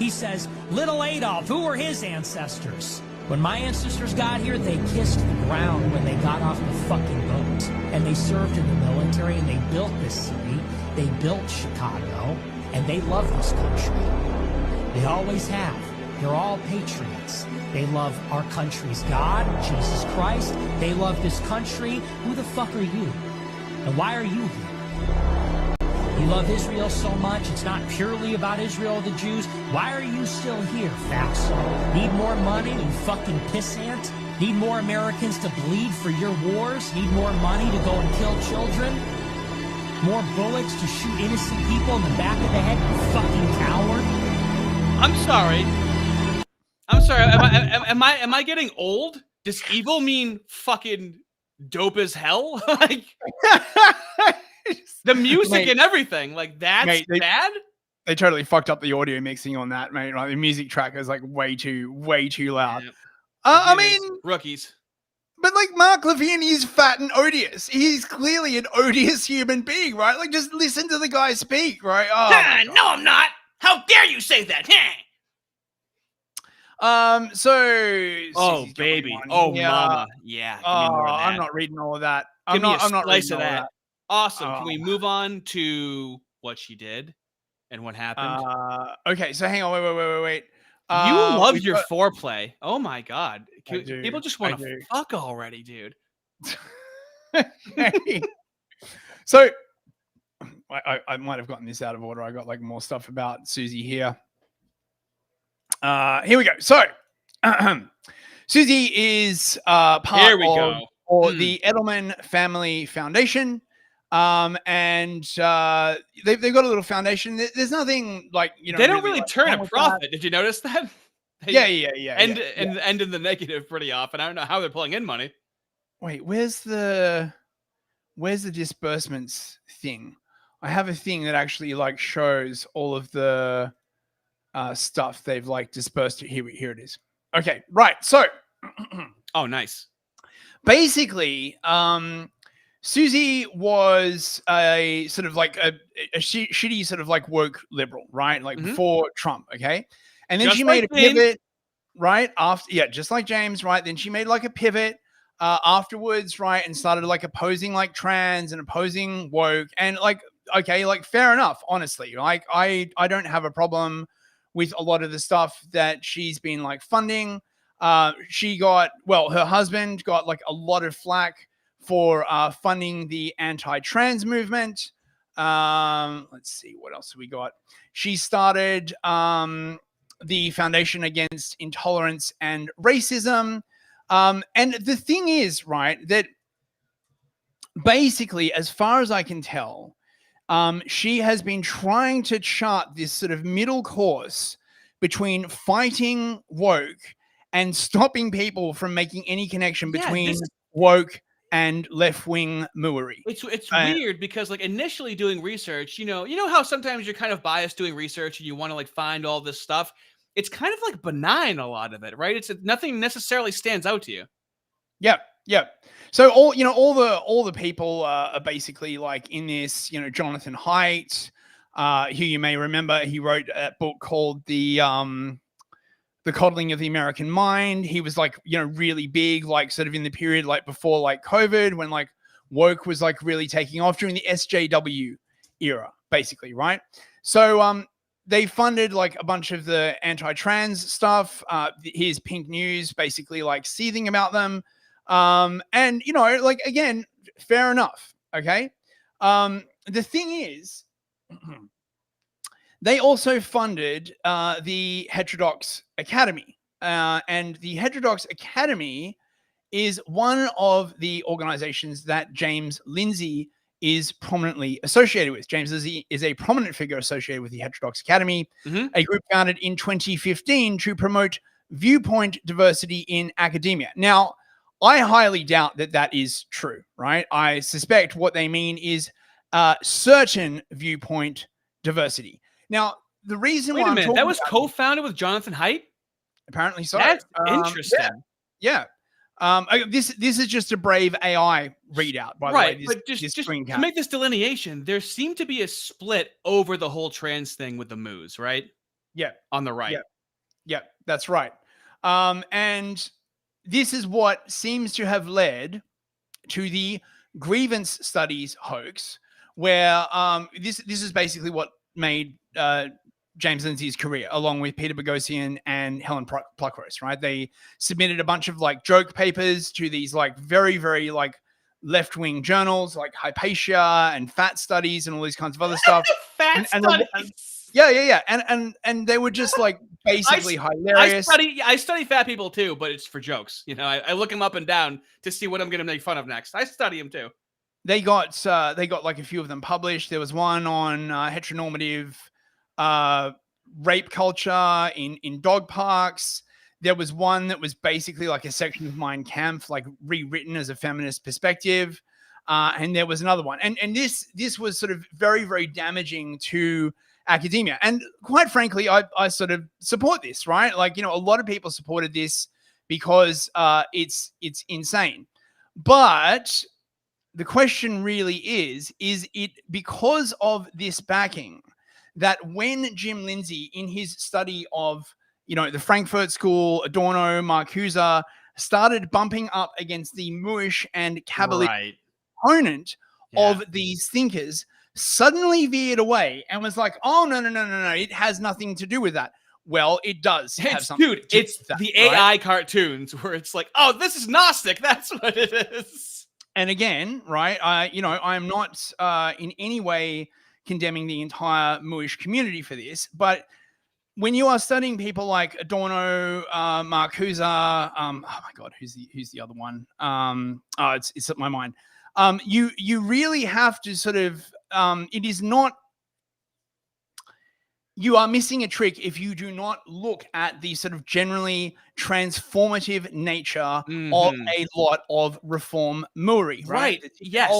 He says, little Adolf, who were his ancestors? When my ancestors got here, they kissed the ground when they got off the fucking boat. And they served in the military, and they built this city. They built Chicago, and they love this country. They always have. They're all patriots. They love our country's God, Jesus Christ. They love this country. Who the fuck are you? And why are you here? You love Israel so much, it's not purely about Israel or the Jews. Why are you still here, fatso? Need more money, you fucking pissant? Need more Americans to bleed for your wars? Need more money to go and kill children? More bullets to shoot innocent people in the back of the head, you fucking coward? I'm sorry. Am I getting old? Does evil mean fucking dope as hell? Like the music and everything, like that's bad. They totally fucked up the audio mixing on that, mate. Like the music track is like way too loud. Yeah. I mean, rookies. But like Mark Levin is fat and odious. He's clearly an odious human being, right? Like just listen to the guy speak, right? Oh, no, I'm not. How dare you say that? Oh baby. Oh mama. Yeah. I'm not reading all of that. I'm not reading slice of all that. Awesome. Can we move on to what she did and what happened? Okay, so hang on, wait. You love we've your got- foreplay. Oh my god. I do, People just I want to do. fuck already, dude. So I might have gotten this out of order. I got like more stuff about Susie here. Here we go. So Susie is part Here we of go. or the Edelman Family Foundation. And they've got a little foundation. There's nothing like, They don't really like, turn wrong a with profit. that. Did you notice that? Yeah. End in the negative pretty often. I don't know how they're pulling in money. Wait, where's the disbursements thing? I have a thing that actually like shows all of the stuff they've like dispersed. Here it is. Okay, right. So, oh, nice. Basically, Susie was a sort of like a shitty sort of like woke liberal, right? Like before Trump, okay? And then Just she made like a pivot, right? After, just like James, right? Then she made like a pivot afterwards, right? And started like opposing like trans and opposing woke and like, okay, like fair enough, honestly. Like I don't have a problem with a lot of the stuff that she's been like funding. She got, well, her husband got like a lot of flack for funding the anti-trans movement. Let's see, what else have we got? She started the Foundation Against Intolerance and Racism. And the thing is, right, that basically, as far as I can tell, she has been trying to chart this sort of middle course between fighting woke and stopping people from making any connection between woke and left-wing mooery. It's weird because like initially doing research, you know how sometimes you're kind of biased doing research and you want to like find all this stuff. It's kind of like benign, a lot of it, right? It's nothing necessarily stands out to you. Yeah. So all the people are basically like in this, Jonathan Haidt, who you may remember, he wrote a book called The Coddling of the American Mind. He was like, really big, like sort of in the period like before like COVID, when like woke was like really taking off during the SJW era, basically, right? So they funded like a bunch of the anti-trans stuff. Here's Pink News basically like seething about them. And like again, fair enough. Okay. The thing is, they also funded the Heterodox Academy. And the Heterodox Academy is one of the organizations that James Lindsay is prominently associated with. James Lindsay is a prominent figure associated with the Heterodox Academy, a group founded in 2015 to promote viewpoint diversity in academia. Now, I highly doubt that that is true, right? I suspect what they mean is certain viewpoint diversity. Now, the reason Wait why a minute, I'm that was talking about co-founded with Jonathan Haidt? Apparently so. That's interesting. Yeah. This is just a Brave AI readout, by the way. But just to make this delineation, there seemed to be a split over the whole trans thing with the moos, right? Yeah. On the right. Yeah, that's right. And this is what seems to have led to the grievance studies hoax, where this is basically what made James Lindsay's career, along with Peter Boghossian and Helen Pluckrose, right? They submitted a bunch of like joke papers to these like very, very like left-wing journals like Hypatia and Fat Studies and all these kinds of other stuff. Fat Studies. Yeah. And they were just like basically hilarious. I study fat people too, but it's for jokes. I look them up and down to see what I'm going to make fun of next. I study them too. They got like a few of them published. There was one on heteronormative rape culture in dog parks. There was one that was basically like a section of Mein Kampf, like rewritten as a feminist perspective. And there was another one. And this was sort of very, very damaging to academia. And quite frankly, I sort of support this, right? Like, a lot of people supported this because it's insane. But the question really is it because of this backing that when Jim Lindsay, in his study of, the Frankfurt School, Adorno, Marcuse, started bumping up against the Muish and Kabbalistic opponent of these thinkers, suddenly veered away and was like, oh, no, it has nothing to do with that. well, it does have something. Dude, it's the AI cartoons where it's like, oh, this is Gnostic. That's what it is. And again, right, I'm not in any way condemning the entire Moorish community for this, but when you are studying people like Adorno, Marcuse, oh my God, who's the other one? It's at my mind. You really have to sort of, it is not, you are missing a trick if you do not look at the sort of generally transformative nature of a lot of Reform Moory, right? Yes.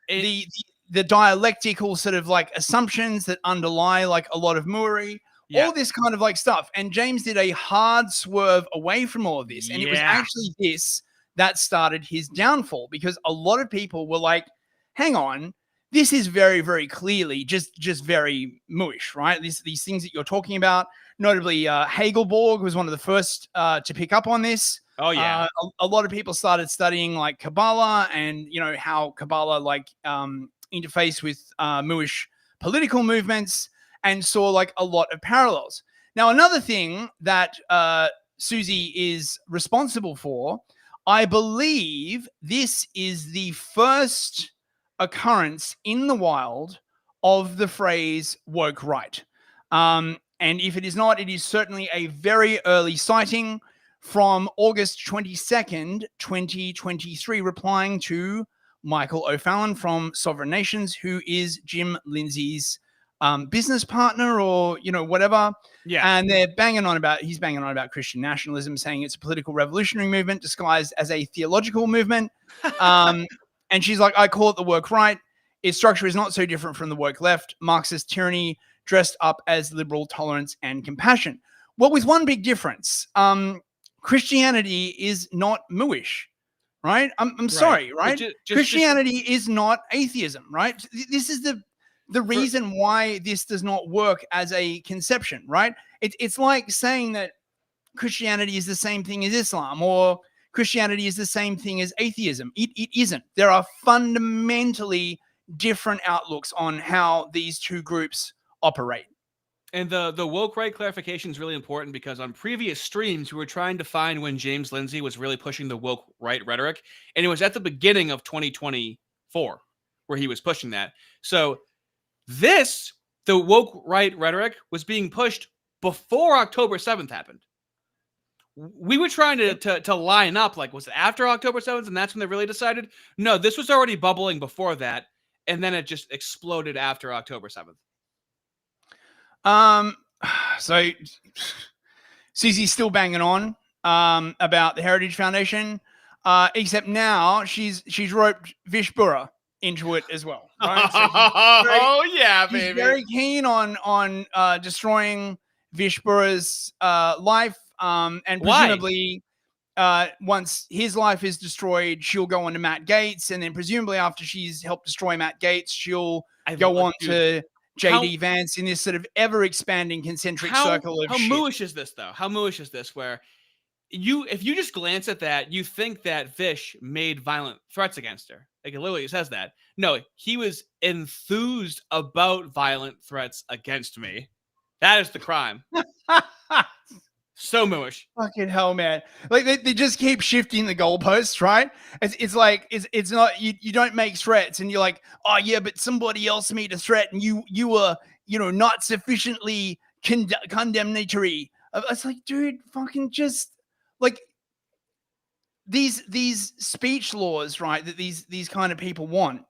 The dialectical sort of like assumptions that underlie like a lot of Moory. All this kind of like stuff. And James did a hard swerve away from all of this. And it was actually this that started his downfall, because a lot of people were like, hang on, this is very, very clearly just very Mooish, right? These things that you're talking about, notably Hegelborg was one of the first to pick up on this. Oh, yeah. A lot of people started studying like Kabbalah and, how Kabbalah like interface with Mooish political movements, and saw like a lot of parallels. Now, another thing that Susie is responsible for, I believe this is the first occurrence in the wild of the phrase woke right. And if it is not, it is certainly a very early sighting from August 22nd, 2023, replying to Michael O'Fallon from Sovereign Nations, who is Jim Lindsay's business partner or, whatever. Yeah. And he's banging on about Christian nationalism, saying it's a political revolutionary movement disguised as a theological movement. And she's like, I call it the woke right. Its structure is not so different from the woke left, Marxist tyranny dressed up as liberal tolerance and compassion. Well, with one big difference, Christianity is not Mooish, right? I'm sorry, right? Christianity is not atheism, right? This is the reason why this does not work as a conception, right? It's like saying that Christianity is the same thing as Islam, or Christianity is the same thing as atheism. It isn't. There are fundamentally different outlooks on how these two groups operate. And the woke right clarification is really important, because on previous streams, we were trying to find when James Lindsay was really pushing the woke right rhetoric. And it was at the beginning of 2024 where he was pushing that. So the woke right rhetoric was being pushed before October 7th happened. We were trying to line up, like, was it after October 7th and that's when they really decided? No, this was already bubbling before that, and then it just exploded after October 7th. So Susie's still banging on about the Heritage Foundation, except now she's roped Vish Burra into it as well. Right? So she's very keen on destroying Vish Burra's life, and presumably once his life is destroyed, she'll go on to Matt Gaetz, and then presumably after she's helped destroy Matt Gaetz, she'll go on to JD Vance in this sort of ever-expanding concentric circle of how shit. Mooish is this, though? How Mooish is this, where if you just glance at that, you think that Vish made violent threats against her. Like, it literally says that. No, he was enthused about violent threats against me. That is the crime. So Mooish. Fucking hell, man. Like, they just keep shifting the goalposts, right? It's like, it's not, you don't make threats and you're like, oh yeah, but somebody else made a threat and you were, not sufficiently condemnatory. It's like, dude, fucking just, like, these speech laws, right, that these kind of people want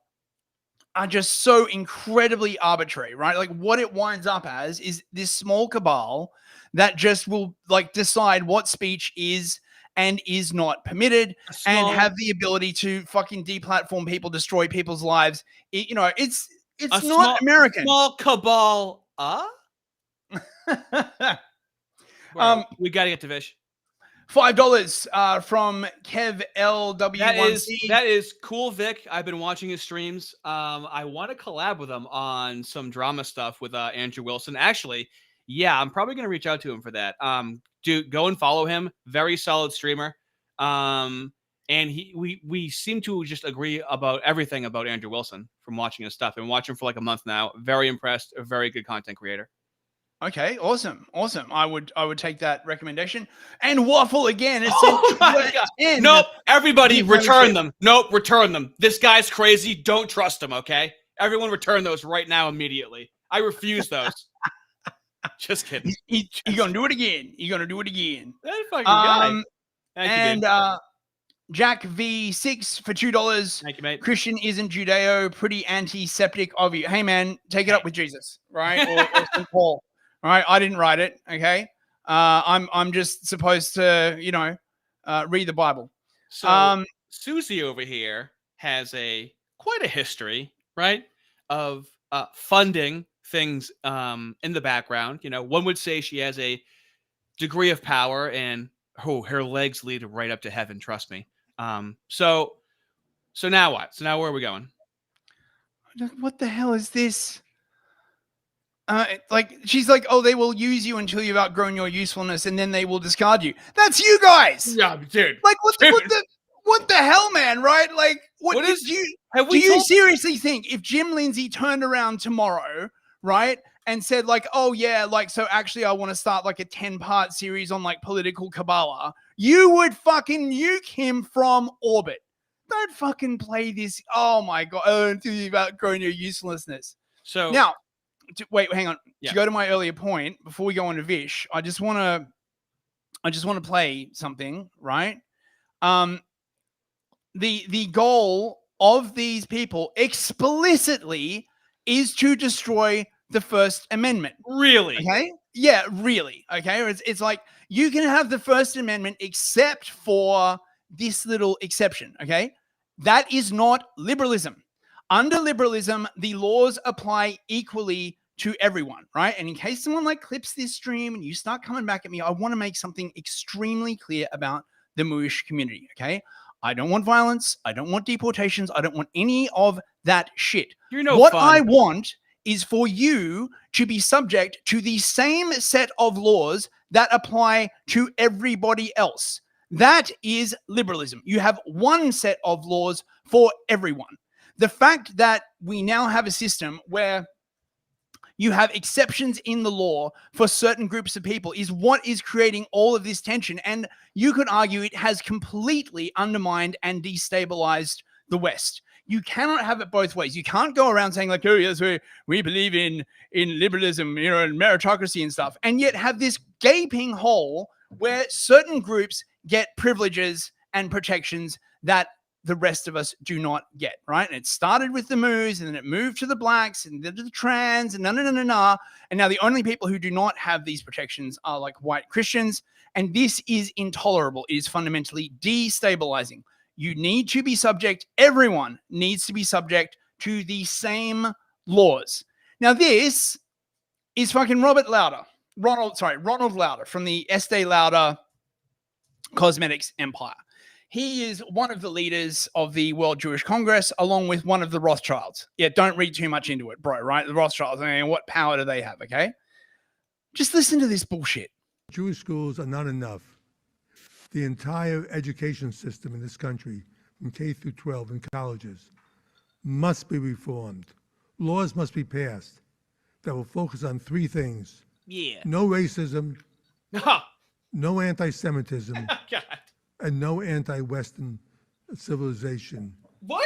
are just so incredibly arbitrary, right? Like, what it winds up as is this small cabal that just will, like, decide what speech is and is not permitted, and have the ability to fucking deplatform people, destroy people's lives. It's not American. Small cabal. We got to get to Vish. $5 from Kev LW1C. That is cool, Vic. I've been watching his streams. I want to collab with him on some drama stuff with Andrew Wilson. Actually, yeah, I'm probably going to reach out to him for that. Go and follow him. Very solid streamer. And we seem to just agree about everything about Andrew Wilson from watching his stuff. And watch him for like a month now. Very impressed. A very good content creator. Okay, awesome. I would take that recommendation. And Waffle again. Oh my God. Nope. Everybody return them. Nope. Return them. This guy's crazy. Don't trust him. Okay. Everyone return those right now immediately. I refuse those. Just kidding. You're gonna do it again. That fucking guy. Thank you, Jack V6 for $2. Thank you, mate. Christian isn't Judeo. Pretty antiseptic of you. Hey, man, take it up with Jesus, right? Or St. Paul. All right, I didn't write it. Okay, I'm just supposed to, read the Bible. So Susie over here has quite a history, right, of funding things in the background. One would say she has a degree of power, and her legs lead right up to heaven. Trust me. So now what? So now where are we going? What the hell is this? She's like, oh, they will use you until you've outgrown your usefulness, and then they will discard you. That's you guys. Yeah, dude. Like, what the hell, man? Right? Like, what is you? Do you seriously think if Jim Lindsay turned around tomorrow, right, and said like, oh yeah, like, so actually I want to start like a 10-part series on like political Kabbalah, you would fucking nuke him from orbit? Don't fucking play this. Oh my God. Until you've outgrown your uselessness. So now, wait, hang on. Yeah. To go to my earlier point, before we go on to Vish, I just want to play something, right? The goal of these people explicitly is to destroy the First Amendment. Really? Okay. Yeah, really. Okay. It's like you can have the First Amendment except for this little exception. Okay. That is not liberalism. Under liberalism, the laws apply equally to everyone, right? And in case someone like clips this stream and you start coming back at me, I want to make something extremely clear about the Moorish community, okay? I don't want violence. I don't want deportations. I don't want any of that shit. You're no what fun. I want is for you to be subject to the same set of laws that apply to everybody else. That is liberalism. You have one set of laws for everyone. The fact that we now have a system where you have exceptions in the law for certain groups of people is what is creating all of this tension. And you could argue it has completely undermined and destabilized the West. You cannot have it both ways. You can't go around saying like, oh, yes, we believe in liberalism, and meritocracy and stuff, and yet have this gaping hole where certain groups get privileges and protections that the rest of us do not get, right? And it started with the Moors, and then it moved to the blacks, and then to the trans, and and now the only people who do not have these protections are like white Christians, and this is intolerable. It is fundamentally destabilizing. You need to be subject, everyone needs to be subject to the same laws. Now this is fucking Ronald Lauder from the Estee Lauder Cosmetics empire. He is one of the leaders of the World Jewish Congress, along with one of the Rothschilds. Yeah, don't read too much into it, bro, right? The Rothschilds, I mean, what power do they have, okay? Just listen to this bullshit. Jewish schools are not enough. The entire education system in this country, from K through 12 and colleges, must be reformed. Laws must be passed that will focus on three things. Yeah. No racism, no anti-Semitism, God. and no anti-Western civilization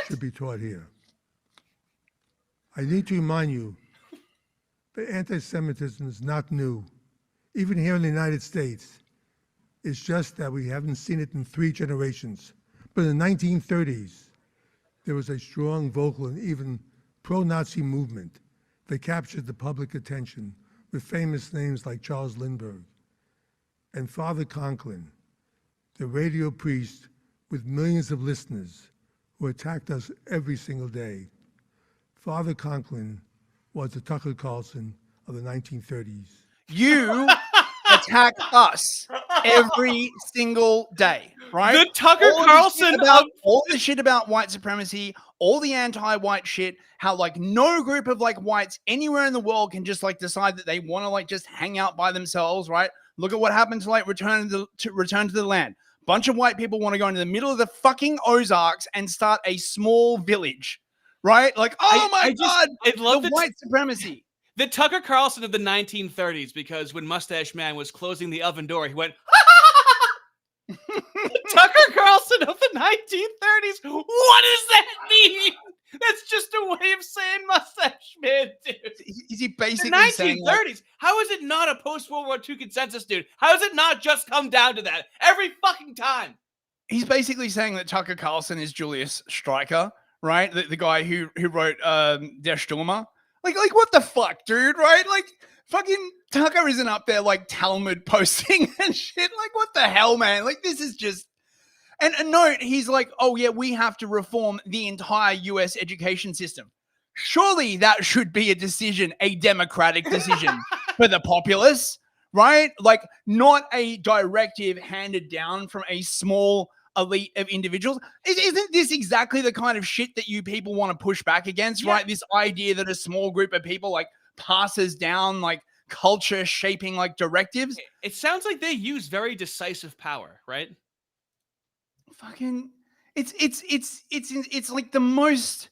should be taught here. I need to remind you that anti-Semitism is not new. Even here in the United States, it's just that we haven't seen it in 3 generations. But in the 1930s, there was a strong vocal and even pro-Nazi movement that captured the public attention with famous names like Charles Lindbergh and Father Conklin, the radio priest with millions of listeners who attacked us every single day. Father Conklin was the Tucker Carlson of the 1930s. You attack us every single day, right? The Tucker Carlson all the shit about white supremacy, all the anti-white shit, how like no group of like whites anywhere in the world can just like decide that they want to like just hang out by themselves, right? Look at what happened to like return to the land. Bunch of white people want to go into the middle of the fucking Ozarks and start a small village, right? Like, oh my God, I love the white supremacy. The Tucker Carlson of the 1930s, because when Mustache Man was closing the oven door, he went, Tucker Carlson of the 1930s. What does that mean? That's just a way of saying Mustache Man, dude. Is he basically the 1930s? saying, like, how is it not a post-World War II consensus, dude? How does it not just come down to that every fucking time? He's basically saying that Tucker Carlson is Julius Streicher, right? The guy who wrote Der Stürmer. Like what the fuck, dude? Right? Like fucking Tucker isn't up there like Talmud posting and shit. Like what the hell, man? Like this is just. And a note, he's like, oh yeah, we have to reform the entire U.S. education system. Surely that should be a decision, a democratic decision for the populace, right? Like not a directive handed down from a small elite of individuals. Isn't this exactly the kind of shit that you people want to push back against, right? This idea that a small group of people like passes down like culture shaping like directives. It sounds like they use very decisive power, right? Fucking, it's like the most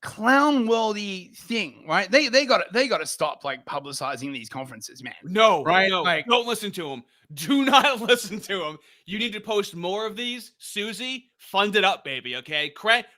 clown worldy thing, right? They got to stop like publicizing these conferences, man. No, right? No, like, don't listen to them. Do not listen to them. You need to post more of these. Susie, fund it up, baby, okay?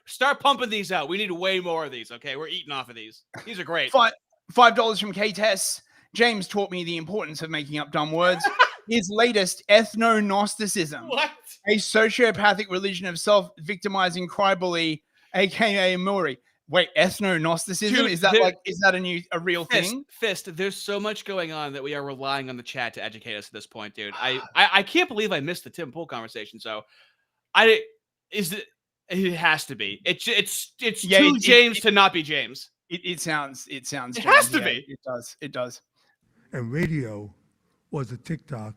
Start pumping these out. We need way more of these, okay? We're eating off of these. These are great. $5 from Gaetz. James taught me the importance of making up dumb words. His latest ethno-Gnosticism. What? A sociopathic religion of self-victimizing crybaby, aka Muri. Wait, ethno-Gnosticism? Dude, is that a real thing? Fist, there's so much going on that we are relying on the chat to educate us at this point, dude. I can't believe I missed the Tim Pool conversation. So, it has to be. It's too James to not be James. It sounds. It has to be. It does. And radio was the TikTok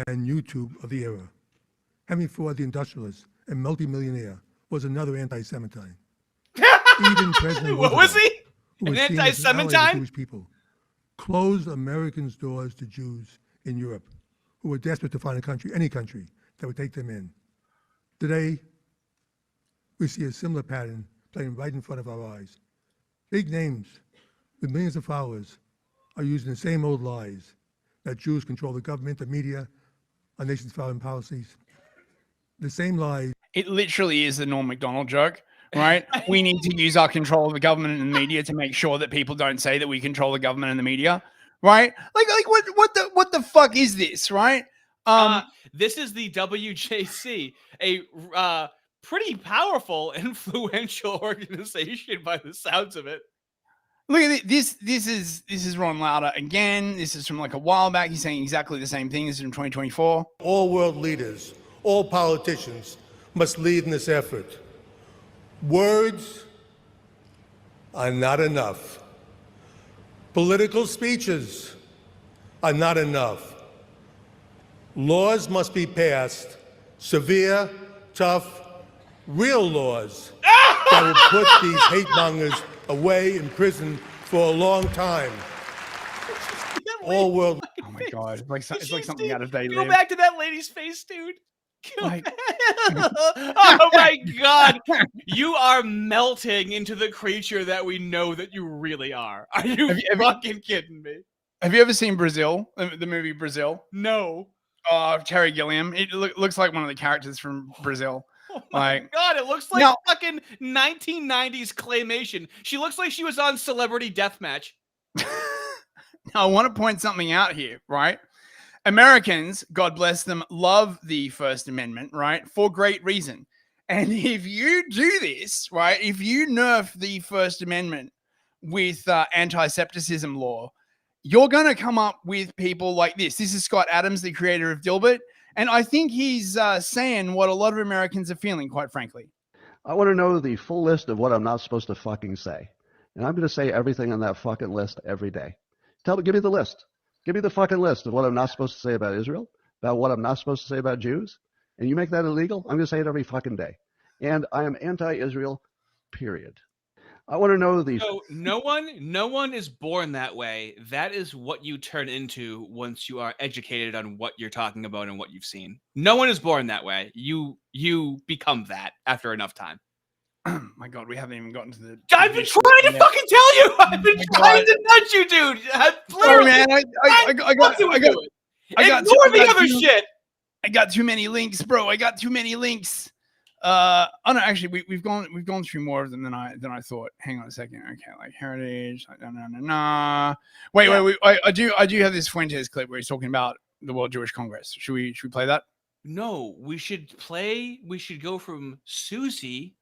and YouTube of the era. Henry Ford, the industrialist and multimillionaire, was another anti-Semitine. Even President What was he? who An was seen as an ally of the anti-Semitine? Jewish people, closed Americans' doors to Jews in Europe who were desperate to find any country that would take them in. Today, we see a similar pattern playing right in front of our eyes. Big names with millions of followers are using the same old lies that Jews control the government, the media, our nation's foreign policies. The same lies. It literally is the Norm Macdonald joke, right? We need to use our control of the government and the media to make sure that people don't say that we control the government and the media, right? Like what the fuck is this, right? This is the WJC, a pretty powerful, influential organization by the sounds of it. Look at it. This is Ron Lauder again. This is from like a while back. He's saying exactly the same thing. This is from 2024. All world leaders, all politicians must lead in this effort. Words are not enough. Political speeches are not enough. Laws must be passed, severe, tough, real laws that will put these hate mongers away in prison for a long time. All world. Oh my god! It's like something out of They Go Live. back to that lady's face, dude. Oh my god! You are melting into the creature that we know that you really are. Are you fucking kidding me? Have you ever seen Brazil? The movie Brazil? No. Terry Gilliam. It looks like one of the characters from Brazil. Oh my god, it looks like Now- fucking 1990s claymation. She looks like she was on Celebrity Deathmatch. Now, I want to point something out here, right? Americans, God bless them, love the First Amendment, right? For great reason. And if you do this, right, if you nerf the First Amendment with anti-Septicism law, you're going to come up with people like this. This is Scott Adams, the creator of Dilbert. And I think he's saying what a lot of Americans are feeling, quite frankly. I want to know the full list of what I'm not supposed to fucking say. And I'm going to say everything on that fucking list every day. Give me the list. Give me the fucking list of what I'm not supposed to say about Israel, about what I'm not supposed to say about Jews. And you make that illegal, I'm going to say it every fucking day. And I am anti-Israel, period. I want to know the... So no one is born that way. That is what you turn into once you are educated on what you're talking about and what you've seen. No one is born that way. You become that after enough time. my God, we haven't even gotten to the. I've been trying to fucking tell you. I've been trying to nudge you, dude. Sorry, man. I got Ignore the other shit. I got too many links, bro. I got too many links. Oh no, actually, we've gone through more of them than I thought. Hang on a second. Okay, like heritage. No. Wait. I do have this Fuentes clip where he's talking about the World Jewish Congress. Should we play that? No, we should go from Susie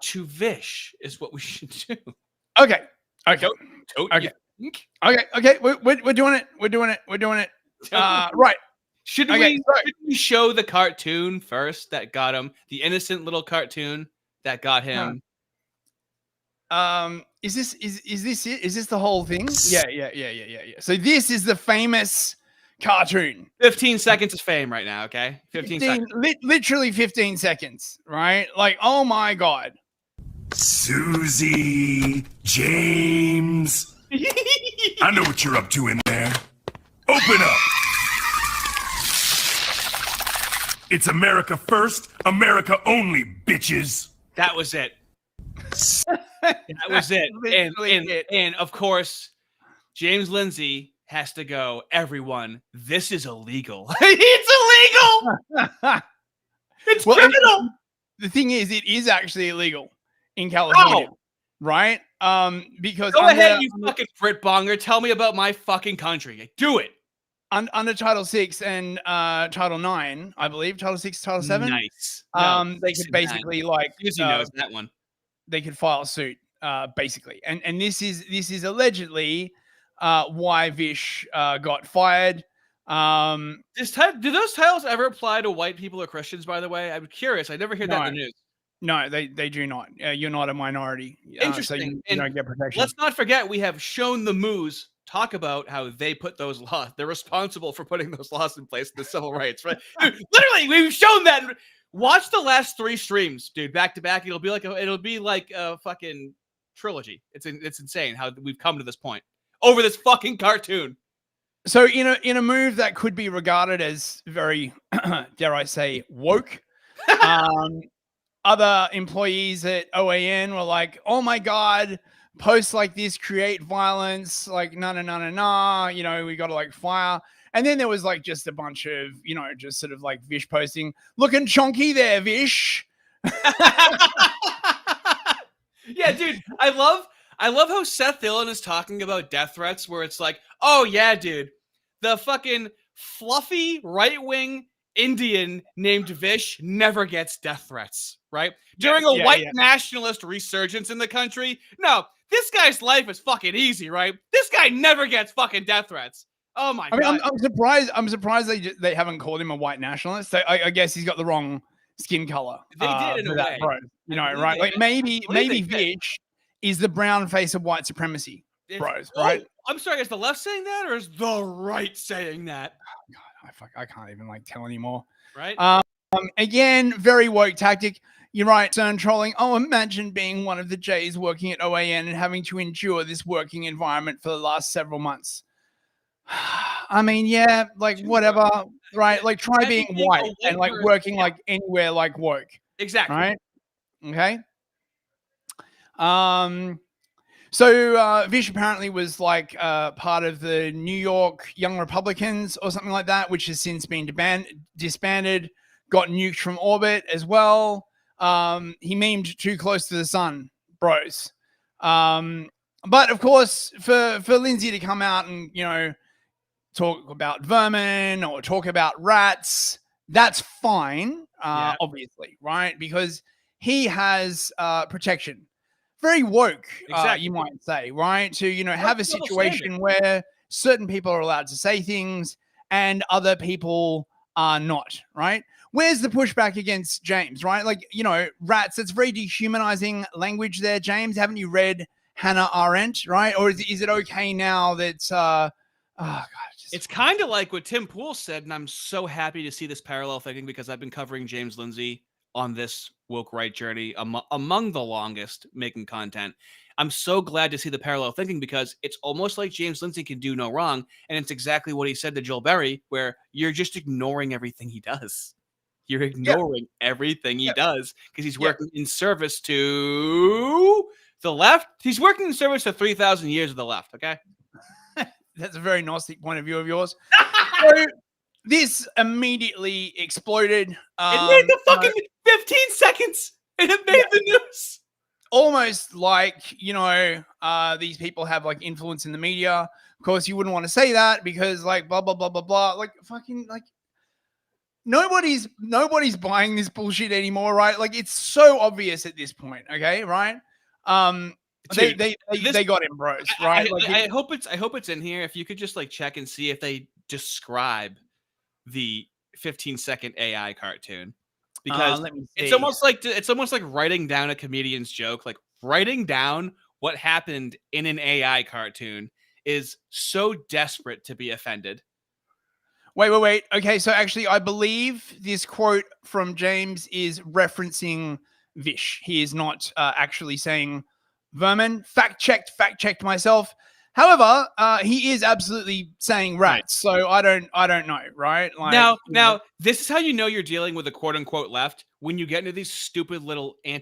to Vish is what we should do. Okay. We're doing it. Right. Should we show the cartoon first that got him? The innocent little cartoon that got him. Is this it? Is this the whole thing? Yeah. So this is the famous cartoon. 15 seconds of fame right now, okay? 15 seconds. Literally 15 seconds, right? Like, oh my God. Susie, James. I know what you're up to in there. Open up. It's America first, America only, bitches. That was it. That was it. And of course, James Lindsay has to go. Everyone, this is illegal. It's illegal. It's criminal. The thing is, it is actually illegal in California, right? Because go ahead, you fucking Brit bonger. Tell me about my fucking country. Do it. Under Title 6 and Title 9, I believe, Title 6, Title 7. Nice. They could basically knows that one. They could file suit, basically, and this is allegedly why Vish got fired. Do those titles ever apply to white people or Christians? By the way, I'm curious. I never hear that in the news. No, they do not. You're not a minority, Interesting. So you don't get protection. Let's not forget we have shown the Moos talk about how they put those laws. They're responsible for putting those laws in place in the civil rights, right? Dude, literally, we've shown that. Watch the last 3 streams, dude, back to back. It'll be like a fucking trilogy. It's insane how we've come to this point over this fucking cartoon. So in a move that could be regarded as very, dare I say, woke, other employees at OAN were like, "Oh my God, posts like this create violence. Like, no. We got to like fire." And then there was like just a bunch of, just sort of like Vish posting, "Looking chonky there, Vish." Yeah, dude, I love how Seth Dillon is talking about death threats, where it's like, oh yeah, dude, the fucking fluffy right-wing Indian named Vish never gets death threats, right? During a white nationalist resurgence in the country, no, this guy's life is fucking easy, right? This guy never gets fucking death threats. Oh my God! I mean, I'm surprised they haven't called him a white nationalist. I guess he's got the wrong skin color. They did in a way, bro. Right? Like maybe Vish is the brown face of white supremacy, bros. Right? I'm sorry. Is the left saying that, or is the right saying that? Oh God, I can't even like tell anymore. Right? Again, very woke tactic. You're right, CERN trolling. Oh, imagine being one of the Jays working at OAN and having to endure this working environment for the last several months. I mean, yeah, like whatever, right? Like try being white and like working like anywhere like woke. Exactly. Right? Okay. So Vish apparently was like part of the New York Young Republicans or something like that, which has since been disbanded, got nuked from orbit as well. He memed "too close to the sun," bros. But of course, for Lindsay to come out and talk about vermin or talk about rats, that's fine, obviously, right? Because he has protection. Very woke, exactly. You might say, right? To, have a situation where certain people are allowed to say things and other people are not, right? Where's the pushback against James, right? Like, rats, that's very dehumanizing language there, James. Haven't you read Hannah Arendt, right? Or is it okay now that, oh God. It's kind of like what Tim Pool said, and I'm so happy to see this parallel thinking because I've been covering James Lindsay on this woke right journey among the longest making content. I'm so glad to see the parallel thinking because it's almost like James Lindsay can do no wrong, and it's exactly what he said to Joel Berry, where you're just ignoring everything he does. You're ignoring everything he does because he's working in service to the left. He's working in service to 3,000 years of the left, okay? That's a very Gnostic point of view of yours. So this immediately exploded. It made the fucking 15 seconds and it made the news. Almost like, these people have like influence in the media. Of course, you wouldn't want to say that because like blah, blah, blah, blah, blah. Like fucking like nobody's buying this bullshit anymore, right? Like it's so obvious at this point, okay, right? Dude, they got him, bros, right? I hope it's in here. If you could just like check and see if they describe the 15-second AI cartoon, because it's almost like writing down a comedian's joke. Like writing down what happened in an AI cartoon is so desperate to be offended. Wait. Okay, so actually, I believe this quote from James is referencing Vish. He is not actually saying vermin. Fact checked myself. However, he is absolutely saying rats. So I don't know, right? Like, now, this is how you know you're dealing with a quote unquote left when you get into these stupid little I'm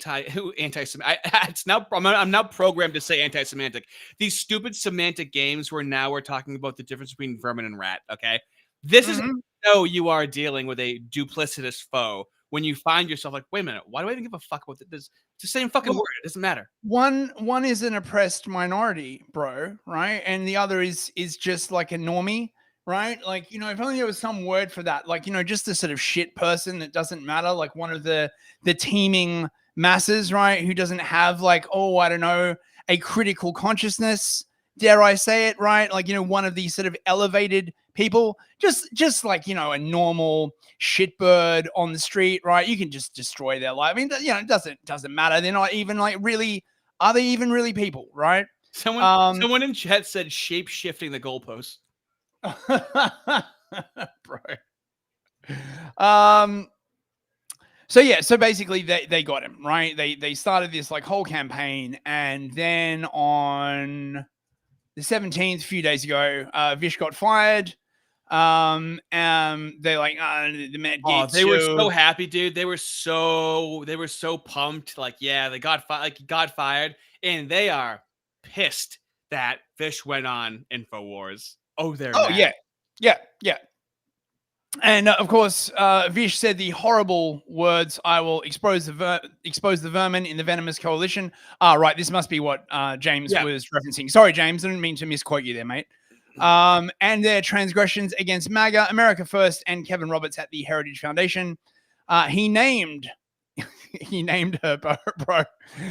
now programmed to say anti-Semitic. These stupid semantic games where now we're talking about the difference between vermin and rat. Okay, this is how you know you are dealing with a duplicitous foe. When you find yourself like, wait a minute, why do I even give a fuck about this? It's the same fucking word. It doesn't matter. One is an oppressed minority, bro, right? And the other is just like a normie, right? Like, if only there was some word for that. Like, just a sort of shit person that doesn't matter. Like one of the teeming masses, right? Who doesn't have like, I don't know, a critical consciousness, dare I say it, right? Like, one of these sort of elevated people, just like, a normal shitbird on the street, right? You can just destroy their life. I mean, it doesn't matter. They're not even like really, are they even really people, right? Someone in chat said shape-shifting the goalposts. Bro. So basically they got him, right? They started this like whole campaign, and then on the 17th, a few days ago, Vish got fired. They're like, the Matt Gaetz they were so happy, dude. They were so pumped. Like, yeah, they got fired, and they are pissed that Vish went on Infowars. They're mad. Yeah. And of course, Vish said the horrible words, "I will expose the vermin in the venomous coalition." Right. This must be what James was referencing. Sorry, James, I didn't mean to misquote you there, mate. And their transgressions against MAGA, America First, and Kevin Roberts at the Heritage Foundation. He named her, bro.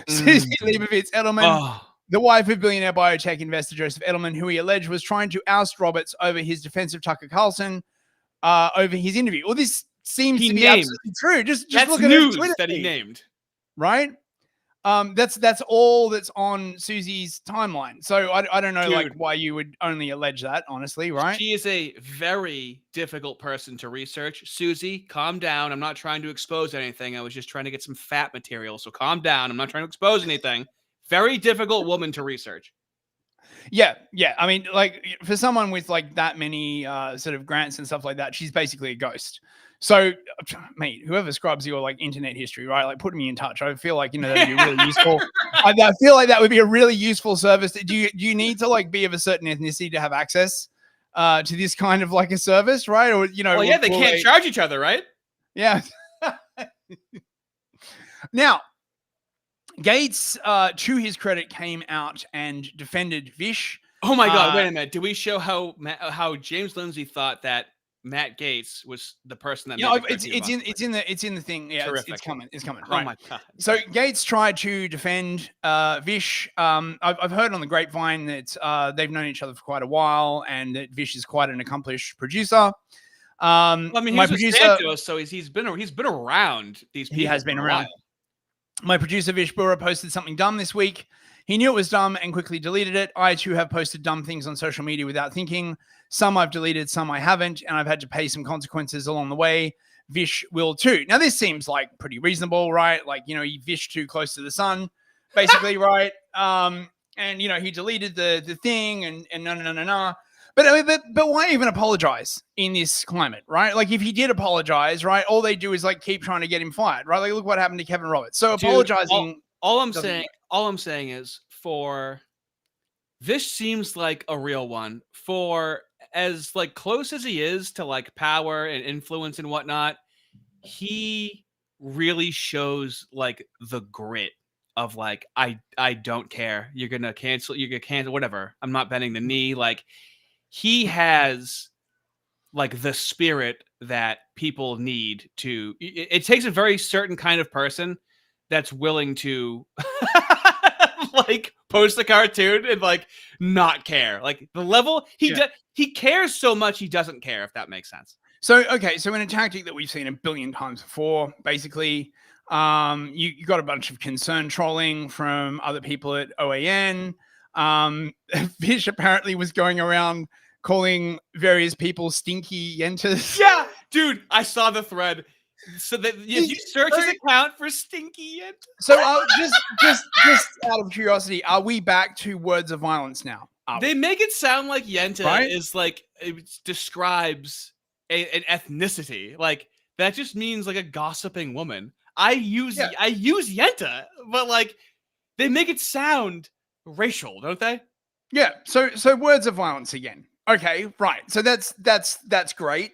Susie Leibovitz Edelman, the wife of billionaire biotech investor Joseph Edelman, who he alleged was trying to oust Roberts over his defense of Tucker Carlson over his interview. Well, this seems to be absolutely true. Just look at news Twitter that he named, right? That's all that's on Susie's timeline. So I don't know, dude, like why you would only allege that, honestly, right? She is a very difficult person to research. Susie, calm down. I'm not trying to expose anything. I was just trying to get some fat material. So calm down. I'm not trying to expose anything. Very difficult woman to research. Yeah. I mean, like for someone with like that many sort of grants and stuff like that, she's basically a ghost. So, mate, whoever scrubs your like internet history, right? Like, put me in touch. I feel like that'd be really useful. I feel like that would be a really useful service. Do you need to like be of a certain ethnicity to have access to this kind of like a service, right? Or well, yeah, they can't charge each other, right? Yeah. Now, Gaetz, to his credit, came out and defended Vish. Oh my God! Wait a minute. Did we show how James Lindsay thought that Matt Gaetz was the person that? It's in the thing. Yeah, it's coming. Oh right. my God! So Gaetz tried to defend Vish. I've heard on the grapevine that they've known each other for quite a while, and that Vish is quite an accomplished producer. I mean, my producer, so he's been around these people. He has been around. My producer Vish Burra posted something dumb this week. He knew it was dumb and quickly deleted it. I too have posted dumb things on social media without thinking. Some I've deleted, some I haven't, and I've had to pay some consequences along the way. Vish will too. Now, this seems like pretty reasonable, right? Like, you Vish too close to the sun, basically, right? And, he deleted the thing and no. But I mean, but why even apologize in this climate, right? Like, if he did apologize, right, all they do is like keep trying to get him fired, right? Like, look what happened to Kevin Roberts. So Dude, apologizing. all I'm saying is, for Vish seems like a real one. For as like close as he is to like power and influence and whatnot, he really shows like the grit of like, I don't care. You're gonna cancel, whatever. I'm not bending the knee. Like, he has like the spirit that people need to. It takes a very certain kind of person that's willing to like post a cartoon and like not care. Like, the level he cares so much he doesn't care, if that makes sense. So, okay, so in a tactic that we've seen a billion times before, basically, you got a bunch of concern trolling from other people at OAN. Vish apparently was going around calling various people stinky yentas. Yeah, dude, I saw the thread. So that if you search his account for stinky yenta. So just out of curiosity, are we back to words of violence now? They make it sound like yenta Right? is like, it describes an ethnicity. Like, that just means like a gossiping woman. I use yenta, but like, they make it sound racial, don't they? Yeah. So words of violence again. Okay, right. So that's great.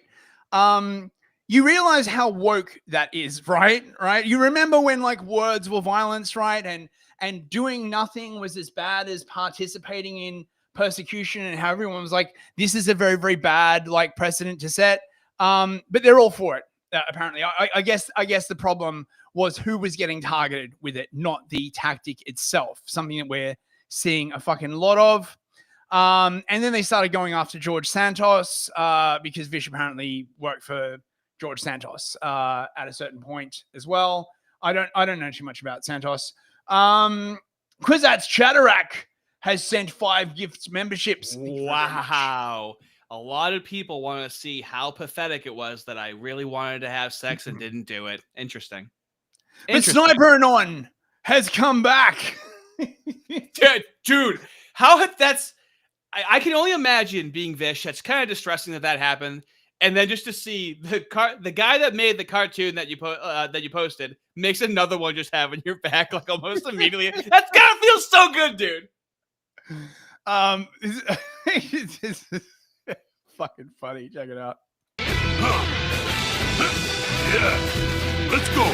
You realize how woke that is, right? Right. You remember when like words were violence, right? And doing nothing was as bad as participating in persecution, and how everyone was like, this is a very, very bad like precedent to set. But they're all for it. Apparently, I guess the problem was who was getting targeted with it, not the tactic itself. Something that we're seeing a fucking lot of. And then they started going after George Santos because Vish apparently worked for George Santos at a certain point as well. I don't know too much about Santos. Quizats Chatterack has sent 5 gift memberships. Wow. A lot of people want to see how pathetic it was that I really wanted to have sex and didn't do it. Interesting. But Sniper Anon has come back. Dude, how that's... I can only imagine being Vish. That's kind of distressing that happened, and then just to see the guy that made the cartoon that you posted makes another one just having your back like almost immediately. That's gotta feel so good, dude. It's fucking funny. Check it out. Yeah, let's go.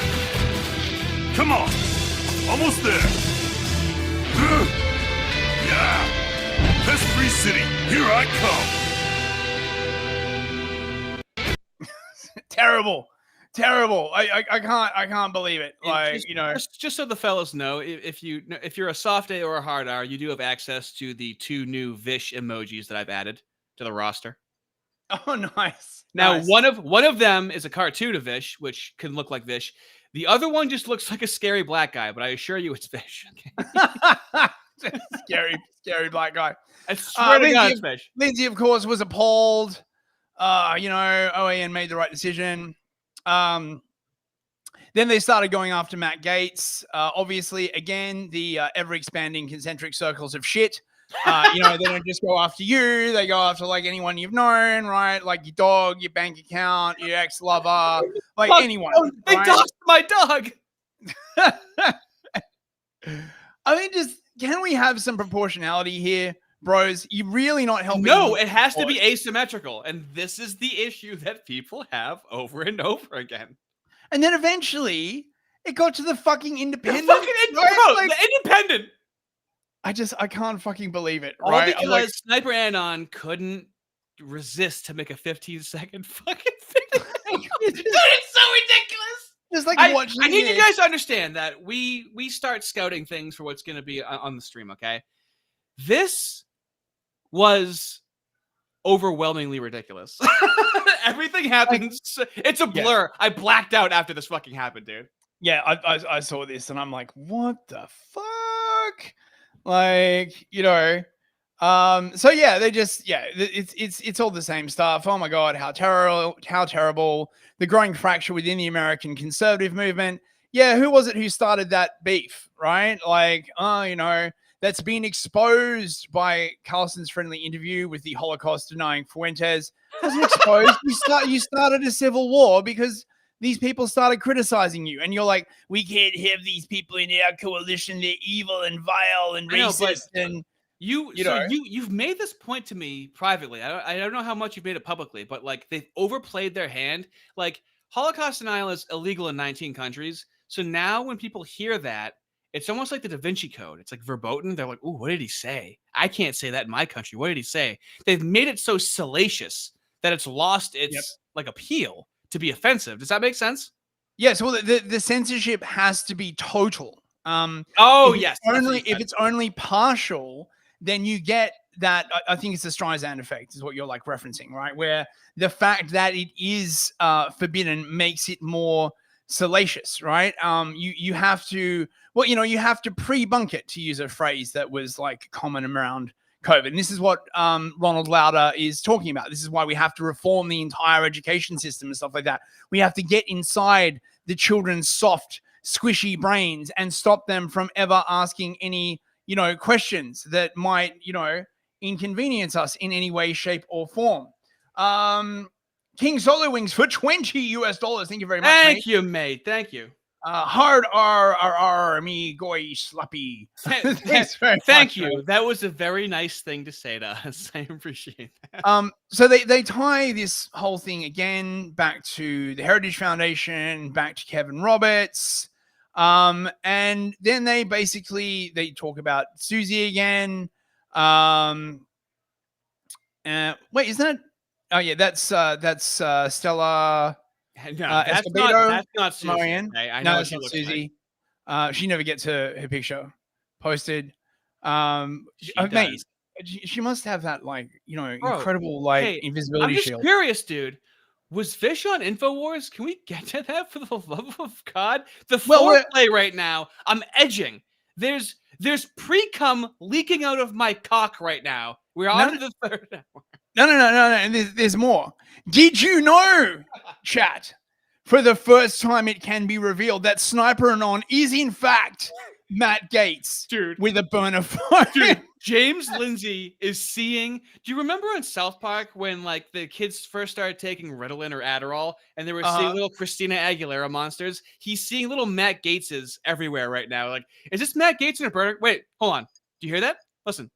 Come on, almost there. Yeah. Pest Free City, here I come. Terrible. I can't believe it. Like, just so the fellas know, if you're a soft A or a hard R, you do have access to the 2 new Vish emojis that I've added to the roster. Oh, nice. Now, nice. one of them is a cartoon of Vish, which can look like Vish. The other one just looks like a scary black guy, but I assure you it's Vish. Okay? scary black guy. I swear to God, it's Vish. Lindsay, of course, was appalled. OAN made the right decision. Then they started going after Matt Gaetz. Obviously, again, the ever-expanding concentric circles of shit. They don't just go after you. They go after like anyone you've known, right? Like your dog, your bank account, your ex-lover, like anyone. They doxed my dog. I mean, can we have some proportionality here, bros? You're really not helping. No, it has to be asymmetrical. And this is the issue that people have over and over again. And then eventually it got to the fucking independent. The independent. I can't fucking believe it. All right? because Sniper Anon couldn't resist to make a 15-second fucking thing. Dude, it's so ridiculous. Just like I need you guys to understand that we start scouting things for what's going to be on the stream, okay? This was overwhelmingly ridiculous. Everything happens. It's a blur. Yeah. I blacked out after this fucking happened, dude. Yeah, I saw this and I'm like, what the fuck? Like, so yeah, they just, it's all the same stuff. Oh my God, how terrible. The growing fracture within the American conservative movement. Yeah, who was it who started that beef, right? Like, they that's been exposed by Carlson's friendly interview with the Holocaust-denying Fuentes. Wasn't exposed. You started a civil war because these people started criticizing you, and you're like, we can't have these people in our coalition. They're evil and vile and racist. And you've made this point to me privately. I don't know how much you've made it publicly, but like they've overplayed their hand. Like Holocaust denial is illegal in 19 countries. So now when people hear that, it's almost like the Da Vinci Code. It's like verboten. They're like, "Ooh, what did he say? I can't say that in my country. What did he say?" They've made it so salacious that it's lost its like appeal to be offensive. Does that make sense? Yes. Well, the censorship has to be total. Yes. If it's only partial, then you get that. I think it's the Streisand effect, is what you're like referencing, right? Where the fact that it is forbidden makes it more salacious, right? You have to, you have to pre-bunk it, to use a phrase that was like common around COVID. And this is what Ronald Lauder is talking about. This is why we have to reform the entire education system and stuff like that. We have to get inside the children's soft, squishy brains and stop them from ever asking any, questions that might, inconvenience us in any way, shape, or form. King Solo Wings for $20. Thank you very much. Thank you, mate. Thank you. Hard R me goy slappy. Thank you. That was a very nice thing to say to us. I appreciate that. So they tie this whole thing again back to the Heritage Foundation, back to Kevin Roberts. And then they talk about Susie again. Wait, isn't it? Oh yeah, that's Stella. No, that's not Susie. Marianne. I know it's not Susie. Like. She never gets her picture posted. She must have that incredible invisibility I'm just shield. Curious, dude. Was Vish on Infowars? Can we get to that for the love of God? The foreplay right now, I'm edging. There's pre-cum leaking out of my cock right now. We're on to the third hour. No. And there's more. Did you know, chat, for the first time it can be revealed that Sniper Anon is in fact Matt Gaetz, dude, with a burner phone. Dude, James Lindsay is seeing. Do you remember on South Park when like the kids first started taking Ritalin or Adderall, and they were seeing little Christina Aguilera monsters? He's seeing little Matt Gaetzes everywhere right now. Like, is this Matt Gaetz in a burner? Wait, hold on. Do you hear that? Listen,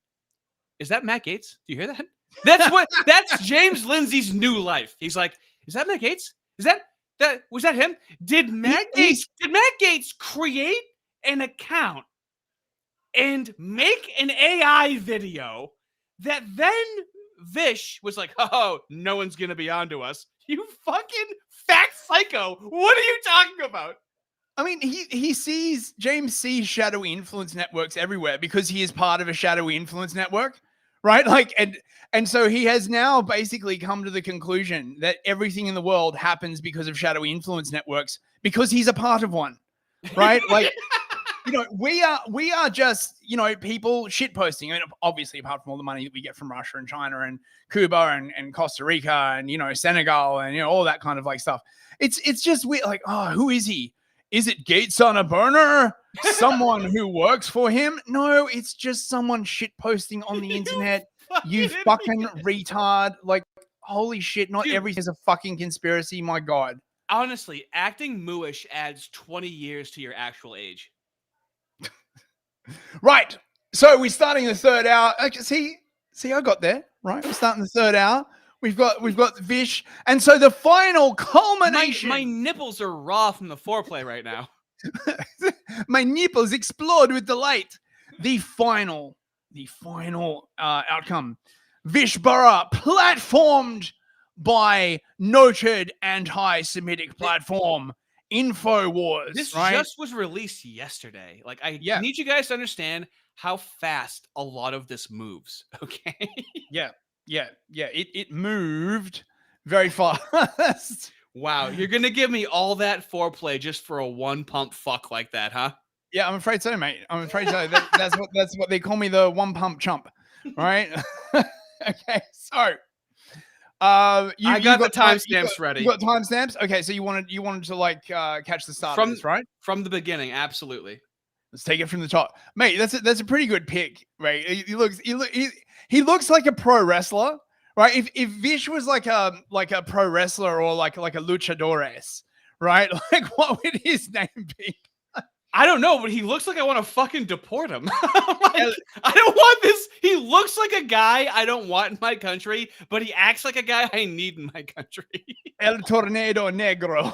is that Matt Gaetz? Do you hear that? That's James Lindsay's new life. He's like, is that Matt Gaetz? Was that him? Did Matt Gaetz create an account and make an AI video that then Vish was like, oh, no one's gonna be onto us? You fucking fat psycho. What are you talking about? I mean, James sees shadowy influence networks everywhere because he is part of a shadowy influence network. Right? Like, and so he has now basically come to the conclusion that everything in the world happens because of shadowy influence networks because he's a part of one. Right? Like, we are just, people shitposting. I mean, obviously, apart from all the money that we get from Russia and China and Cuba and Costa Rica and, Senegal and, all that kind of like stuff. It's just weird. Like, oh, who is he? Is it Gaetz on a burner? Someone who works for him? No, it's just someone shitposting on the internet. You fucking retard. Like, holy shit, not everything is a fucking conspiracy. My God. Honestly, acting mooish adds 20 years to your actual age. Right. So we're starting the third hour. See, I got there. Right. We're starting the third hour. We've got Vish. And so the final culmination. My nipples are raw from the foreplay right now. My nipples explode with delight. The final outcome. Vish Burra platformed by noted anti-Semitic platform Infowars. This right? just was released yesterday. Like, I need you guys to understand how fast a lot of this moves. Okay. Yeah. It moved very fast. Wow, you're gonna give me all that foreplay just for a one pump fuck like that, huh? Yeah, I'm afraid so, mate. I'm afraid so. That's what they call me, the one pump chump, right? Okay, so I got the timestamps ready. You got timestamps? Okay, so you wanted to like catch the start of this, right? From the beginning, absolutely. Let's take it from the top, mate. That's a pretty good pick, right? He looks like a pro wrestler, right? If Vish was like a pro wrestler or like a luchadores, right? Like what would his name be? I don't know, but he looks like I want to fucking deport him. I don't want this. He looks like a guy I don't want in my country, but he acts like a guy I need in my country. El Tornado Negro.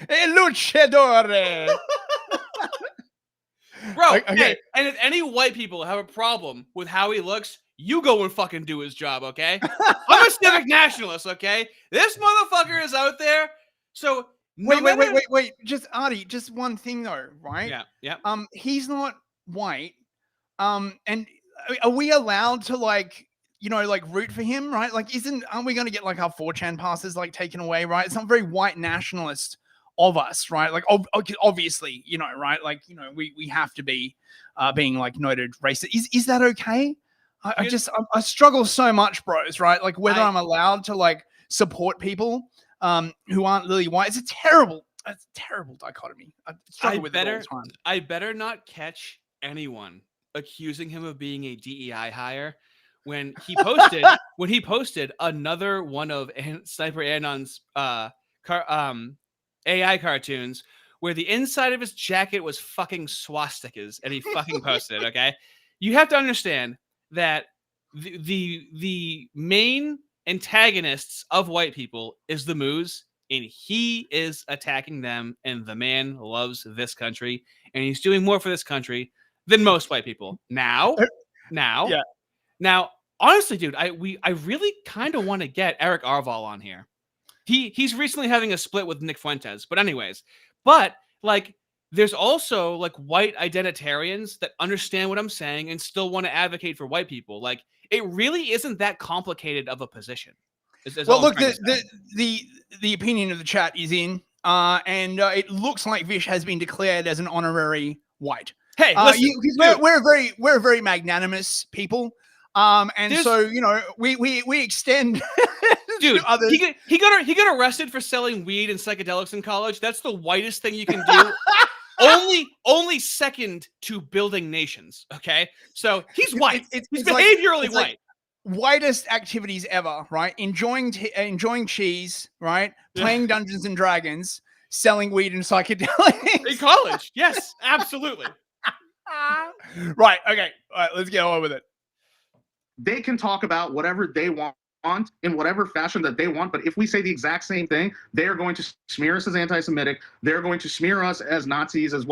El Luchador. Bro, Okay. hey, and if any white people have a problem with how he looks, you go and fucking do his job, okay? I'm a civic nationalist, okay? This motherfucker is out there, so... Wait. Just Artie, just one thing though, right? Yeah. He's not white. And are we allowed to root for him, right? Like, aren't we going to get like our 4chan passes like taken away, right? It's not very white nationalist of us, right? Like, obviously, right? Like, we have to be being like noted racist. Is that okay? I struggle so much, bros, right? Like whether I'm allowed to like support people who aren't really white. It's a terrible dichotomy. I struggle with it all the time. I better not catch anyone accusing him of being a DEI hire when he posted another one of Sniper Anon's AI cartoons where the inside of his jacket was fucking swastikas, and he fucking posted it. Okay, you have to understand that the main antagonists of white people is the Moose, and he is attacking them, and the man loves this country, and he's doing more for this country than most white people. Now, honestly, dude, I really kind of want to get Eric Arval on here. He's recently having a split with Nick Fuentes, but anyways, like there's also like white identitarians that understand what I'm saying and still want to advocate for white people. Like, it really isn't that complicated of a position. Well, look, the opinion of the chat is in, and it looks like Vish has been declared as an honorary white. Hey, listen, we're a very magnanimous people, and so we extend. Dude, he got arrested for selling weed and psychedelics in college. That's the whitest thing you can do. only second to building nations. Okay, so he's white. He's behaviorally white. Whitest activities ever, right? Enjoying cheese, right? Playing Dungeons and Dragons, selling weed and psychedelics in college. Yes, absolutely. Right. Okay. All right. Let's get on with it. They can talk about whatever they want in whatever fashion that they want, but if we say the exact same thing, they are going to smear us as anti-Semitic. They're going to smear us as Nazis, as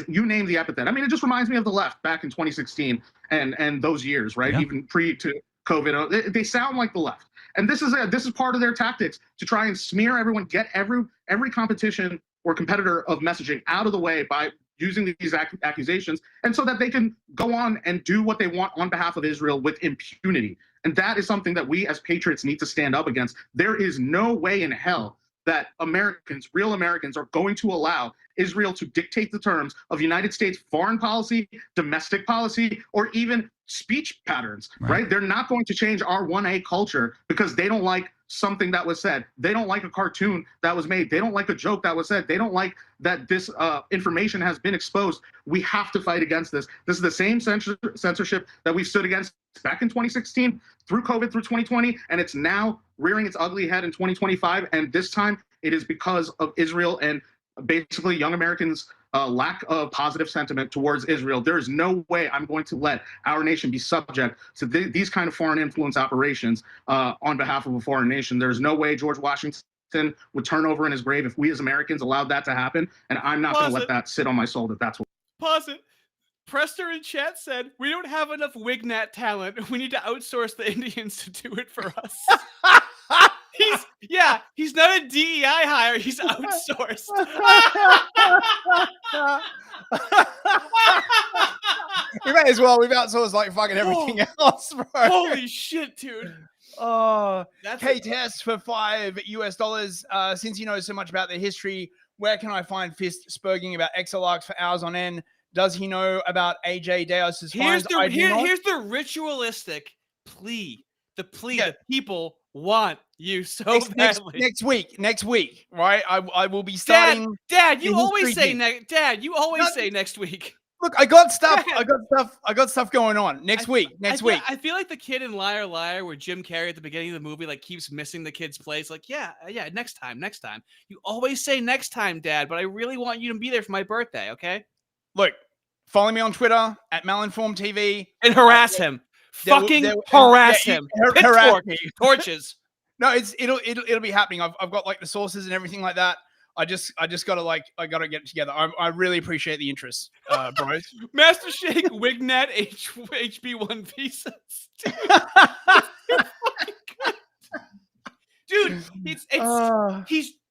you name the epithet. I mean, it just reminds me of the left back in 2016 and those years, right? Yeah. Even pre to COVID, they sound like the left, and this is part of their tactics to try and smear everyone, get every competition or competitor of messaging out of the way by using these accusations, and so that they can go on and do what they want on behalf of Israel with impunity. And that is something that we as patriots need to stand up against. There is no way in hell that real Americans, are going to allow Israel to dictate the terms of United States foreign policy, domestic policy, or even speech patterns, right? They're not going to change our 1A culture because they don't like something that was said. They don't like a cartoon that was made. They don't like a joke that was said. They don't like that this information has been exposed. We have to fight against this. This is the same censorship that we stood against back in 2016, through COVID, through 2020, and it's now rearing its ugly head in 2025. And this time it is because of Israel and basically young Americans' lack of positive sentiment towards Israel. There is no way I'm going to let our nation be subject to these kind of foreign influence operations on behalf of a foreign nation. There's no way George Washington would turn over in his grave if we as Americans allowed that to happen. And I'm not going to let that sit on my soul that's what. Pause it. Prester in chat said, we don't have enough Wignat talent. We need to outsource the Indians to do it for us. He's not a DEI hire. He's outsourced. We may as well. We've outsourced like fucking everything else, bro. Holy shit, dude. Oh, K-Test for $5 since you know so much about the history, where can I find Fist spurging about Exolarchs for hours on end? Does he know about AJ Deos's finds? Here's the ritualistic plea. The plea that people want you so badly. Next week, right? I will be starting. Dad, you the always history say thing. Dad, you always say next week. Look, I got stuff. I got stuff going on next week. I feel like the kid in Liar Liar, where Jim Carrey at the beginning of the movie like keeps missing the kid's place. Like, yeah, next time. You always say next time, Dad, but I really want you to be there for my birthday. Okay. Look, follow me on Twitter at malinformedtv and harass him. Harass him. Harass me. Torches. No, it'll be happening. I've got like the sources and everything like that. I just gotta I gotta get it together. I really appreciate the interest, bros. Master Shake Wignet HB1 visas. Dude,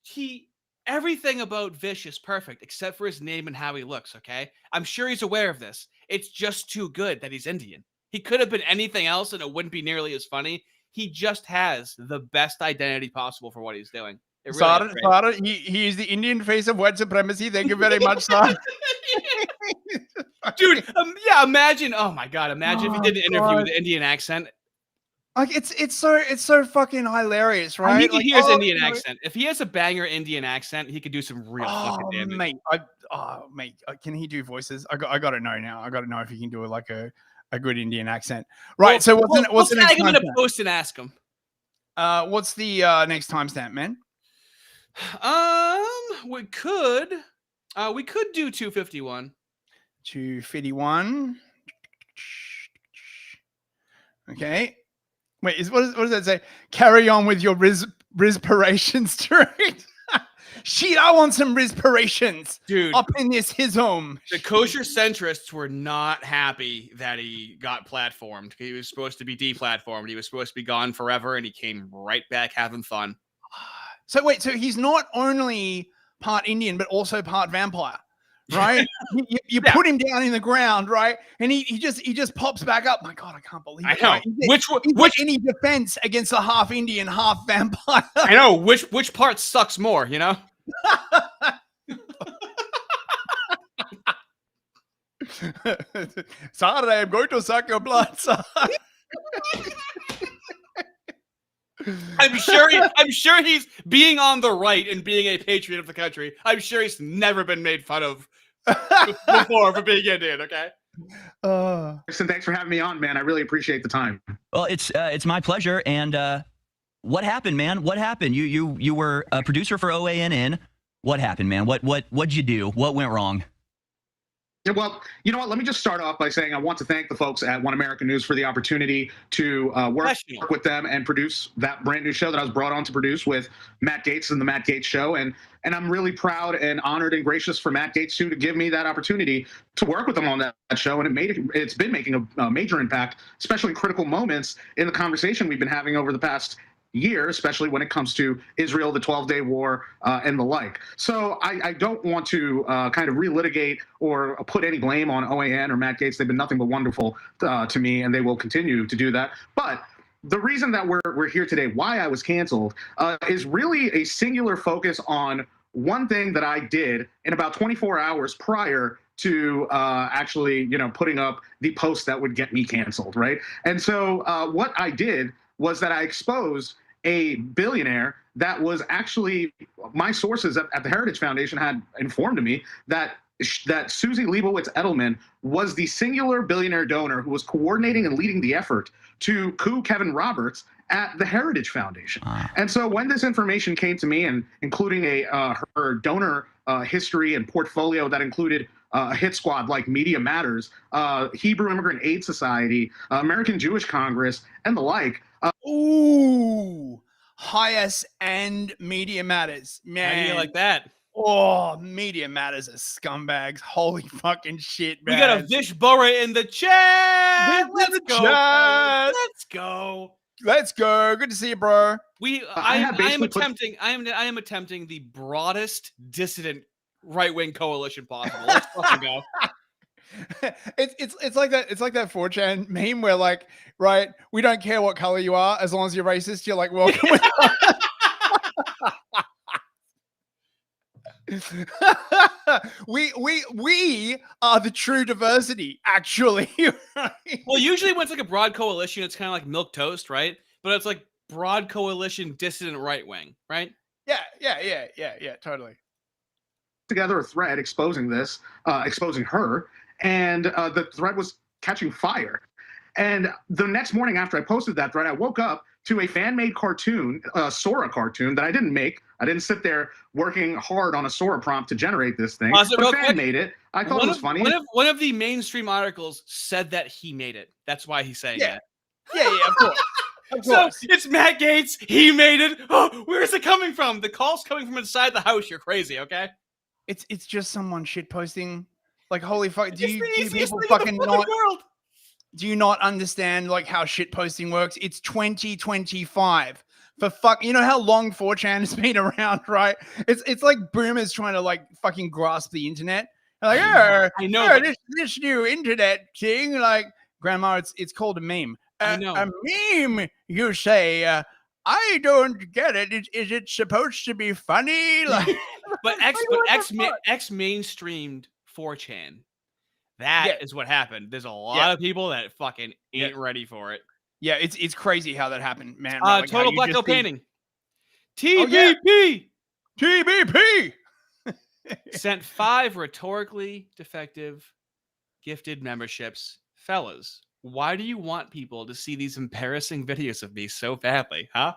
he everything about Vish is perfect except for his name and how he looks. Okay, I'm sure he's aware of this. It's just too good that he's Indian. He could have been anything else and it wouldn't be nearly as funny. He just has the best identity possible for what he's doing. Sir, he is the Indian face of white supremacy. Thank you very much, sir. Dude, imagine. Oh my God, imagine if he did an interview with an Indian accent. Like it's so fucking hilarious, right? I need to hear his Indian accent. If he has a banger Indian accent, he could do some real fucking damage. Mate, can he do voices? I got to know now. I got to know if he can do like a good Indian accent. Right. Well, so what's the next time? I'm gonna post and ask him. What's the next timestamp, man? We could do 251. 251. Okay. Wait, what does that say? Carry on with your rispirations, dude. Shit, I want some rispirations, dude. Up in this his home. The kosher centrists were not happy that he got platformed. He was supposed to be deplatformed. He was supposed to be gone forever, and he came right back having fun. So wait, so he's not only part Indian, but also part vampire, right? you put him down in the ground, right? And he just pops back up. My God, I can't believe it. I know. Right? Which any defense against a half Indian, half vampire? I know. Which part sucks more, you know? Saturday, I'm going to suck your blood, son. I'm sure he's being on the right and being a patriot of the country. I'm sure he's never been made fun of before for being Indian. Okay. Listen, thanks for having me on, man. I really appreciate the time. Well, it's my pleasure. And what happened, man? What happened? You were a producer for OANN. What happened, man? What'd you do? What went wrong? Well, you know what? Let me just start off by saying I want to thank the folks at One American News for the opportunity to work with them and produce that brand new show that I was brought on to produce with Matt Gaetz and the Matt Gaetz Show. And I'm really proud and honored and gracious for Matt Gaetz too to give me that opportunity to work with them on that show. And it's been making a major impact, especially in critical moments in the conversation we've been having over the past year, especially when it comes to Israel, the 12-day war, and the like. So I don't want to kind of relitigate or put any blame on OAN or Matt Gaetz. They've been nothing but wonderful to me, and they will continue to do that. But the reason that we're here today, why I was canceled, is really a singular focus on one thing that I did in about 24 hours prior to actually, putting up the post that would get me canceled, right? And so what I did was that I exposed a billionaire that was actually, my sources at the Heritage Foundation had informed me that Susie Leibowitz Edelman was the singular billionaire donor who was coordinating and leading the effort to coup Kevin Roberts at the Heritage Foundation. And so when this information came to me, and including her donor history and portfolio that included a hit squad like Media Matters, Hebrew Immigrant Aid Society, American Jewish Congress, and the like. Ooh, highest end Media Matters, man. How do you like that? Oh, Media Matters are scumbags. Holy fucking shit, man. We got a Vish Burra in the chat. Let's go. Let's go. Let's go. Good to see you, bro. I am attempting the broadest dissident right-wing coalition possible. Let's fucking go. It's like that 4chan meme where, like, right, we don't care what color you are as long as you're racist, you're like welcome with we are the true diversity, actually. Well, usually when it's like a broad coalition, it's kind of like milk toast, right? But it's like broad coalition dissident right wing, right? Yeah, totally. Together a thread exposing this, exposing her, and the thread was catching fire. And the next morning after I posted that thread, I woke up to a fan-made cartoon, Sora cartoon that I didn't make. I didn't sit there working hard on a Sora prompt to generate this thing. Pause it real Fan quick. made it. I thought it was funny. One of the mainstream articles said that he made it. That's why he's saying that. Yeah, of course. So it's Matt Gaetz. He made it. Oh, where is it coming from? The call's coming from inside the house. You're crazy, okay? It's just someone shit posting. Like, holy fuck! Do you easiest people thing in the fucking fucking not? world. Do you not understand like how shit posting works? It's 2025. For fuck, you know how long 4chan has been around, right? It's like boomers trying to like fucking grasp the internet. They're like, I know. This new internet thing, like, grandma, it's called a meme. I know. A meme, you say. I don't get it. Is it supposed to be funny? Like, but X mainstreamed 4chan. That is what happened. There's a lot of people that fucking ain't ready for it. Yeah, it's crazy how that happened, man. Right? Like, total blackout painting. TBP. TBP. Sent 5 rhetorically defective gifted memberships. Fellas, why do you want people to see these embarrassing videos of me so badly, huh?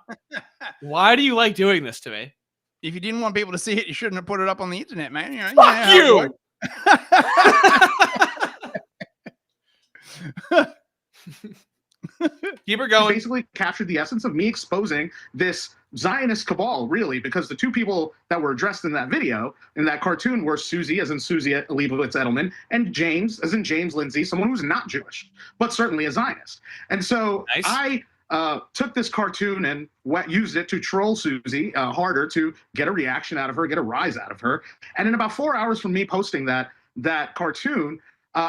Why do you like doing this to me? If you didn't want people to see it, you shouldn't have put it up on the internet, man. You know, Fuck you! Keep her going. Basically captured the essence of me exposing this Zionist cabal, really, because the two people that were addressed in that video, in that cartoon, were Susie, as in Susie Leibowitz Edelman, and James, as in James Lindsay, someone who's not Jewish, but certainly a Zionist. And so I took this cartoon and used it to troll Susie harder, to get a reaction out of her, get a rise out of her. And in about 4 hours from me posting that cartoon,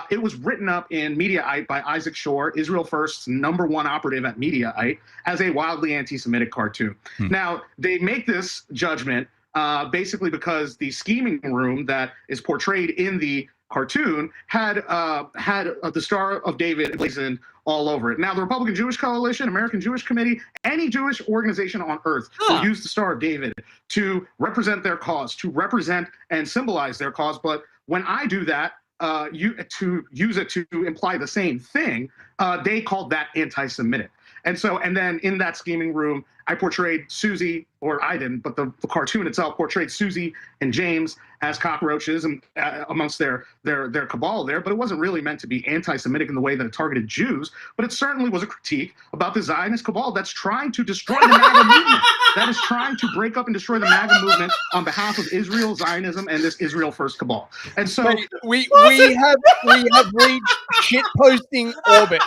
it was written up in Mediaite by Isaac Shore, Israel First's #1 operative at Mediaite, as a wildly anti-Semitic cartoon. Now, they make this judgment basically because the scheming room that is portrayed in the cartoon had the Star of David emblazoned all over it. Now, the Republican Jewish Coalition, American Jewish Committee, any Jewish organization on earth will use the Star of David to represent their cause, to represent and symbolize their cause. But when I do that, to use it to imply the same thing, they called that anti-Semitic. And then in that scheming room, I portrayed Susie, or I didn't, but the cartoon itself portrayed Susie and James as cockroaches and amongst their cabal there. But it wasn't really meant to be anti-Semitic in the way that it targeted Jews. But it certainly was a critique about the Zionist cabal that's trying to destroy the MAGA movement, that is trying to break up and destroy the MAGA movement on behalf of Israel, Zionism, and this Israel First cabal. And so we have reached shit posting orbit.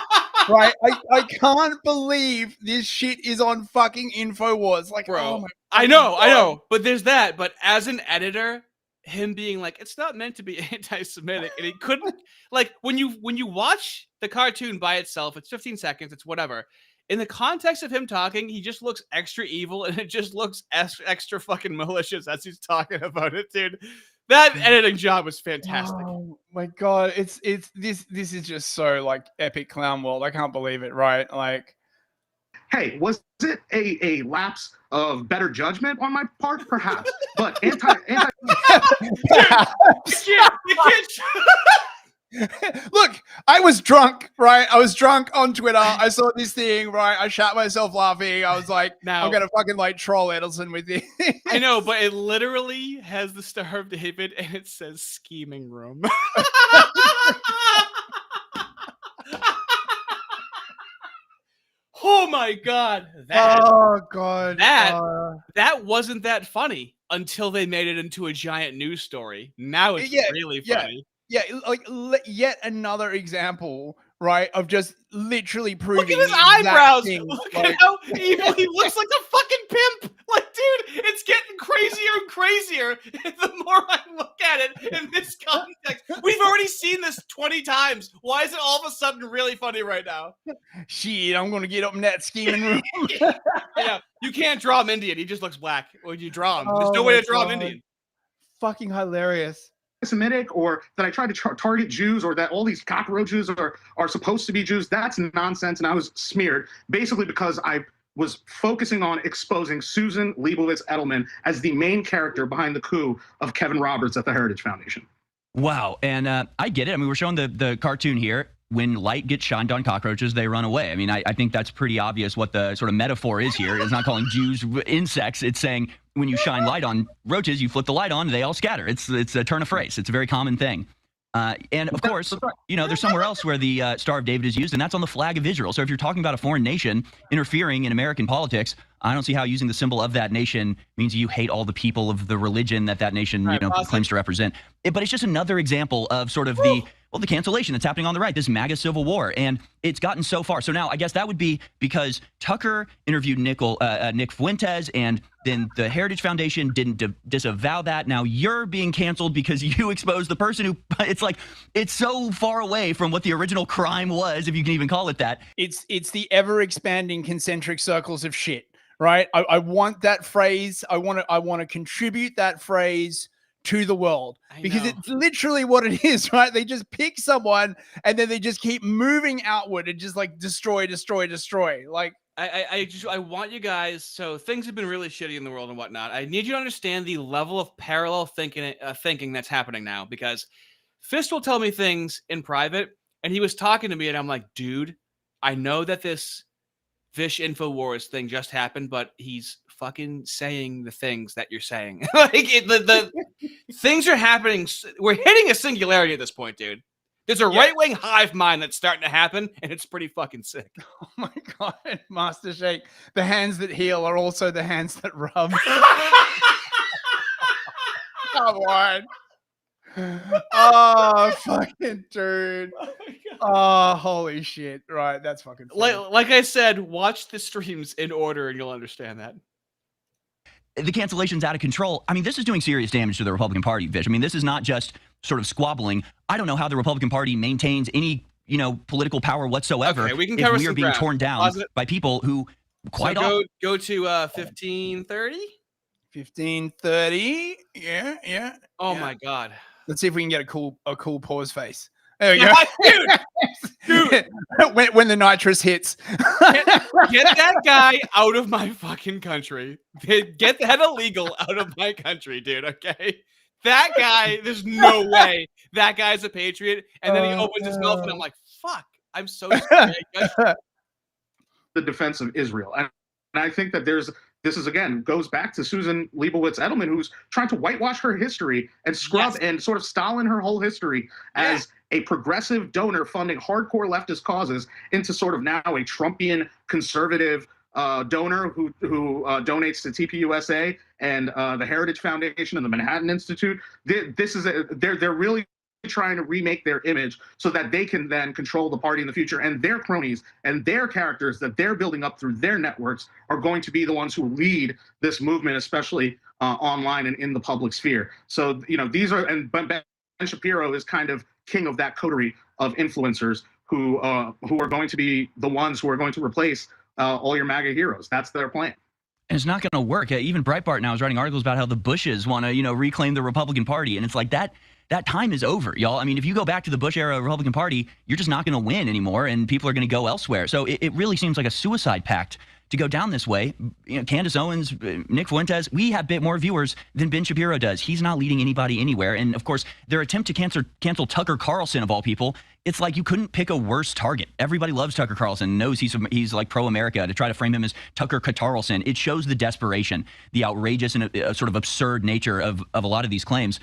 Right, I can't believe this shit is on fucking InfoWars. Like, bro, oh my I know, but there's that. But as an editor, him being like, it's not meant to be anti-Semitic, and he couldn't, like, when you watch the cartoon by itself, it's 15 seconds, it's whatever. In the context of him talking, he just looks extra evil, and it just looks extra fucking malicious as he's talking about it, dude. That editing job was fantastic. Oh my god, this is just so like epic clown world. I can't believe it, right? Like, hey, was it a lapse of better judgment on my part? Perhaps. But anti Look, I was drunk, right? I was drunk on Twitter. I saw this thing, right? I shot myself laughing. I was like, I'm gonna fucking like troll Edelson with this. I know, but it literally has the Star of David and it says scheming room. Oh my god. That wasn't that funny until they made it into a giant news story. Now it's really funny. Yeah, like yet another example, right, of just literally proving. Look at his eyebrows. Look at how evil he looks, like a fucking pimp. Like, dude, it's getting crazier and crazier the more I look at it in this context. We've already seen this 20 times. Why is it all of a sudden really funny right now? Shit, I'm gonna get up in that scheming room. Yeah, you can't draw him Indian. He just looks black. Would you draw him? There's no way to draw him Indian. Fucking hilarious. Semitic, or that I tried to target Jews, or that all these cockroaches are supposed to be Jews. That's nonsense, and I was smeared basically because I was focusing on exposing Susan Leibowitz Edelman as the main character behind the coup of Kevin Roberts at the Heritage Foundation. Wow. And I get it. I mean, we're showing the cartoon here. When light gets shined on cockroaches, they run away. I mean, I think that's pretty obvious what the sort of metaphor is here. It's not calling Jews insects. It's saying when you shine light on roaches, you flip the light on, they all scatter. It's a turn of phrase. It's a very common thing. And of course, you know, there's somewhere else where the Star of David is used, and that's on the flag of Israel. So if you're talking about a foreign nation interfering in American politics, I don't see how using the symbol of that nation means you hate all the people of the religion that nation, you know, claims to represent. But it's just another example of sort of the cancellation that's happening on the right, this MAGA civil war. And it's gotten so far. So now I guess that would be because Tucker interviewed Nick Fuentes, and then the Heritage Foundation didn't disavow that. Now you're being canceled because you exposed the person who, it's like, it's so far away from what the original crime was, if you can even call it that. It's the ever expanding concentric circles of shit, right? I want that phrase. I want to contribute that phrase to the world, because it's literally what it is, right? They just pick someone and then they just keep moving outward and just like destroy. Like I want you guys, so things have been really shitty in the world and whatnot. I need you to understand the level of parallel thinking that's happening now, because Fist will tell me things in private, and he was talking to me and I'm like, dude, I know that this Vish InfoWars thing just happened, but he's fucking saying the things that you're saying. Like the things are happening. We're hitting a singularity at this point, dude. There's a right-wing hive mind that's starting to happen, and it's pretty fucking sick. Oh my God, Master Shake. The hands that heal are also the hands that rub. Come on. Oh, fucking dude. Oh, holy shit. Right, that's fucking funny. Like I said, watch the streams in order and you'll understand that. The cancellation's out of control. I mean, this is doing serious damage to the Republican Party, Vish. I mean, this is not just sort of squabbling. I don't know how the Republican Party maintains any, you know, political power whatsoever Okay, we can if cover we are some being ground. torn down Pause it. by people who quite often... Go to 1530? 1530. Yeah. Oh my God. Let's see if we can get a cool pause face. There we go. Dude. when the nitrous hits. Get that guy out of my fucking country. Get that illegal out of my country, dude, okay? That guy, there's no way that guy's a patriot. And then he opens his mouth and I'm like, fuck, I'm so sorry. The defense of Israel. And I think that this is, again, goes back to Susan Leibowitz Edelman, who's trying to whitewash her history and scrub and sort of Stalin her whole history as a progressive donor funding hardcore leftist causes into sort of now a Trumpian conservative donor who donates to TPUSA and the Heritage Foundation and the Manhattan Institute. They're really trying to remake their image so that they can then control the party in the future, and their cronies and their characters that they're building up through their networks are going to be the ones who lead this movement, especially online and in the public sphere. So, you know, these are, and Ben Shapiro is kind of king of that coterie of influencers who are going to be the ones who are going to replace all your MAGA heroes. That's their plan. And it's not going to work. Even Breitbart now is writing articles about how the Bushes want to, you know, reclaim the Republican Party. And it's like that time is over, y'all. I mean, if you go back to the Bush era Republican Party, you're just not going to win anymore, and people are going to go elsewhere. So it really seems like a suicide pact to go down this way. You know, Candace Owens, Nick Fuentes, we have a bit more viewers than Ben Shapiro does. He's not leading anybody anywhere. And of course, their attempt to cancel Tucker Carlson, of all people, it's like you couldn't pick a worse target. Everybody loves Tucker Carlson, knows he's like pro-America. To try to frame him as Tucker Carlson, it shows the desperation, the outrageous and sort of absurd nature of a lot of these claims.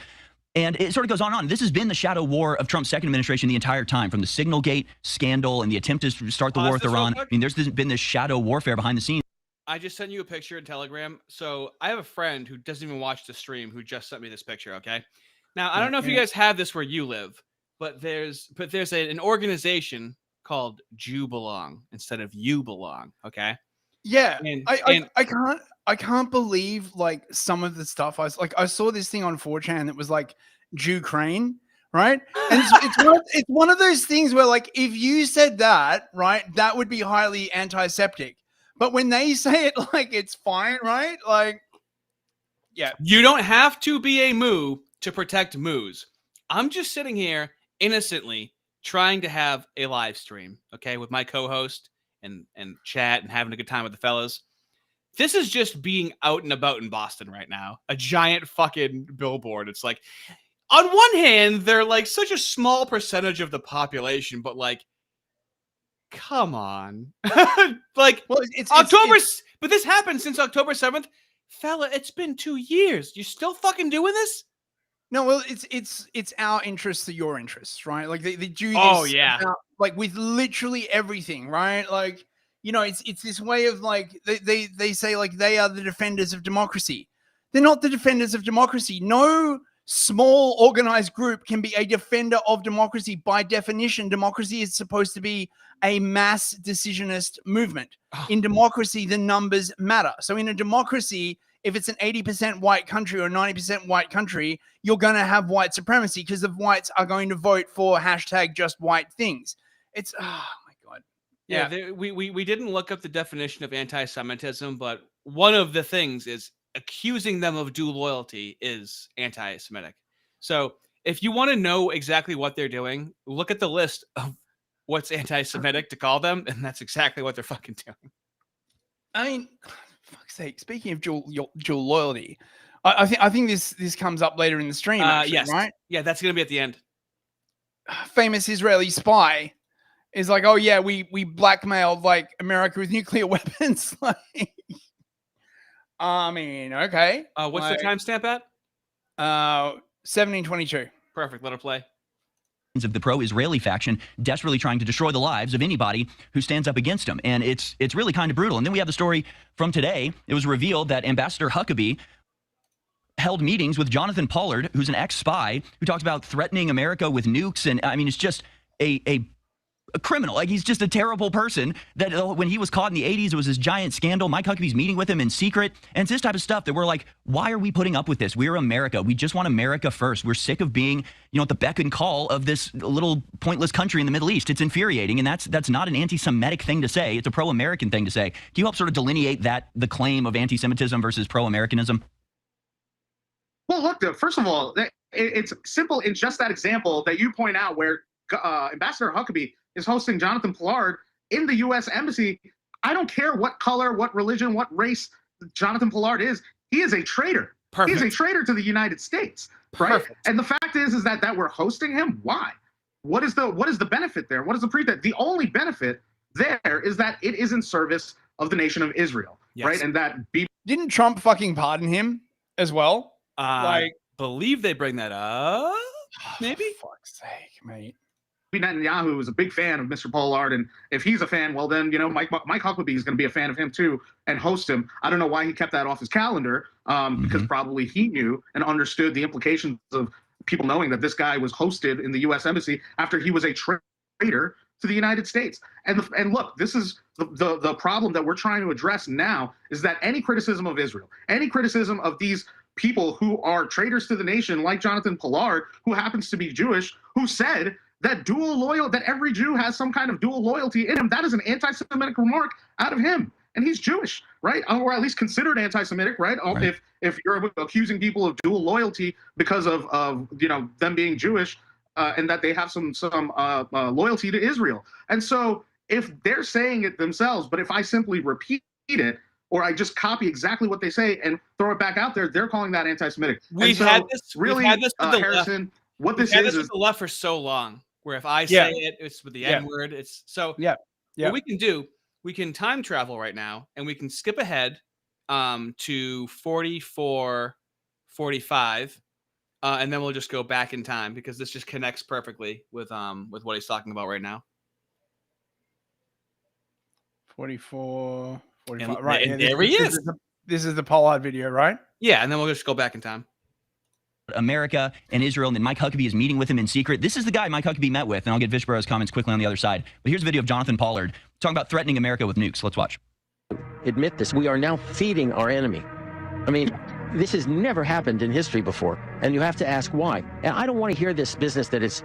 And it sort of goes on and on. This has been the shadow war of Trump's second administration the entire time, from the Signalgate scandal and the attempt to start the war with Iran. I mean, there's been this shadow warfare behind the scenes. I just sent you a picture in Telegram. So I have a friend who doesn't even watch the stream who just sent me this picture, okay? Now, I don't know if you guys have this where you live, but there's an organization called Jew Belong instead of You Belong, okay? Yeah, I can't believe like some of the stuff I saw this thing on 4chan that was like Ukraine, right? And it's one of those things where like if you said that, right, that would be highly antiseptic. But when they say it like it's fine, right? Like, yeah, you don't have to be a moo to protect moos. I'm just sitting here innocently trying to have a live stream, okay, with my co-host and chat and having a good time with the fellas. This is just being out and about in Boston right now. A giant fucking billboard. It's like, on one hand, they're like such a small percentage of the population, but like, come on. Like, well, but this happened since October 7th. Fella, it's been 2 years. You still fucking doing this? No, well, it's our interests to your interests, right? Like they do this. Oh yeah, like with literally everything, right? Like, you know, it's this way of like they say like they are the defenders of democracy. They're not the defenders of democracy. No small organized group can be a defender of democracy. By definition, democracy is supposed to be a mass decisionist movement. In democracy, the numbers matter. So in a democracy, if it's an 80% white country or 90% white country, you're going to have white supremacy because the whites are going to vote for #just white things. It's, oh my God. Yeah. We didn't look up the definition of anti-Semitism, but one of the things is accusing them of dual loyalty is anti-Semitic. So if you want to know exactly what they're doing, look at the list of what's anti-Semitic to call them, and that's exactly what they're fucking doing. I mean, for fuck's sake, speaking of dual loyalty, I think this comes up later in the stream, actually, yes. right? Yeah, that's going to be at the end. Famous Israeli spy is like, oh yeah, we blackmailed like America with nuclear weapons. Like, I mean, okay. What's the timestamp at? 1722. Perfect. Let her play. Of the pro-Israeli faction desperately trying to destroy the lives of anybody who stands up against them. And it's really kind of brutal. And then we have the story from today. It was revealed that Ambassador Huckabee held meetings with Jonathan Pollard, who's an ex-spy, who talks about threatening America with nukes. And I mean, it's just a criminal. Like, he's just a terrible person that when he was caught in the 80s, it was this giant scandal. Mike Huckabee's meeting with him in secret. And it's this type of stuff that we're like, why are we putting up with this? We're America. We just want America first. We're sick of being, you know, at the beck and call of this little pointless country in the Middle East. It's infuriating. And that's not an anti-Semitic thing to say. It's a pro-American thing to say. Can you help sort of delineate the claim of anti-Semitism versus pro-Americanism? Well, look, first of all, it's simple in just that example that you point out where Ambassador Huckabee is hosting Jonathan Pollard in the U.S. Embassy. I don't care what color, what religion, what race Jonathan Pollard is. He is a traitor. Perfect. He is a traitor to the United States, right? Perfect. And the fact is that we're hosting him. Why? What is the benefit there? What is the pretense? The only benefit there is that it is in service of the nation of Israel, right? And that didn't Trump fucking pardon him as well? I believe they bring that up. Maybe. For fuck's sake, mate. Netanyahu is a big fan of Mr. Pollard, and if he's a fan, well then, you know, Mike Huckabee is going to be a fan of him too and host him. I don't know why he kept that off his calendar, because probably he knew and understood the implications of people knowing that this guy was hosted in the U.S. Embassy after he was a traitor to the United States. And look, this is the problem that we're trying to address now, is that any criticism of Israel, any criticism of these people who are traitors to the nation, like Jonathan Pollard, who happens to be Jewish, who said that every Jew has some kind of dual loyalty in him. That is an anti-Semitic remark out of him. And he's Jewish, right? Or at least considered anti-Semitic, right? Right. If you're accusing people of dual loyalty because of you know, them being Jewish, and that they have some loyalty to Israel. And so if they're saying it themselves, but if I simply repeat it, or I just copy exactly what they say and throw it back out there, they're calling that anti-Semitic. We've had this Harrison, what this is with the left for so long, where if I say it, it's with the N-word. It's so what we can do, we can time travel right now, and we can skip ahead to 44:45, and then we'll just go back in time, because this just connects perfectly with what he's talking about right now. 44, 45, and, right? And there he is. This is the Pollard video, right? Yeah, and then we'll just go back in time. America and Israel, and then Mike Huckabee is meeting with him in secret. This is the guy Mike Huckabee met with, and I'll get Vish Burra's comments quickly on the other side. But here's a video of Jonathan Pollard talking about threatening America with nukes. Let's watch. Admit this. We are now feeding our enemy. I mean, this has never happened in history before, and you have to ask why. And I don't want to hear this business that it's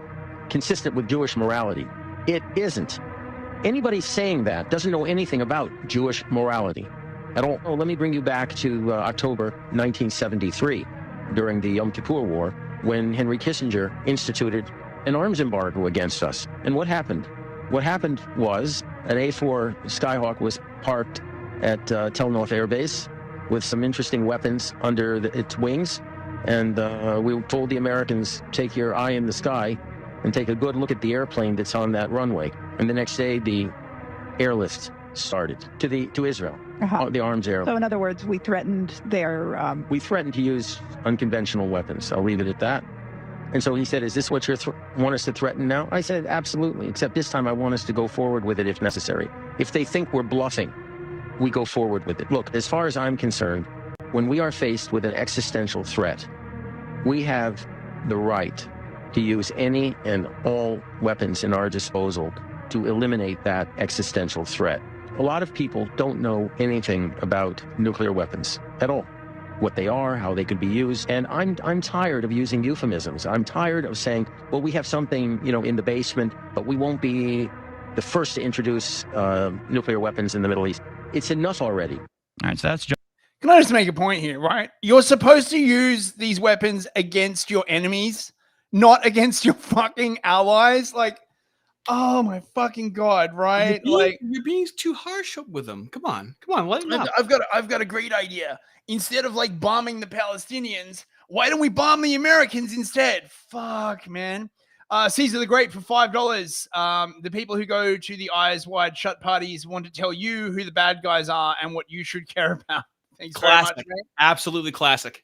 consistent with Jewish morality. It isn't. Anybody saying that doesn't know anything about Jewish morality at all. Oh, let me bring you back to October 1973. During the Yom Kippur War, when Henry Kissinger instituted an arms embargo against us. And what happened? What happened was An A4 Skyhawk was parked at Tel North Air Base with some interesting weapons under its wings. And we told the Americans, take your eye in the sky and take a good look at the airplane that's on that runway. And the next day, the airlift started to Israel, the arms air. So in other words, we threatened their... We threatened to use unconventional weapons. I'll leave it at that. And so he said, is this what you want us to threaten now? I said, absolutely, except this time I want us to go forward with it if necessary. If they think we're bluffing, we go forward with it. Look, as far as I'm concerned, when we are faced with an existential threat, we have the right to use any and all weapons in our disposal to eliminate that existential threat. A lot of people don't know anything about nuclear weapons at all. What they are, how they could be used. And I'm tired of using euphemisms. I'm tired of saying, well, we have something, in the basement, but we won't be the first to introduce nuclear weapons in the Middle East. It's enough already. All right, so that's Can I just make a point here, right? You're supposed to use these weapons against your enemies, not against your fucking allies. Like, oh my fucking God, right? You're being too harsh with them. Come on, let them up. I've got a great idea. Instead of bombing the Palestinians, why don't we bomb the Americans instead? Fuck, man. Caesar the Great for $5. The people who go to the Eyes Wide Shut parties want to tell you who the bad guys are and what you should care about. Thanks classic. very much, mate. Absolutely classic.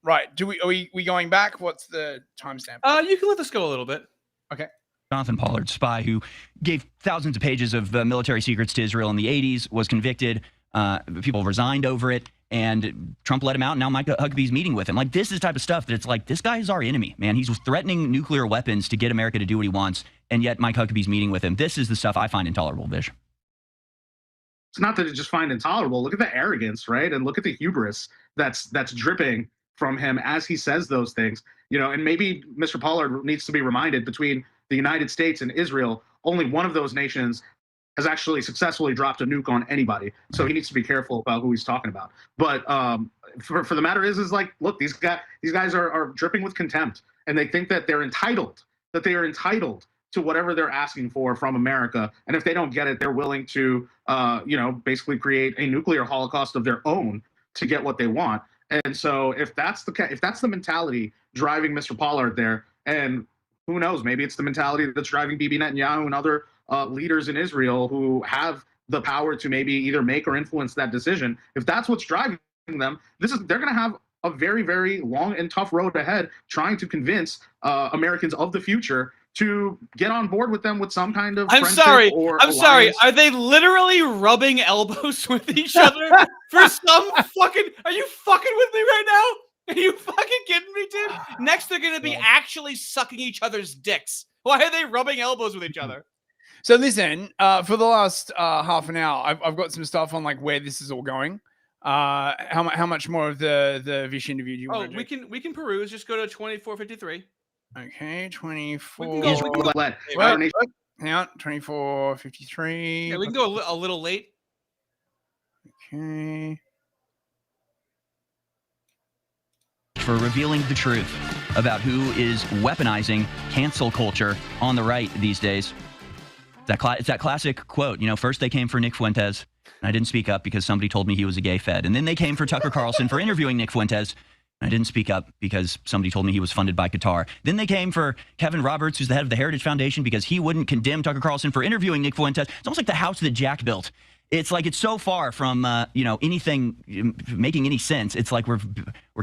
Right. Are we going back? What's the timestamp? You can let this go a little bit. Okay. Jonathan Pollard, spy who gave thousands of pages of military secrets to Israel in the 80s, was convicted. People resigned over it, and Trump let him out, and now Mike Huckabee's meeting with him. This is the type of stuff that it's like, this guy is our enemy, man. He's threatening nuclear weapons to get America to do what he wants, and yet Mike Huckabee's meeting with him. This is the stuff I find intolerable, Vish. It's not that I just find intolerable. Look at the arrogance, right? And look at the hubris that's dripping from him as he says those things. And maybe Mr. Pollard needs to be reminded, between the United States and Israel, only one of those nations has actually successfully dropped a nuke on anybody. So he needs to be careful about who he's talking about. But for the matter is look, these guys are dripping with contempt, and they think that they're entitled, to whatever they're asking for from America. And if they don't get it, they're willing to, basically create a nuclear holocaust of their own to get what they want. And so if that's the mentality driving Mr. Pollard there, and who knows, maybe it's the mentality that's driving Bibi Netanyahu and other leaders in Israel who have the power to maybe either make or influence that decision. If that's what's driving them, they're going to have a very, very long and tough road ahead trying to convince Americans of the future to get on board with them with some kind of I'm friendship sorry. or I'm sorry. alliance. Are they literally rubbing elbows with each other for some fucking? Are you fucking with me right now? Are you fucking kidding me, dude? Next, they're going to be actually sucking each other's dicks. Why are they rubbing elbows with each other? So listen, for the last half an hour, I've got some stuff on where this is all going. How much more of the Vish interview do you want to do? we can peruse. Just go to 2453. Okay, 24. We can go. Hang on, 2453. Yeah, we can go a little late. Okay. For revealing the truth about who is weaponizing cancel culture on the right these days. It's that classic quote, first they came for Nick Fuentes, and I didn't speak up because somebody told me he was a gay fed. And then they came for Tucker Carlson for interviewing Nick Fuentes, and I didn't speak up because somebody told me he was funded by Qatar. Then they came for Kevin Roberts, who's the head of the Heritage Foundation, because he wouldn't condemn Tucker Carlson for interviewing Nick Fuentes. It's almost like the house that Jack built. It's like it's so far from anything making any sense. It's like we're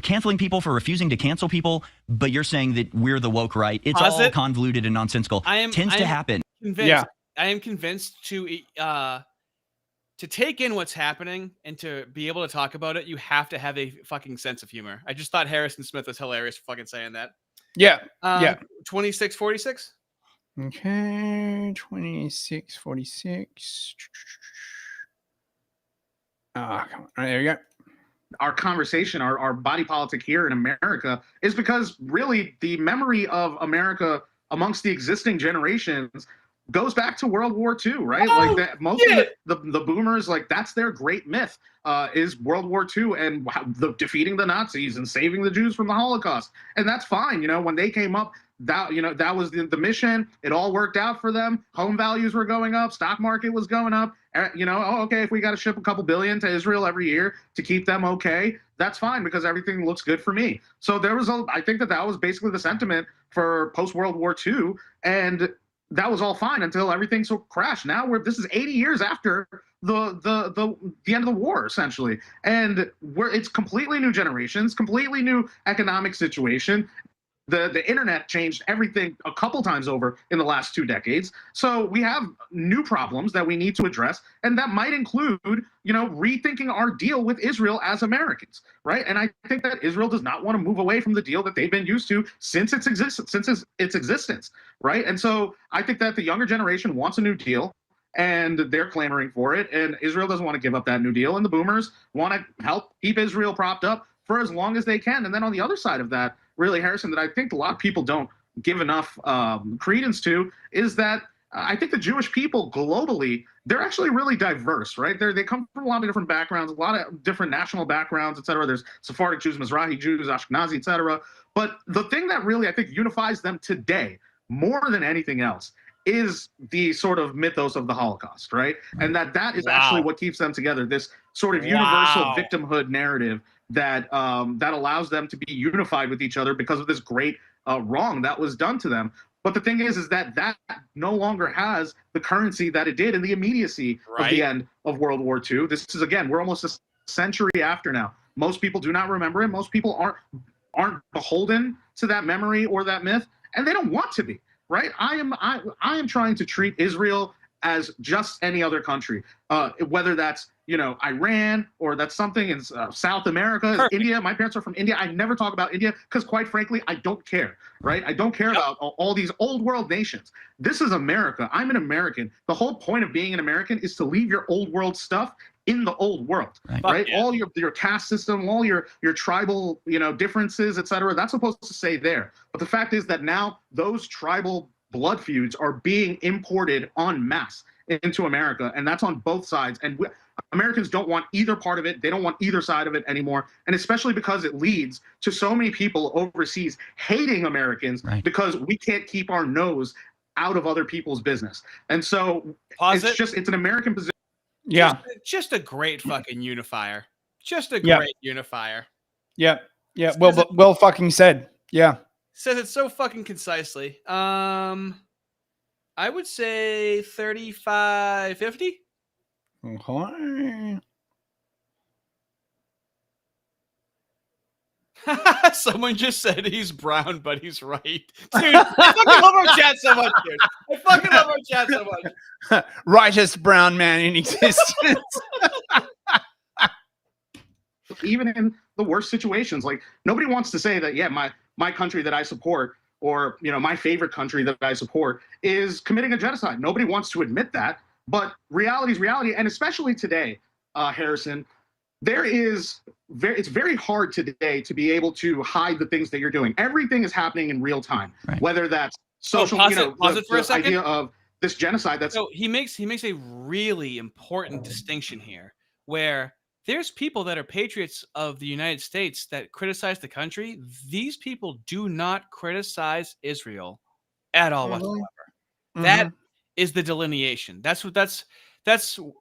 canceling people for refusing to cancel people, but you're saying that we're the woke right. It's all convoluted and nonsensical. Tends to happen. Convinced. Yeah. I am convinced to take in what's happening and to be able to talk about it, you have to have a fucking sense of humor. I just thought Harrison Smith was hilarious for fucking saying that. Yeah. 2646. Okay, 2646. Ah, come on. All right, there we go. Our conversation, our body politic here in America is because really the memory of America amongst the existing generations goes back to World War II, right? Like that, most of the boomers, that's their great myth is World War II and defeating the Nazis and saving the Jews from the Holocaust. And that's fine. When they came up, that, that was the mission. It all worked out for them. Home values were going up. Stock market was going up. Okay, if we got to ship a couple billion to Israel every year to keep them okay, that's fine because everything looks good for me. So I think that was basically the sentiment for post-World War II. And that was all fine until everything crashed. Now this is 80 years after the end of the war, essentially. And it's completely new generations, completely new economic situation. The internet changed everything a couple times over in the last 2 decades. So we have new problems that we need to address, and that might include, rethinking our deal with Israel as Americans, right? And I think that Israel does not want to move away from the deal that they've been used to since its existence, right? And so I think that the younger generation wants a new deal, and they're clamoring for it, and Israel doesn't want to give up that new deal, and the boomers want to help keep Israel propped up for as long as they can. And then on the other side of that, really, Harrison, that I think a lot of people don't give enough credence to is that I think the Jewish people globally, they're actually really diverse, right? They come from a lot of different backgrounds, a lot of different national backgrounds, et cetera. There's Sephardic Jews, Mizrahi Jews, Ashkenazi, et cetera. But the thing that really, I think, unifies them today more than anything else is the sort of mythos of the Holocaust, right? And that is actually what keeps them together, this sort of universal victimhood narrative that allows them to be unified with each other because of this great wrong that was done to them. But the thing is that no longer has the currency that it did in the immediacy of the end of World War II. This is, again, we're almost a century after now. Most people do not remember it. Most people aren't beholden to that memory or that myth, and they don't want to be, right? I am trying to treat Israel as just any other country, whether that's Iran or that's something in South America, India. My parents are from India. I never talk about India because, quite frankly, I don't care, right? I don't care about all these old world nations. This is America. I'm an American. The whole point of being an American is to leave your old world stuff in the old world, right? All your caste system, all your tribal, differences, et cetera, that's supposed to stay there. But the fact is that now those tribal blood feuds are being imported en masse into America, and that's on both sides. And Americans don't want either part of it. They don't want either side of it anymore. And especially because it leads to so many people overseas hating Americans because we can't keep our nose out of other people's business. And so it's an American position. Yeah. Just a great fucking unifier. Just a great unifier. Yeah. Yeah. Well fucking said. Yeah. Says it so fucking concisely. I would say 35-50. Okay. Someone just said he's brown, but he's right. Dude, I fucking love our chat so much, dude. I fucking love our chat so much. Rightest brown man in existence. Even in the worst situations, like nobody wants to say that, yeah, my country that I support, or my favorite country that I support is committing a genocide. Nobody wants to admit that, but reality is reality. And especially today, Harrison, it's very hard today to be able to hide the things that you're doing. Everything is happening in real time, whether that's social, pause it for a second. Idea of this genocide. So he makes a really important distinction here, where there's people that are patriots of the United States that criticize the country. These people do not criticize Israel at all whatsoever. That is the delineation. That's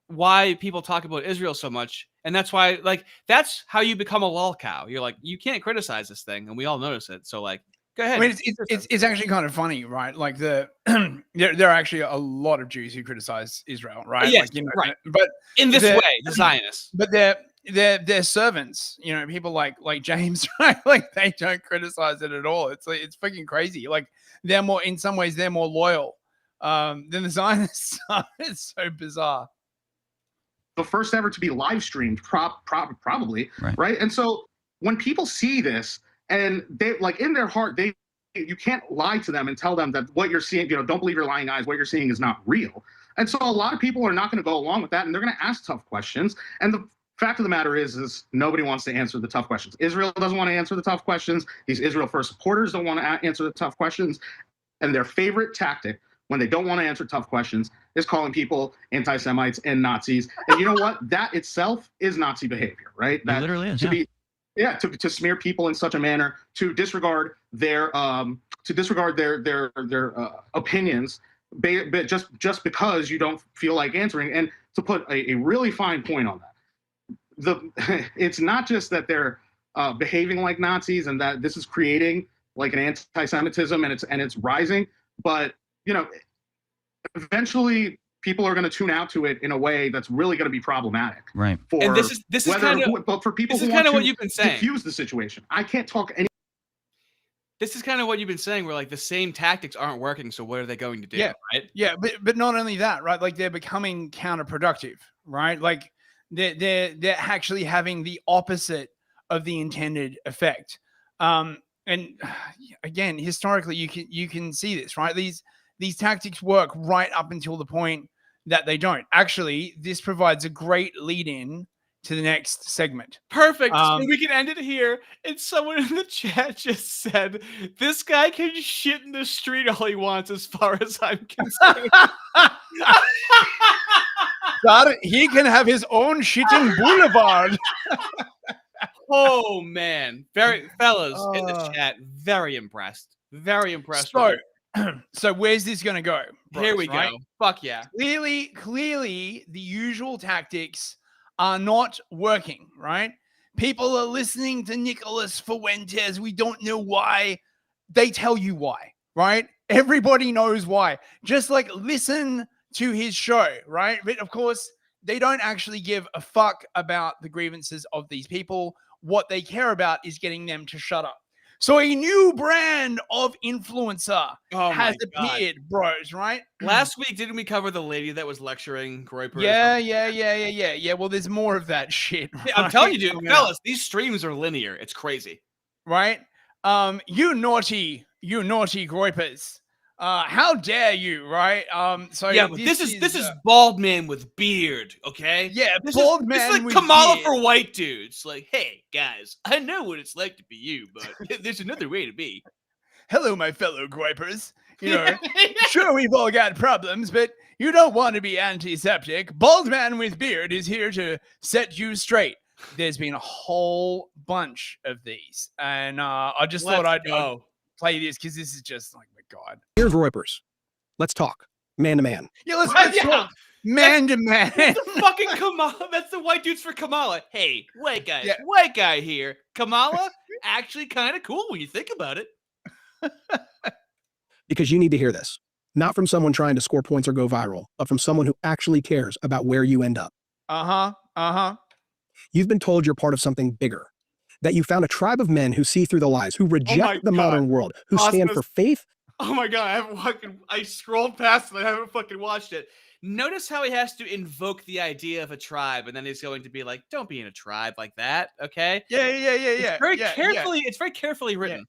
why people talk about Israel so much. And that's why, that's how you become a lol cow. You're like, you can't criticize this thing, and we all notice it. So go ahead. I mean, it's actually kind of funny, right? Like there are actually a lot of Jews who criticize Israel, right? Yes, right. But in this way, the Zionists. But they're servants, people like James, right? Like they don't criticize it at all. It's freaking crazy. Like they're more, in some ways, they're more loyal than the Zionists are. It's so bizarre. The first ever to be live streamed, probably, right? And so when people see this, and they in their heart, you can't lie to them and tell them that what you're seeing, don't believe your lying eyes. What you're seeing is not real. And so a lot of people are not going to go along with that, and they're going to ask tough questions. And the fact of the matter is nobody wants to answer the tough questions. Israel doesn't want to answer the tough questions. These Israel First supporters don't want to answer the tough questions. And their favorite tactic when they don't want to answer tough questions is calling people anti-Semites and Nazis. And you know what? That itself is Nazi behavior, right? That literally is, to smear people in such a manner, to disregard their to disregard their opinions just because you don't feel like answering. And to put a really fine point on that, it's not just that they're behaving like Nazis and that this is creating like an anti-Semitism and it's rising, but eventually people are going to tune out to it in a way that's really going to be problematic. Right. For and this is kind of, but for people this who is kind want of what to you've been saying. diffuse the situation, I can't talk any. This is kind of what you've been saying, where like the same tactics aren't working. So what are they going to do? Yeah, right. Yeah, but not only that, right? Like they're becoming counterproductive, right? Like they're actually having the opposite of the intended effect. And again, historically, you can see this, right? These tactics work right up until the point that they don't. Actually, this provides a great lead-in to the next segment. Perfect. So we can end it here. And someone in the chat just said, "This guy can shit in the street all he wants, as far as I'm concerned." God, he can have his own shitting boulevard. Oh man, fellas in the chat, very impressed. Very impressed. So where's this gonna go? Bros, Here we right? go. Fuck yeah. Clearly, the usual tactics are not working, right? People are listening to Nicholas Fuentes. We don't know why. They tell you why, right? Everybody knows why. Just like listen to his show, right? But of course, they don't actually give a fuck about the grievances of these people. What they care about is getting them to shut up. So a new brand of influencer has appeared, bros, right? Last week, didn't we cover the lady that was lecturing Groyper? Yeah. Well, there's more of that shit. Right? I'm telling you, dude, fellas, these streams are linear. It's crazy. Right? You naughty Groypers. How dare you, right? So yeah, but this is bald man with beard, okay? Yeah, this bald is, man this is like with Kamala beard. for white dudes. Like, hey guys, I know what it's like to be you, but there's another way to be. Hello, my fellow Groypers. Sure, we've all got problems, but you don't want to be antiseptic. Bald man with beard is here to set you straight. There's been a whole bunch of these, and I just thought I'd play this because this is just like, my God. Here's Groypers. Let's talk man to man. Yeah, let's talk man to man. That's the fucking Kamala. That's the white dudes for Kamala. Hey, white guy, white guy here. Kamala, actually kind of cool when you think about it. Because you need to hear this. Not from someone trying to score points or go viral, but from someone who actually cares about where you end up. You've been told you're part of something bigger. That you found a tribe of men who see through the lies, who reject the modern world, who stand for faith. Oh my God, I scrolled past it. I haven't fucking watched it. Notice how he has to invoke the idea of a tribe, and then he's going to be like, "Don't be in a tribe like that, okay?" Yeah. It's very carefully. It's very carefully written.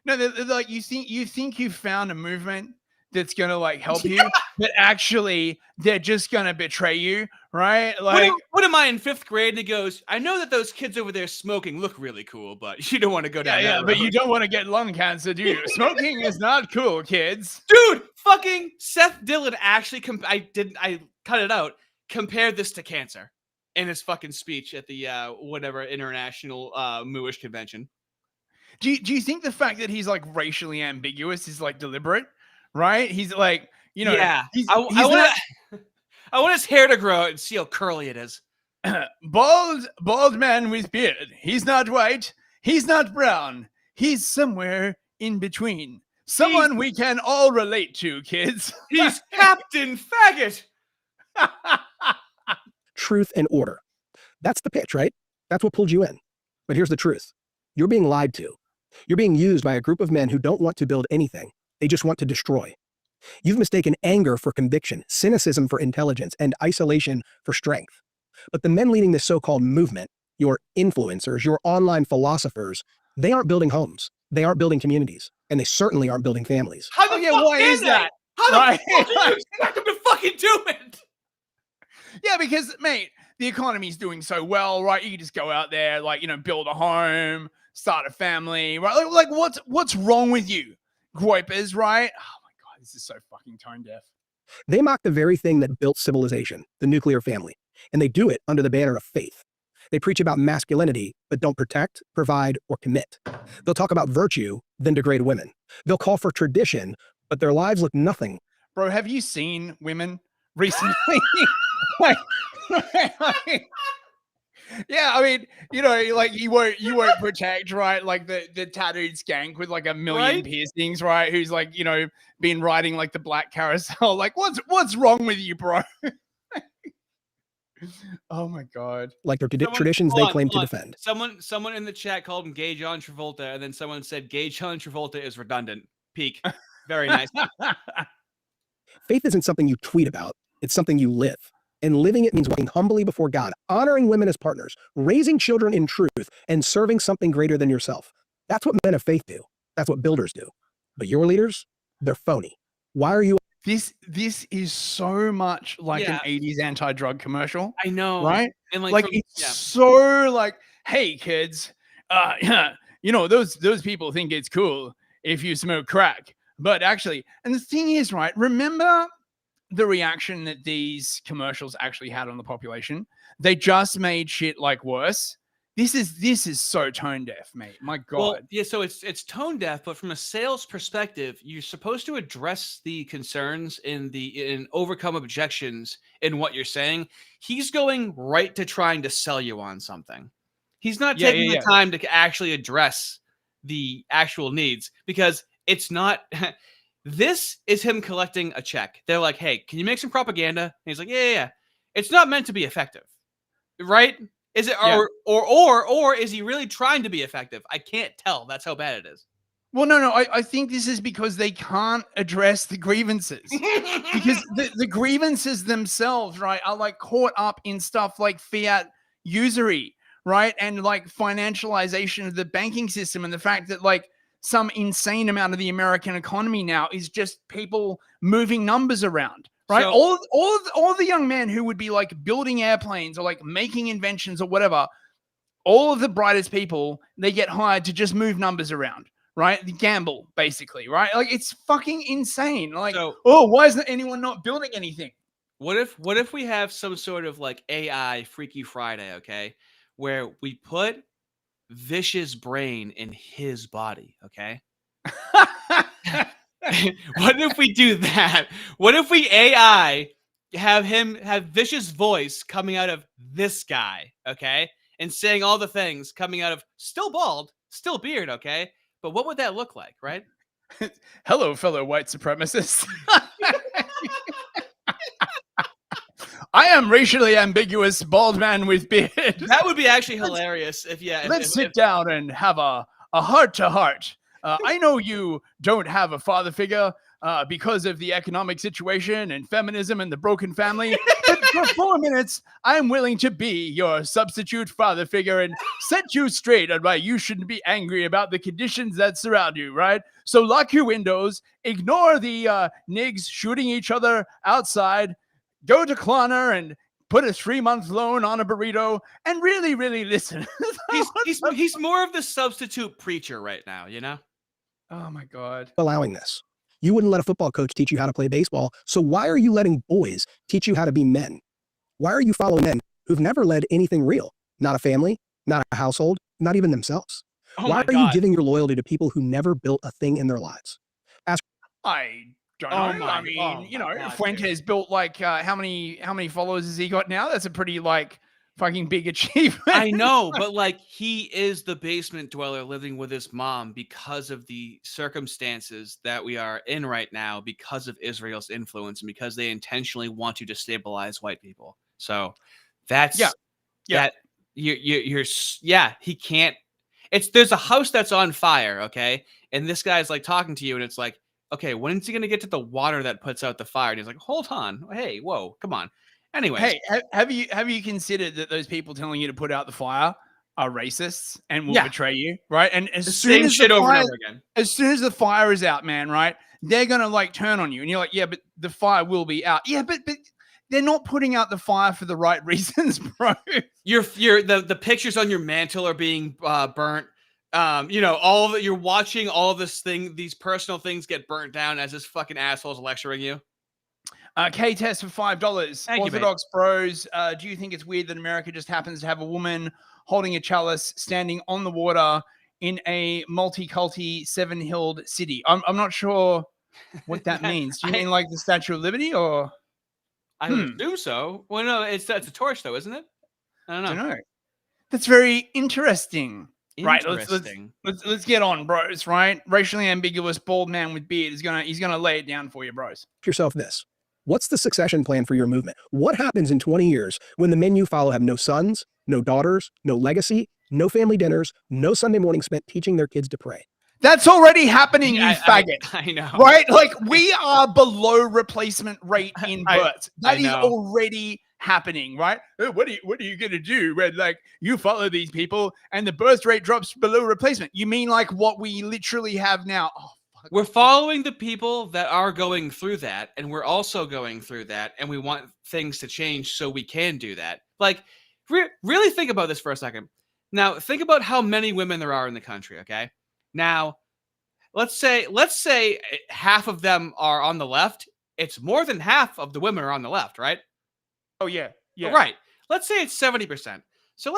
No, they're like you think you found a movement that's gonna like help you, but actually they're just gonna betray you, right? Like, what am I in 5th grade? And he goes, "I know that those kids over there smoking look really cool, but you don't want to go down that road." But you don't want to get lung cancer, do you? Smoking is not cool, kids. Dude, fucking Seth Dillon actually I cut it out. Compared this to cancer in his fucking speech at the whatever international Mooish convention. Do you think the fact that he's like racially ambiguous is like deliberate? Right? He's like, yeah. I want his hair to grow out and see how curly it is. Bald man with beard. He's not white. He's not brown. He's somewhere in between. Someone we can all relate to, kids. He's Captain Faggot. Truth and order. That's the pitch, right? That's what pulled you in. But here's the truth. You're being lied to. You're being used by a group of men who don't want to build anything. They just want to destroy. You've mistaken anger for conviction, cynicism for intelligence, and isolation for strength. But the men leading this so-called movement, your influencers, your online philosophers, they aren't building homes. They aren't building communities. And they certainly aren't building families. How the fuck why is that? How the fuck do you expect them to fucking do it? Yeah, because, mate, the economy's doing so well, right? You can just go out there, like, build a home, start a family, right? Like what's wrong with you, Groypers, right? Oh my God, this is so fucking tone deaf. They mock the very thing that built civilization, the nuclear family, and they do it under the banner of faith. They preach about masculinity, but don't protect, provide, or commit. They'll talk about virtue, then degrade women. They'll call for tradition, but their lives look nothing. Bro, have you seen women recently? like, yeah, I mean, like you won't protect, right? Like the tattooed skank with like a million piercings, right? Who's like, been riding like the black carousel. Like, what's wrong with you, bro? Oh my god! Like their traditions they claim to defend. Someone in the chat called him Gay John Travolta, and then someone said Gay John Travolta is redundant. Peak. Very nice. Faith isn't something you tweet about. It's something you live. And living it means walking humbly before God, honoring women as partners, raising children in truth, and serving something greater than yourself. That's what men of faith do. That's what builders do. But your leaders, they're phony. Why are you... This is so much like an 80s anti-drug commercial. I know. Right? And like it's so like, hey kids, those people think it's cool if you smoke crack. But actually, and the thing is, right, remember the reaction that these commercials actually had on the population? They just made shit like worse. This is so tone deaf, mate. My God. Well, yeah, so it's tone deaf, but from a sales perspective, you're supposed to address the concerns and overcome objections in what you're saying. He's going right to trying to sell you on something. He's not taking the time to actually address the actual needs, because it's not this is him collecting a check. They're like, hey, can you make some propaganda? And he's like, yeah. It's not meant to be effective, right? Is it or is he really trying to be effective? I can't tell. That's how bad it is. Well, no. I think this is because they can't address the grievances. Because the grievances themselves, right, are like caught up in stuff like fiat usury, right? And like financialization of the banking system, and the fact that like some insane amount of the American economy now is just people moving numbers around. Right. So, all the young men who would be like building airplanes or like making inventions or whatever, all of the brightest people, they get hired to just move numbers around, right? The gamble, basically, right? Like it's fucking insane. Like, why isn't anyone not building anything? What if we have some sort of like AI Freaky Friday, okay, where we put Vish's brain in his body, okay? What if we do that? What if we AI have Vish's voice coming out of this guy, okay? And saying all the things coming out of still bald, still beard, okay? But what would that look like, right? Hello, fellow white supremacists. I am racially ambiguous bald man with beard. That would be actually hilarious if Let's sit down and have a heart-to-heart. I know you don't have a father figure because of the economic situation and feminism and the broken family. But for 4 minutes, I'm willing to be your substitute father figure and set you straight on why you shouldn't be angry about the conditions that surround you, right? So lock your windows, ignore the nigs shooting each other outside, go to Klarna and put a 3-month loan on a burrito, and really, really listen. he's more of the substitute preacher right now, you know? Oh my God. Allowing this. You wouldn't let a football coach teach you how to play baseball, so why are you letting boys teach you how to be men? Why are you following men who've never led anything real? Not a family, not a household, not even themselves. Why are you giving your loyalty to people who never built a thing in their lives? I don't know. I mean, Fuentes built like how many followers has he got now? That's a pretty like fucking big achievement. I know, but like he is the basement dweller living with his mom because of the circumstances that we are in right now, because of Israel's influence and because they intentionally want to destabilize white people. So that's he can't. There's a house that's on fire, okay, and this guy's like talking to you, and it's like, okay, when is he gonna get to the water that puts out the fire? And he's like, hold on, hey, whoa, come on. Anyway, hey, have you considered that those people telling you to put out the fire are racists and will betray you, right? And as soon as over and over again, as soon as the fire is out, man, right? They're gonna like turn on you, and you're like, yeah, but the fire will be out. Yeah, but they're not putting out the fire for the right reasons, bro. The pictures on your mantle are being burnt. All of it. You're watching all of these personal things get burnt down as this fucking asshole's lecturing you. K-Test for $5. Thank you, mate. Orthodox Bros, do you think it's weird that America just happens to have a woman holding a chalice standing on the water in a multi-culti seven-hilled city? I'm not sure what that means. Do you mean like the Statue of Liberty or? I would assume so. Well, no, it's a torch though, isn't it? I don't know. That's very interesting. Right, Interesting. let's get on, bros. Right, racially ambiguous bald man with beard he's gonna lay it down for you, bros. Ask yourself this: what's the succession plan for your movement? What happens in 20 years when the men you follow have no sons, no daughters, no legacy, no family dinners, no Sunday morning spent teaching their kids to pray? That's already happening, you faggot. I know. Right? Like, we are below replacement rate in births. That is already happening, right? What are you going to do when, like, you follow these people and the birth rate drops below replacement? You mean like what we literally have now? Oh, fuck. We're following the people that are going through that, and we're also going through that, and we want things to change so we can do that. Like, really think about this for a second. Now, think about how many women there are in the country, okay? Now, let's say half of them are on the left. It's more than half of the women are on the left, right? Oh, yeah. Right. Let's say it's 70%. So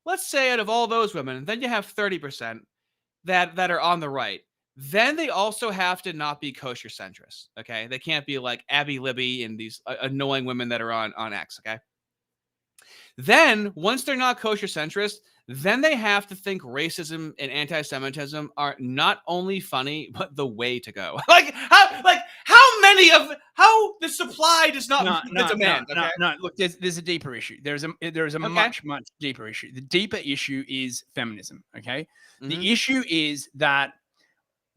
let's say out of all those women, then you have 30% that are on the right. Then they also have to not be kosher centrists, okay? They can't be like Abby Libby and these annoying women that are on X, okay? Then, once they're not kosher centrist, then they have to think racism and anti-Semitism are not only funny, but the way to go. How the supply does not meet the demand. No. Look, there's a deeper issue. There's a much deeper issue. The deeper issue is feminism. Okay, the issue is that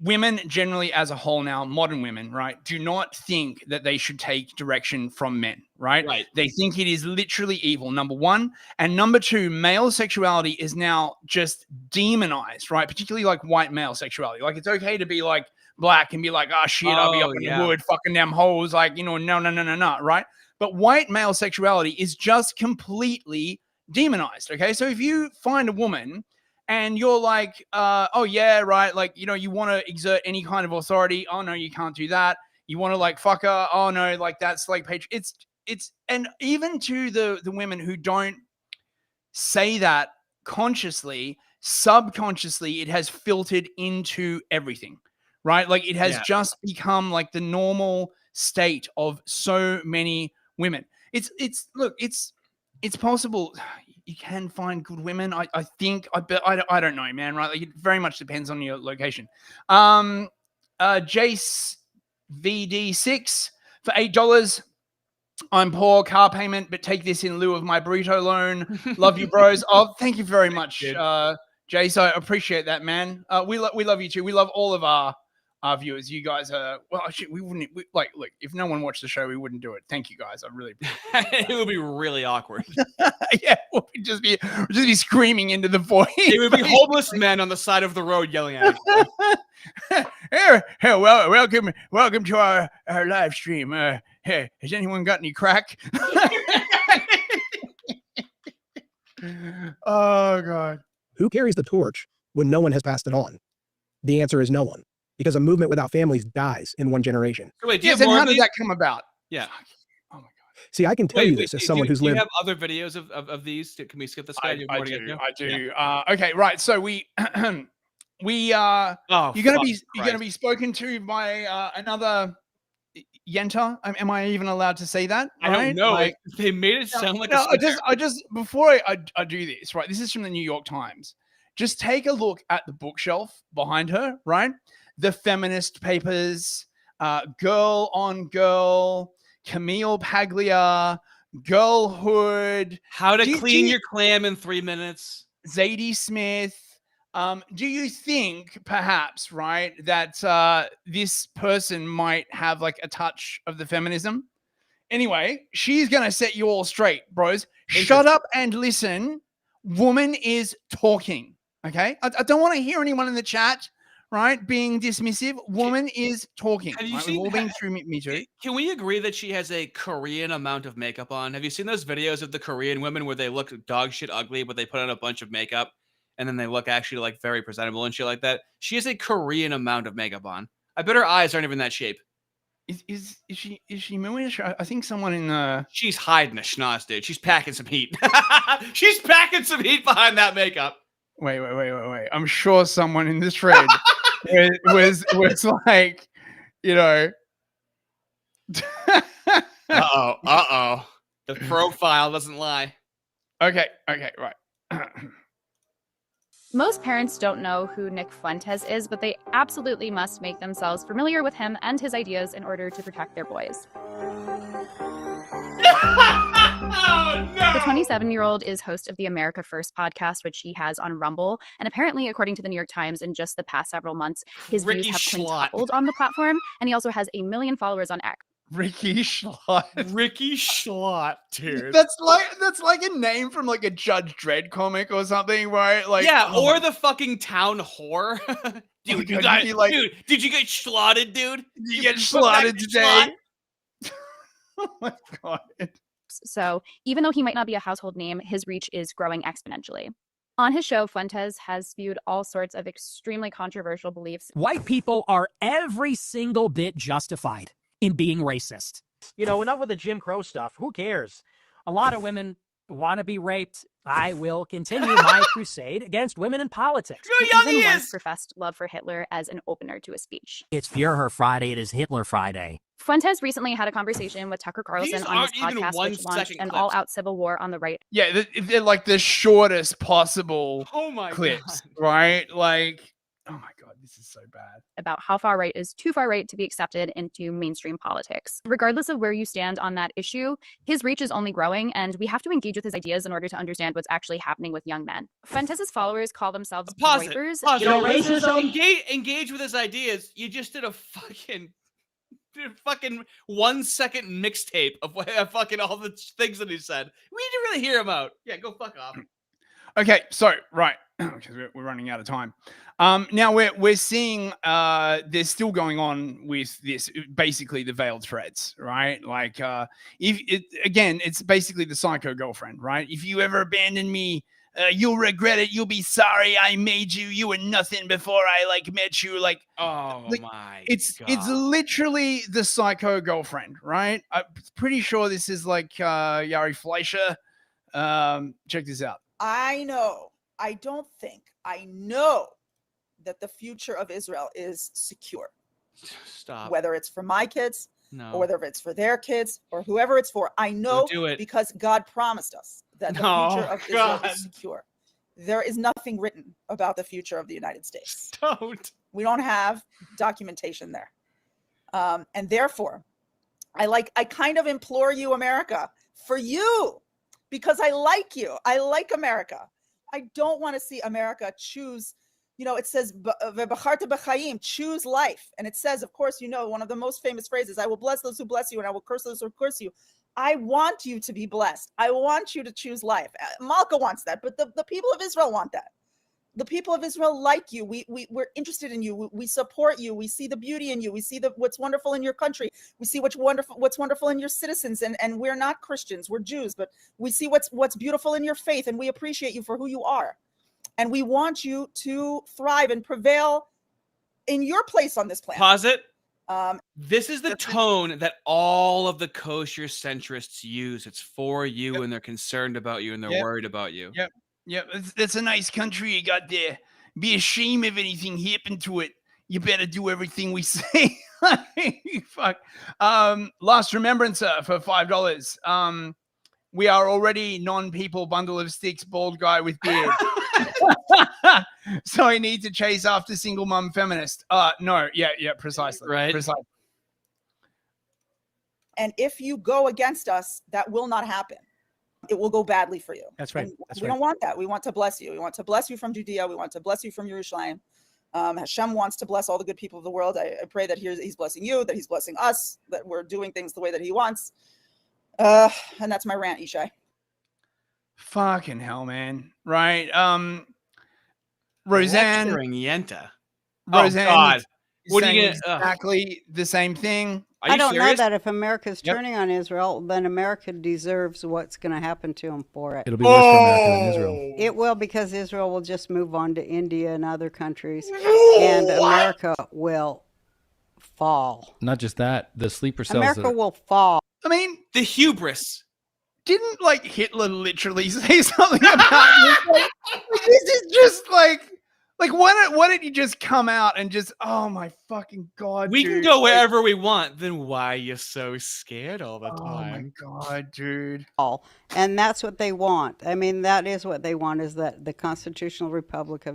women generally as a whole now, modern women, right, do not think that they should take direction from men, right? They think it is literally evil, number one. And number two, male sexuality is now just demonized, right? Particularly like white male sexuality. Like, it's okay to be like black and be like, oh shit, I'll be up in the wood fucking them hoes. Like, no, right? But white male sexuality is just completely demonized, okay? So if you find a woman and you're like, oh, yeah, right. Like, you want to exert any kind of authority. Oh, no, you can't do that. You want to like fuck her. Oh, no, like that's like it's and even to the women who don't say that consciously, subconsciously, it has filtered into everything, right? Like, it has just become like the normal state of so many women. It's possible. You can find good women. I think. I don't know, man. Right? Like, it very much depends on your location. Jace VD6 for $8. I'm poor, car payment, but take this in lieu of my burrito loan. Love you, bros. Oh, thank you very much, Jace. I appreciate that, man. We love you too. We love all of our viewers. You guys are look, if no one watched the show, we wouldn't do it. Thank you guys. I really it would be really awkward. Yeah, we'd just be screaming into the void. It would be homeless men on the side of the road yelling at us. Welcome to our live stream. Hey, has anyone got any crack? Oh God. Who carries the torch when no one has passed it on? The answer is no one. Because a movement without families dies in one generation. Wait, and how did that come about? Yeah. Oh my God. See, I can tell you this as someone who's lived. Do you have other videos of these? Can we skip this guy? I do. Yeah. Okay, right. So we you're gonna be spoken to by another Yenta. Am I even allowed to say that? I don't know. Like, they made it sound like I just before I do this, right? This is from the New York Times. Just take a look at the bookshelf behind her, right? The feminist papers, Girl on Girl, Camille Paglia, Girlhood. How to Clean Your Clam in 3 minutes. Zadie Smith. Do you think perhaps, right, that this person might have like a touch of the feminism? Anyway, she's going to set you all straight, bros. Shut up and listen. Woman is talking. Okay. I don't want to hear anyone in the chat, right, being dismissive. Woman is talking. Have you right? seen We've all been through Me Too. Can we agree that she has a Korean amount of makeup on? Have you seen those videos of the Korean women where they look dog shit ugly, but they put on a bunch of makeup and then they look actually like very presentable and shit like that? She has a Korean amount of makeup on. I bet her eyes aren't even that shape. Is she Moonish? I think someone in the. She's hiding a schnoz, dude. She's packing some heat. She's packing some heat behind that makeup. Wait. I'm sure someone in this thread was like, you know. Uh-oh. The profile doesn't lie. Okay, right. Most parents don't know who Nick Fuentes is, but they absolutely must make themselves familiar with him and his ideas in order to protect their boys. Oh, no! The 27-year-old is host of the America First podcast, which he has on Rumble. And apparently, according to the New York Times, in just the past several months, his views have quintupled on the platform. And he also has 1 million followers on X. Ricky Schlott. Ricky Schlott, dude. That's like a name from like a Judge Dredd comic or something, right? Like, yeah, or the fucking town whore. Dude, dude, did you get schlotted, dude? Did you get schlotted today? Oh my god. So even though he might not be a household name, his reach is growing exponentially. On his show, Fuentes has spewed all sorts of extremely controversial beliefs. White people are every single bit justified in being racist. You know, enough with the Jim Crow stuff. Who cares? A lot of women want to be raped. I will continue my crusade against women in politics. He even once professed love for Hitler as an opener to a speech. It's Führer Friday. It is Hitler Friday. Fuentes recently had a conversation with Tucker Carlson on his podcast, which launched an all-out civil war on the right. Yeah, they're like the shortest possible clips, God. Right? Like, oh my god, this is so bad. About how far right is too far right to be accepted into mainstream politics. Regardless of where you stand on that issue, his reach is only growing, and we have to engage with his ideas in order to understand what's actually happening with young men. Fuentes' followers call themselves rapers. Pause it. Engage with his ideas. You just did a fucking 1 second mixtape of fucking all the things that he said. We need to really hear him out. Yeah, go fuck off. Okay, so right, because we're running out of time. Now we're seeing there's still going on with this, basically the veiled threats, right? Like it's basically the psycho girlfriend, right? If you ever abandon me, you'll regret it. You'll be sorry I made you. You were nothing before I met you. Like, oh like, my it's God. It's literally the psycho girlfriend, right? I'm pretty sure this is like Yari Fleischer. Check this out. I know that the future of Israel is secure. Stop. Whether it's for my kids, No. or whether it's for their kids, or whoever it's for. I know do it. because God promised us that the future of Israel is secure. There is nothing written about the future of the United States. Don't. We don't have documentation there. And therefore, I kind of implore you, America, for you, because I like you. I like America. I don't want to see America choose, it says, "V'bacharta b'chaim," choose life. And it says, of course, one of the most famous phrases, I will bless those who bless you and I will curse those who curse you. I want you to be blessed. I want you to choose life. Malka wants that, but the people of Israel want that. The people of Israel like you. We're interested in you. We support you. We see the beauty in you. We see what's wonderful in your country. We see what's wonderful in your citizens. And we're not Christians. We're Jews, but we see what's beautiful in your faith, and we appreciate you for who you are. And we want you to thrive and prevail in your place on this planet. Pause it. This is the tone that all of the kosher centrists use. It's for you, and they're concerned about you, and they're worried about you. Yep, that's a nice country you got there. Be ashamed if anything happened to it. You better do everything we say. Fuck. Last Remembrancer for $5. We are already non-people bundle of sticks, bald guy with beard. So I need to chase after single mom feminist. No, precisely. Right. Precisely. And if you go against us, that will not happen. It will go badly for you. That's right. We don't want that. We want to bless you. We want to bless you from Judea. We want to bless you from Jerusalem. Hashem wants to bless all the good people of the world. I pray that he's blessing you, that he's blessing us, that we're doing things the way that he wants. And that's my rant, Ishai. Fucking hell, man. Right. Roseanne. Yenta. Roseanne. Oh, God. What are you exactly the same thing? I don't know that if America's turning on Israel, then America deserves what's going to happen to them for it. It'll be worse for America than Israel. It will, because Israel will just move on to India and other countries, and America will fall. Not just that, the sleeper cells. America will fall. I mean, the hubris. Didn't like Hitler literally say something about this? Like, this is just like why don't you just come out and just, oh my fucking God, We dude. can go wherever we want. Then why are you so scared all the time? Oh my God, dude. And that's what they want. I mean, that is what they want, is that the constitutional republic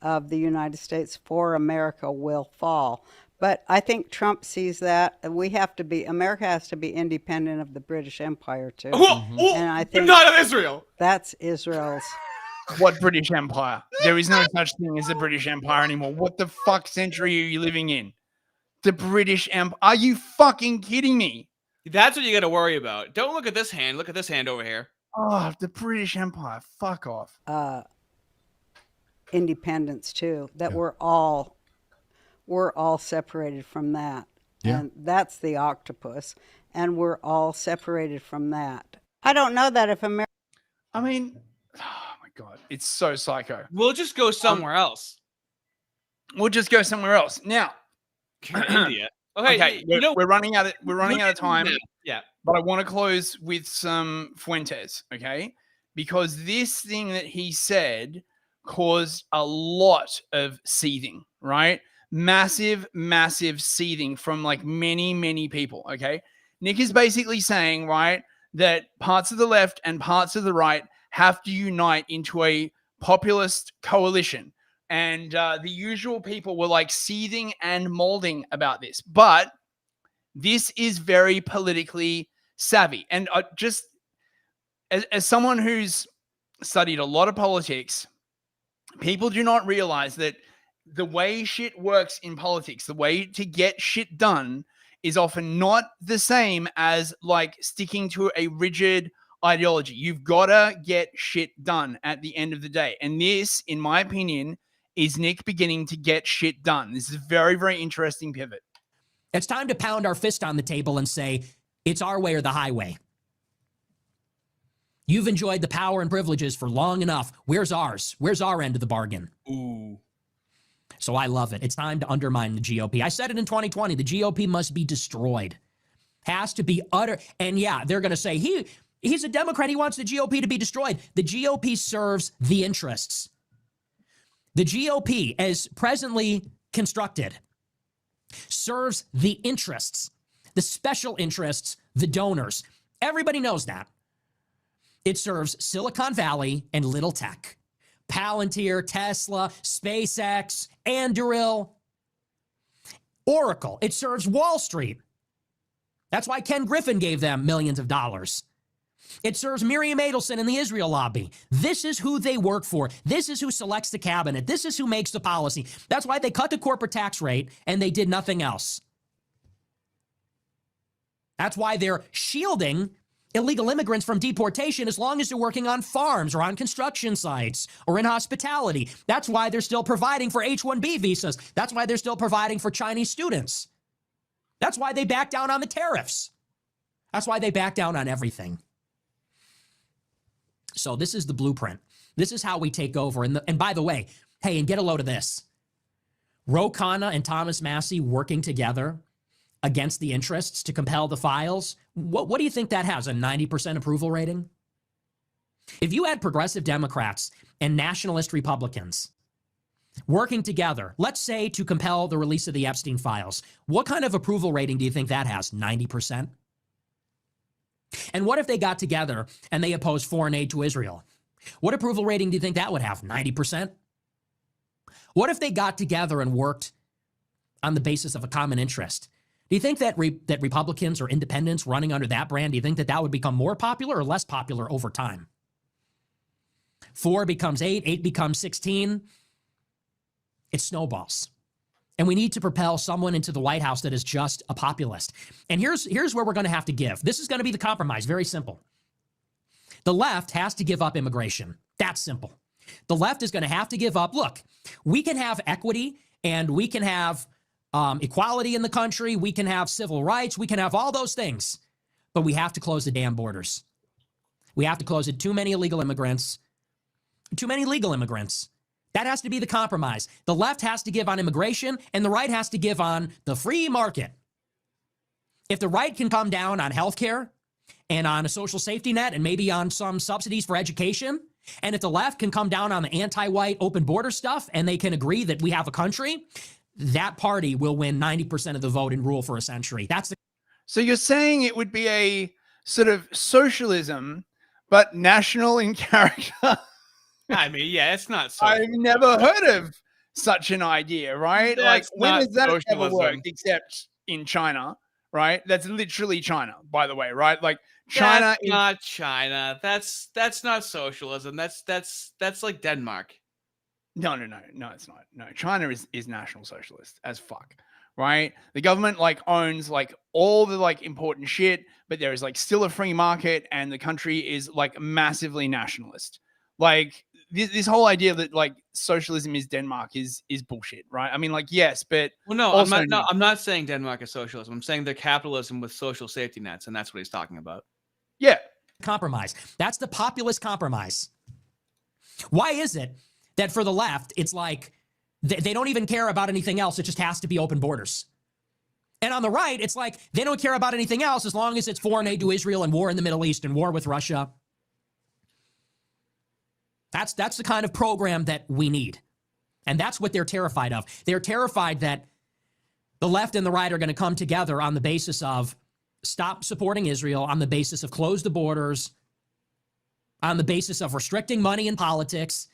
of the United States for America will fall. But I think Trump sees that America has to be independent of the British Empire too. And I think not of Israel. That's Israel's. What British Empire? There is no such thing as the British Empire anymore. What the fuck century are you living in? The British Empire? Are you fucking kidding me? That's what you got to worry about. Don't look at this hand. Look at this hand over here. Oh, the British Empire. Fuck off. Independence too. That we're all separated from that. Yeah. And that's the octopus. And we're all separated from that. I don't know that if America. I mean, oh my God, it's so psycho. We'll just go somewhere else. We'll just go somewhere else. Now, India. Okay, we're running out of time. Yeah. But I want to close with some Fuentes, okay? Because this thing that he said caused a lot of seething, right? Massive seething from like many people, okay? Nick is basically saying, right, that parts of the left and parts of the right have to unite into a populist coalition. And the usual people were like seething and molding about this. But this is very politically savvy. And just as someone who's studied a lot of politics, people do not realize that the way shit works in politics, the way to get shit done is often not the same as like sticking to a rigid ideology. You've got to get shit done at the end of the day. And this, in my opinion, is Nick beginning to get shit done. This is a very, very interesting pivot. It's time to pound our fist on the table and say, it's our way or the highway. You've enjoyed the power and privileges for long enough. Where's ours? Where's our end of the bargain? Ooh. So I love it. It's time to undermine the GOP. I said it in 2020. The GOP must be destroyed. Has to be utter. And yeah, they're going to say, he's a Democrat. He wants the GOP to be destroyed. The GOP serves the interests. The GOP, as presently constructed, serves the interests, the special interests, the donors. Everybody knows that. It serves Silicon Valley and little tech. Palantir, Tesla, SpaceX, Anduril, Oracle. It serves Wall Street. That's why Ken Griffin gave them millions of dollars. It serves Miriam Adelson and the Israel lobby. This is who they work for. This is who selects the cabinet. This is who makes the policy. That's why they cut the corporate tax rate and they did nothing else. That's why they're shielding illegal immigrants from deportation as long as they're working on farms or on construction sites or in hospitality. That's why they're still providing for H-1B visas. That's why they're still providing for Chinese students. That's why they back down on the tariffs. That's why they back down on everything. So this is the blueprint. This is how we take over. And by the way, hey, and get a load of this. Ro Khanna and Thomas Massie working together against the interests to compel the files. What do you think that has, a 90% approval rating? If you had progressive Democrats and nationalist Republicans working together, let's say to compel the release of the Epstein files, what kind of approval rating do you think that has? 90%? And what if they got together and they opposed foreign aid to Israel? What approval rating do you think that would have? 90%? What if they got together and worked on the basis of a common interest? Do you think that that Republicans or independents running under that brand, do you think that that would become more popular or less popular over time? 4 becomes 8, 8 becomes 16. It snowballs. And we need to propel someone into the White House that is just a populist. And here's where we're going to have to give. This is going to be the compromise. Very simple. The left has to give up immigration. That's simple. The left is going to have to give up. Look, we can have equity and we can have equality in the country. We can have civil rights. We can have all those things. But we have to close the damn borders. We have to close it. Too many illegal immigrants. Too many legal immigrants. That has to be the compromise. The left has to give on immigration, and the right has to give on the free market. If the right can come down on healthcare and on a social safety net and maybe on some subsidies for education, and if the left can come down on the anti-white open border stuff and they can agree that we have a country, that party will win 90% of the vote and rule for a century. That's the. So you're saying it would be a sort of socialism, but national in character? I mean, yeah, it's not so. I've never heard of such an idea, right? That's like, when not has that ever socialism. worked except in China, right? That's literally China, by the way, right? Like, China That's is not China. That's not socialism. That's like Denmark. no, it's not. No, China is national socialist as fuck, right? The government like owns like all the like important shit, but there is like still a free market, and the country is like massively nationalist. Like this whole idea that like socialism is Denmark is bullshit, right? I mean, like, yes, but Well, no, also I'm not saying Denmark is socialism. I'm saying they're capitalism with social safety nets, and that's what he's talking about. Yeah. Compromise. That's the populist compromise. Why is it that for the left, it's like they don't even care about anything else. It just has to be open borders. And on the right, it's like they don't care about anything else as long as it's foreign aid to Israel and war in the Middle East and war with Russia. That's the kind of program that we need. And that's what they're terrified of. They're terrified that the left and the right are going to come together on the basis of stop supporting Israel, on the basis of close the borders, on the basis of restricting money in politics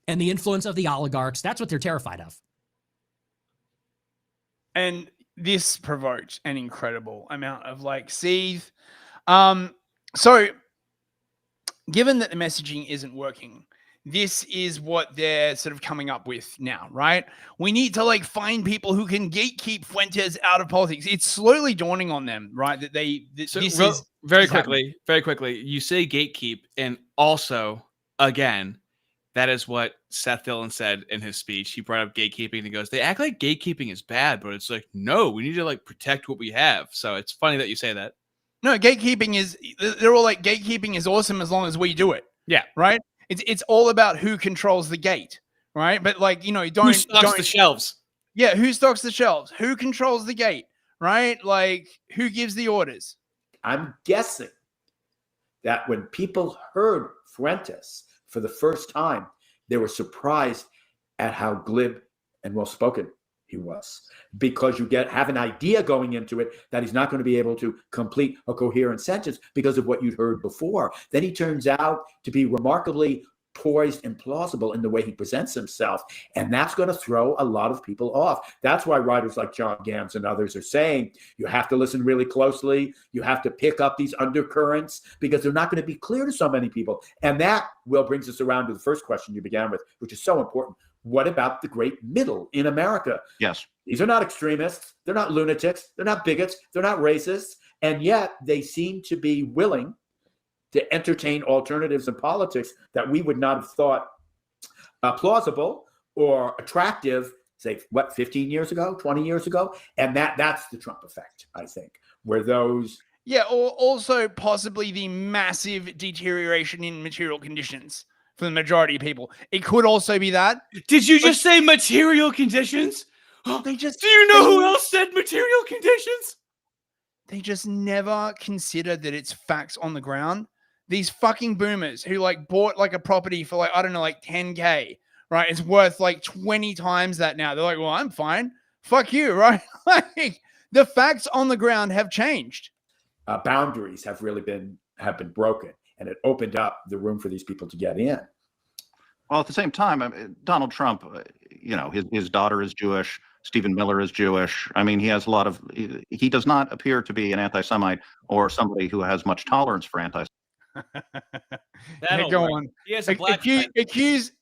and the influence of the oligarchs. That's what they're terrified of. And this provoked an incredible amount of like seethe. So given that the messaging isn't working, this is what they're sort of coming up with now, right? We need to like find people who can gatekeep Fuentes out of politics. It's slowly dawning on them, right? That Very quickly, you say gatekeep, and also, again, that is what Seth Dillon said in his speech. He brought up gatekeeping, and he goes, they act like gatekeeping is bad, but it's like, no, we need to like protect what we have. So it's funny that you say that. No, gatekeeping is, they're all like, gatekeeping is awesome as long as we do it. Yeah. Right? It's all about who controls the gate, right? But like, you know, Who stocks the shelves? Yeah, who stocks the shelves? Who controls the gate, right? Like, who gives the orders? I'm guessing that when people heard Fuentes for the first time, they were surprised at how glib and well-spoken he was, because you have an idea going into it that he's not going to be able to complete a coherent sentence because of what you'd heard before. Then he turns out to be remarkably poised and plausible in the way he presents himself, and that's going to throw a lot of people off. That's why writers like John Gans and others are saying you have to listen really closely, you have to pick up these undercurrents, because they're not going to be clear to so many people. And that brings us around to the first question you began with, which is so important. What about the great middle in America? Yes. These are not extremists. They're not lunatics. They're not bigots. They're not racists. And yet they seem to be willing to entertain alternatives in politics that we would not have thought plausible or attractive, say, 15 years ago, 20 years ago? And that's the Trump effect, I think, where those... Yeah, or also possibly the massive deterioration in material conditions for the majority of people. It could also be that. Did you just say material conditions? They just... Do you know who else said material conditions? They just never consider that it's facts on the ground. These fucking boomers who like bought like a property for like, I don't know, like 10K, right? It's worth like 20 times that now. They're like, well, I'm fine. Fuck you, right? Like, the facts on the ground have changed. Boundaries have really been broken, and it opened up the room for these people to get in. Well, at the same time, Donald Trump, you know, his daughter is Jewish. Stephen Miller is Jewish. I mean, he has a lot of, he does not appear to be an anti-Semite or somebody who has much tolerance for anti-Semitism. Go on. He has a black friend.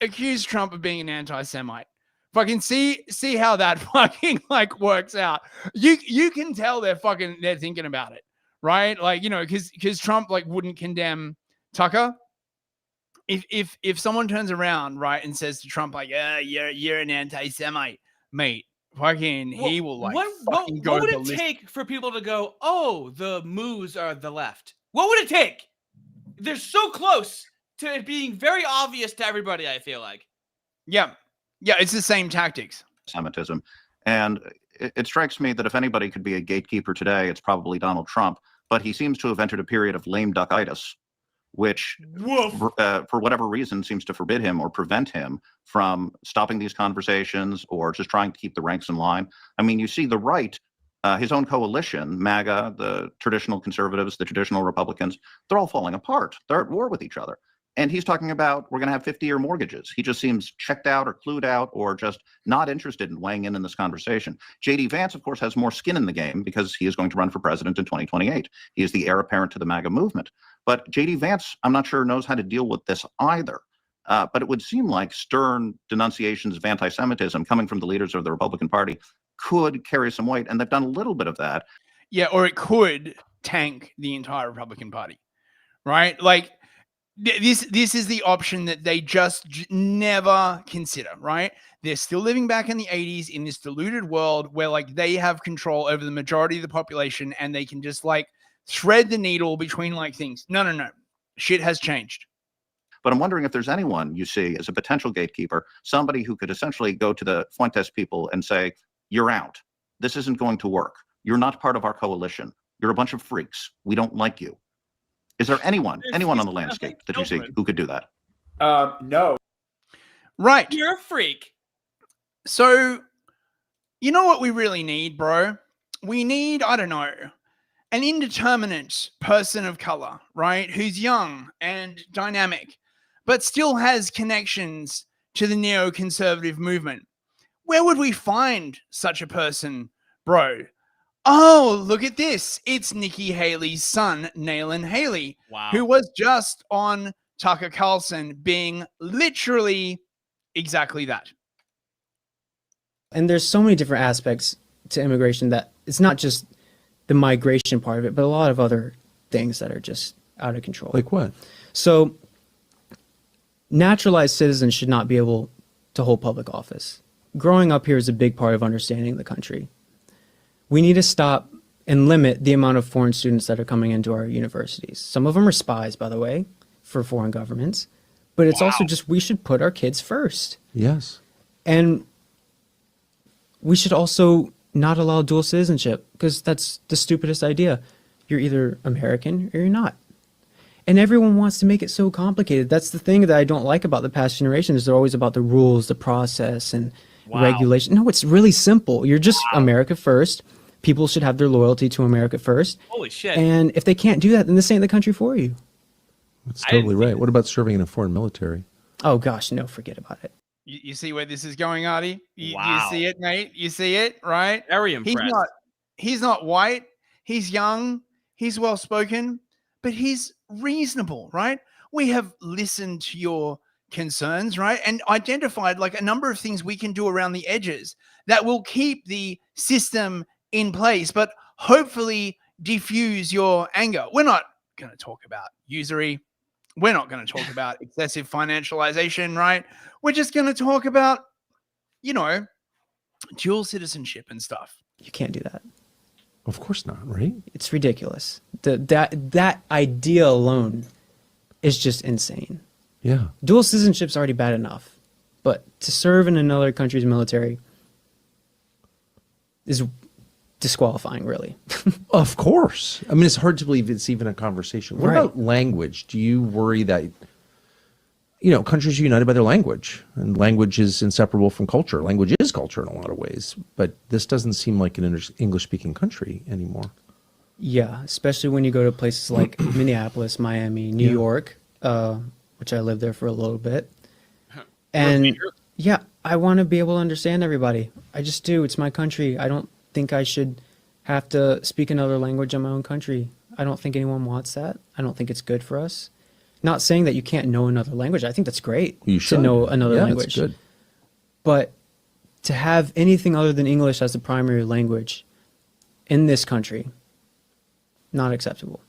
Accuse Trump of being an anti-Semite. Fucking see how that fucking like works out. You can tell they're thinking about it, right? Like, you know, because Trump like wouldn't condemn Tucker. If someone turns around, right, and says to Trump like, you're an anti-Semite, mate, fucking he will like fucking go. What would it take for people to go, oh, the moos are the left? What would it take? They're so close to it being very obvious to everybody, I feel like. Yeah. Yeah, it's the same tactics. Semitism. And it strikes me that if anybody could be a gatekeeper today, it's probably Donald Trump. But he seems to have entered a period of lame duckitis, which, for whatever reason, seems to forbid him or prevent him from stopping these conversations or just trying to keep the ranks in line. I mean, you see the right, his own coalition, MAGA, the traditional conservatives, the traditional Republicans, they're all falling apart. They're at war with each other. And he's talking about we're going to have 50-year mortgages. He just seems checked out or clued out or just not interested in weighing in this conversation. J.D. Vance, of course, has more skin in the game because he is going to run for president in 2028. He is the heir apparent to the MAGA movement. But J.D. Vance, I'm not sure, knows how to deal with this either. But it would seem like stern denunciations of anti-Semitism coming from the leaders of the Republican Party could carry some weight. And they've done a little bit of that. Yeah, or it could tank the entire Republican Party, right? Like, this is the option that they just never consider, right? They're still living back in the 80s in this deluded world where like they have control over the majority of the population and they can just like thread the needle between like things. No. Shit has changed. But I'm wondering if there's anyone you see as a potential gatekeeper, somebody who could essentially go to the Fuentes people and say, you're out. This isn't going to work. You're not part of our coalition. You're a bunch of freaks. We don't like you. Is there anyone on the landscape that you see who could do that? No. Right. You're a freak. So, you know what we really need, bro? We need, I don't know, an indeterminate person of color, right? Who's young and dynamic, but still has connections to the neoconservative movement. Where would we find such a person, bro? Oh, look at this. It's Nikki Haley's son, Nayland Haley, who was just on Tucker Carlson being literally exactly that. And there's so many different aspects to immigration that it's not just the migration part of it, but a lot of other things that are just out of control. Like what? So naturalized citizens should not be able to hold public office. Growing up here is a big part of understanding the country. We need to stop and limit the amount of foreign students that are coming into our universities. Some of them are spies, by the way, for foreign governments. But it's also just we should put our kids first. Yes. And we should also not allow dual citizenship because that's the stupidest idea. You're either American or you're not. And everyone wants to make it so complicated. That's the thing that I don't like about the past generations. They're always about the rules, the process, and regulation. No, it's really simple. You're just America first. People should have their loyalty to America first. Holy shit. And if they can't do that, then this ain't the country for you. That's totally right. What about serving in a foreign military? Oh, gosh, no, forget about it. You see where this is going, Artie? You Wow. see it, Nate? You see it, right? Very impressed. He's not white. He's young. He's well-spoken. But he's reasonable, right? We have listened to your concerns, right? And identified like a number of things we can do around the edges that will keep the system in place, but hopefully diffuse your anger. We're not going to talk about usury. We're not going to talk about excessive financialization, right? We're just going to talk about, you know, dual citizenship and stuff. You can't do that. Of course not, right? It's ridiculous. That idea alone is just insane. Yeah. Dual citizenship's already bad enough, but to serve in another country's military is disqualifying, really. Of course. I mean, it's hard to believe it's even a conversation. What about language? Do you worry that, you know, countries are united by their language, and language is inseparable from culture. Language is culture in a lot of ways, but this doesn't seem like an English-speaking country anymore. Yeah, especially when you go to places like Minneapolis, Miami, New York, which I lived there for a little bit. And yeah, I want to be able to understand everybody. I just do. It's my country. I don't think I should have to speak another language in my own country. I don't think anyone wants that. I don't think it's good for us. Not saying that you can't know another language. I think that's great to know another language. That's good. But to have anything other than English as the primary language in this country, not acceptable.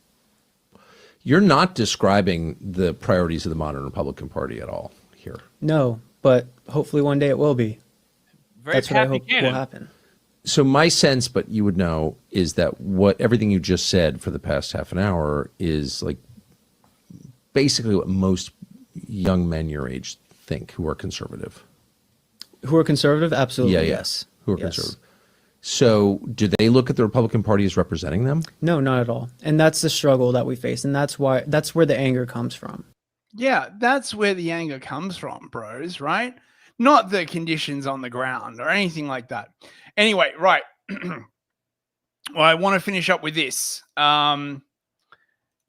You're not describing the priorities of the modern Republican Party at all here. No, but hopefully one day it will be. That's what I hope will happen. So my sense, but you would know, is that everything you just said for the past half an hour is like basically what most young men your age think who are conservative. Who are conservative? Absolutely, Yeah, yeah. yes. Who are Yes. conservative. So do they look at the Republican Party as representing them? No, not at all. And that's the struggle that we face, and that's where the anger comes from. Yeah, that's where the anger comes from, bros, right? Not the conditions on the ground or anything like that. Anyway, right. Well, I want to finish up with this.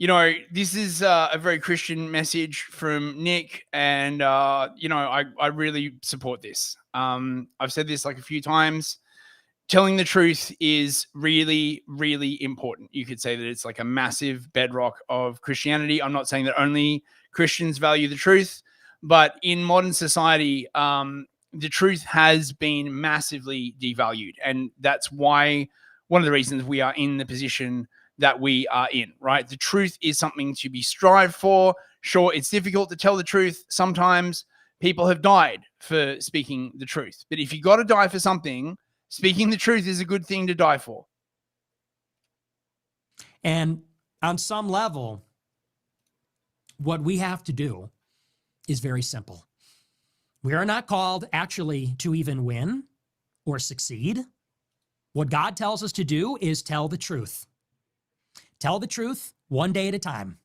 This is a very Christian message from Nick, and I really support this. I've said this like a few times. Telling the truth is really, really important. You could say that it's like a massive bedrock of Christianity. I'm not saying that only Christians value the truth, but in modern society, the truth has been massively devalued. And that's why one of the reasons we are in the position that we are in, right? The truth is something to be strived for. Sure, it's difficult to tell the truth. Sometimes people have died for speaking the truth. But if you got to die for something, speaking the truth is a good thing to die for. And on some level, what we have to do is very simple. We are not called actually to even win or succeed. What God tells us to do is tell the truth. Tell the truth one day at a time.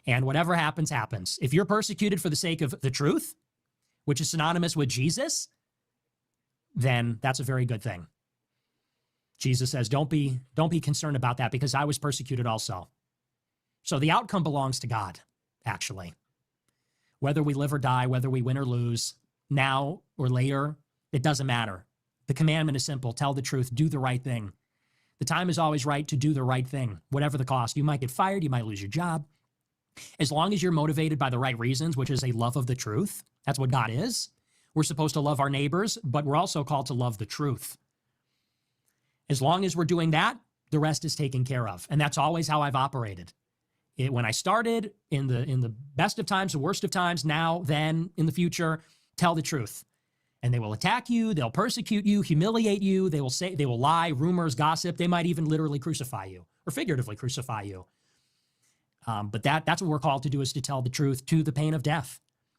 And whatever happens, happens. If you're persecuted for the sake of the truth, which is synonymous with Jesus, then that's a very good thing. Jesus says, don't be concerned about that because I was persecuted also. So the outcome belongs to God, actually. Whether we live or die, whether we win or lose, now or later, it doesn't matter. The commandment is simple. Tell the truth. Do the right thing. The time is always right to do the right thing, whatever the cost. You might get fired. You might lose your job. As long as you're motivated by the right reasons, which is a love of the truth, that's what God is. We're supposed to love our neighbors, but we're also called to love the truth. As long as we're doing that, the rest is taken care of. And that's always how I've operated. When I started, in the best of times, the worst of times, now, then, in the future, tell the truth. And they will attack you, they'll persecute you, humiliate you, they will lie, rumors, gossip, they might even literally crucify you, or figuratively crucify you. But that's what we're called to do, is to tell the truth to the pain of death.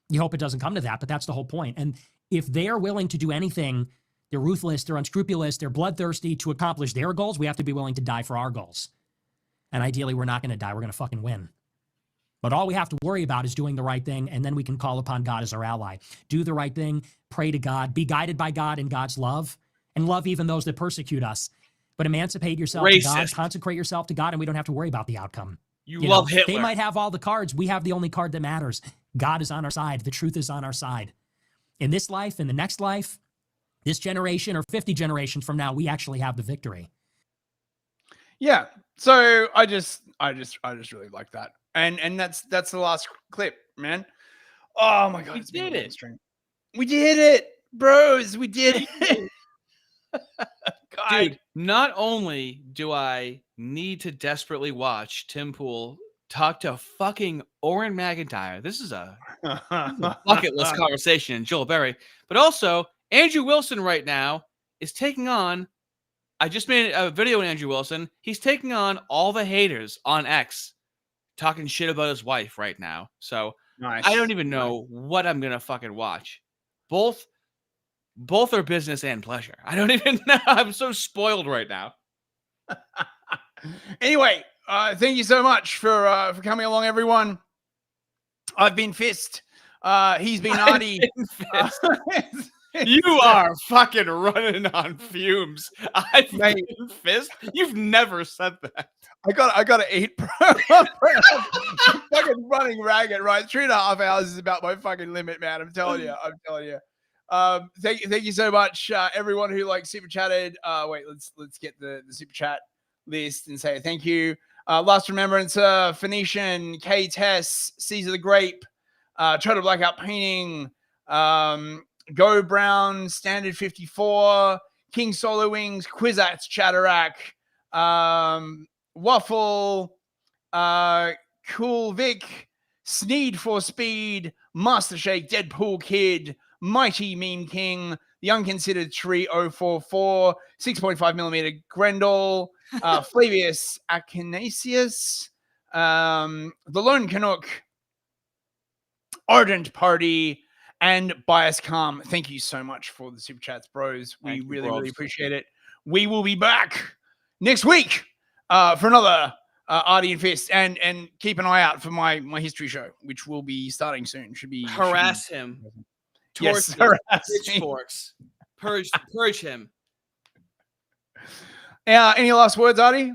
You hope it doesn't come to that, but that's the whole point. And if they're willing to do anything, they're ruthless, they're unscrupulous, they're bloodthirsty to accomplish their goals, we have to be willing to die for our goals. And ideally, we're not going to die, we're going to fucking win. But all we have to worry about is doing the right thing, and then we can call upon God as our ally. Do the right thing, pray to God, be guided by God in God's love, and love even those that persecute us. But emancipate yourself to God, consecrate yourself to God, and we don't have to worry about the outcome. You love Hitler. They might have all the cards. We have the only card that matters. God is on our side. The truth is on our side. In this life, in the next life, this generation or 50 generations from now, we actually have the victory. Yeah. So I just really like that. And that's the last clip, man. Oh my God. We did it. We did it, bros. We did it. God. Dude, not only do I need to desperately watch Tim Pool talk to fucking Oren McIntyre. This is a bucket list conversation, and Joel Berry. But also, Andrew Wilson right now is taking on, I just made a video with Andrew Wilson. He's taking on all the haters on X, talking shit about his wife right now. So nice. I don't even know what I'm going to fucking watch. Both are business and pleasure. I don't even know. I'm so spoiled right now. Anyway, thank you so much for coming along, everyone. I've been Fist. He's been Artie. You are fucking running on fumes. I've been Fist. You've never said that. I gotta eat, bro. I'm fucking running ragged, right? 3.5 hours is about my fucking limit, man. I'm telling you. Thank you so much, everyone who super chatted. Wait, let's get the super chat list and say thank you. Last remembrance, Phoenician, K Tess, Caesar the Grape, Total Blackout Painting, Go Brown, Standard 54, King Solo Wings, Quizats Chatterack, Waffle, Cool Vic, Sneed for Speed, Master Shake, Deadpool Kid, Mighty Meme King, The Unconsidered 3044, 6.5mm Grendel, Flavius Acanacius, The Lone Canuck, Ardent Party, and Bias Calm, thank you so much for the super chats, bros. We really appreciate it. We will be back next week for another Artie and Fist, and keep an eye out for my history show, which will be starting soon. Should be him. Yes, Torch harass me. pitchforks. Purge him. Any last words, Artie?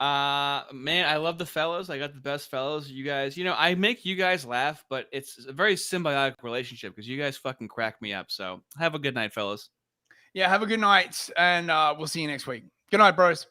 Man, I love the fellows. I got the best fellows. You guys, I make you guys laugh, but it's a very symbiotic relationship because you guys fucking crack me up. So have a good night, fellas. Yeah, have a good night, and we'll see you next week. Good night, bros.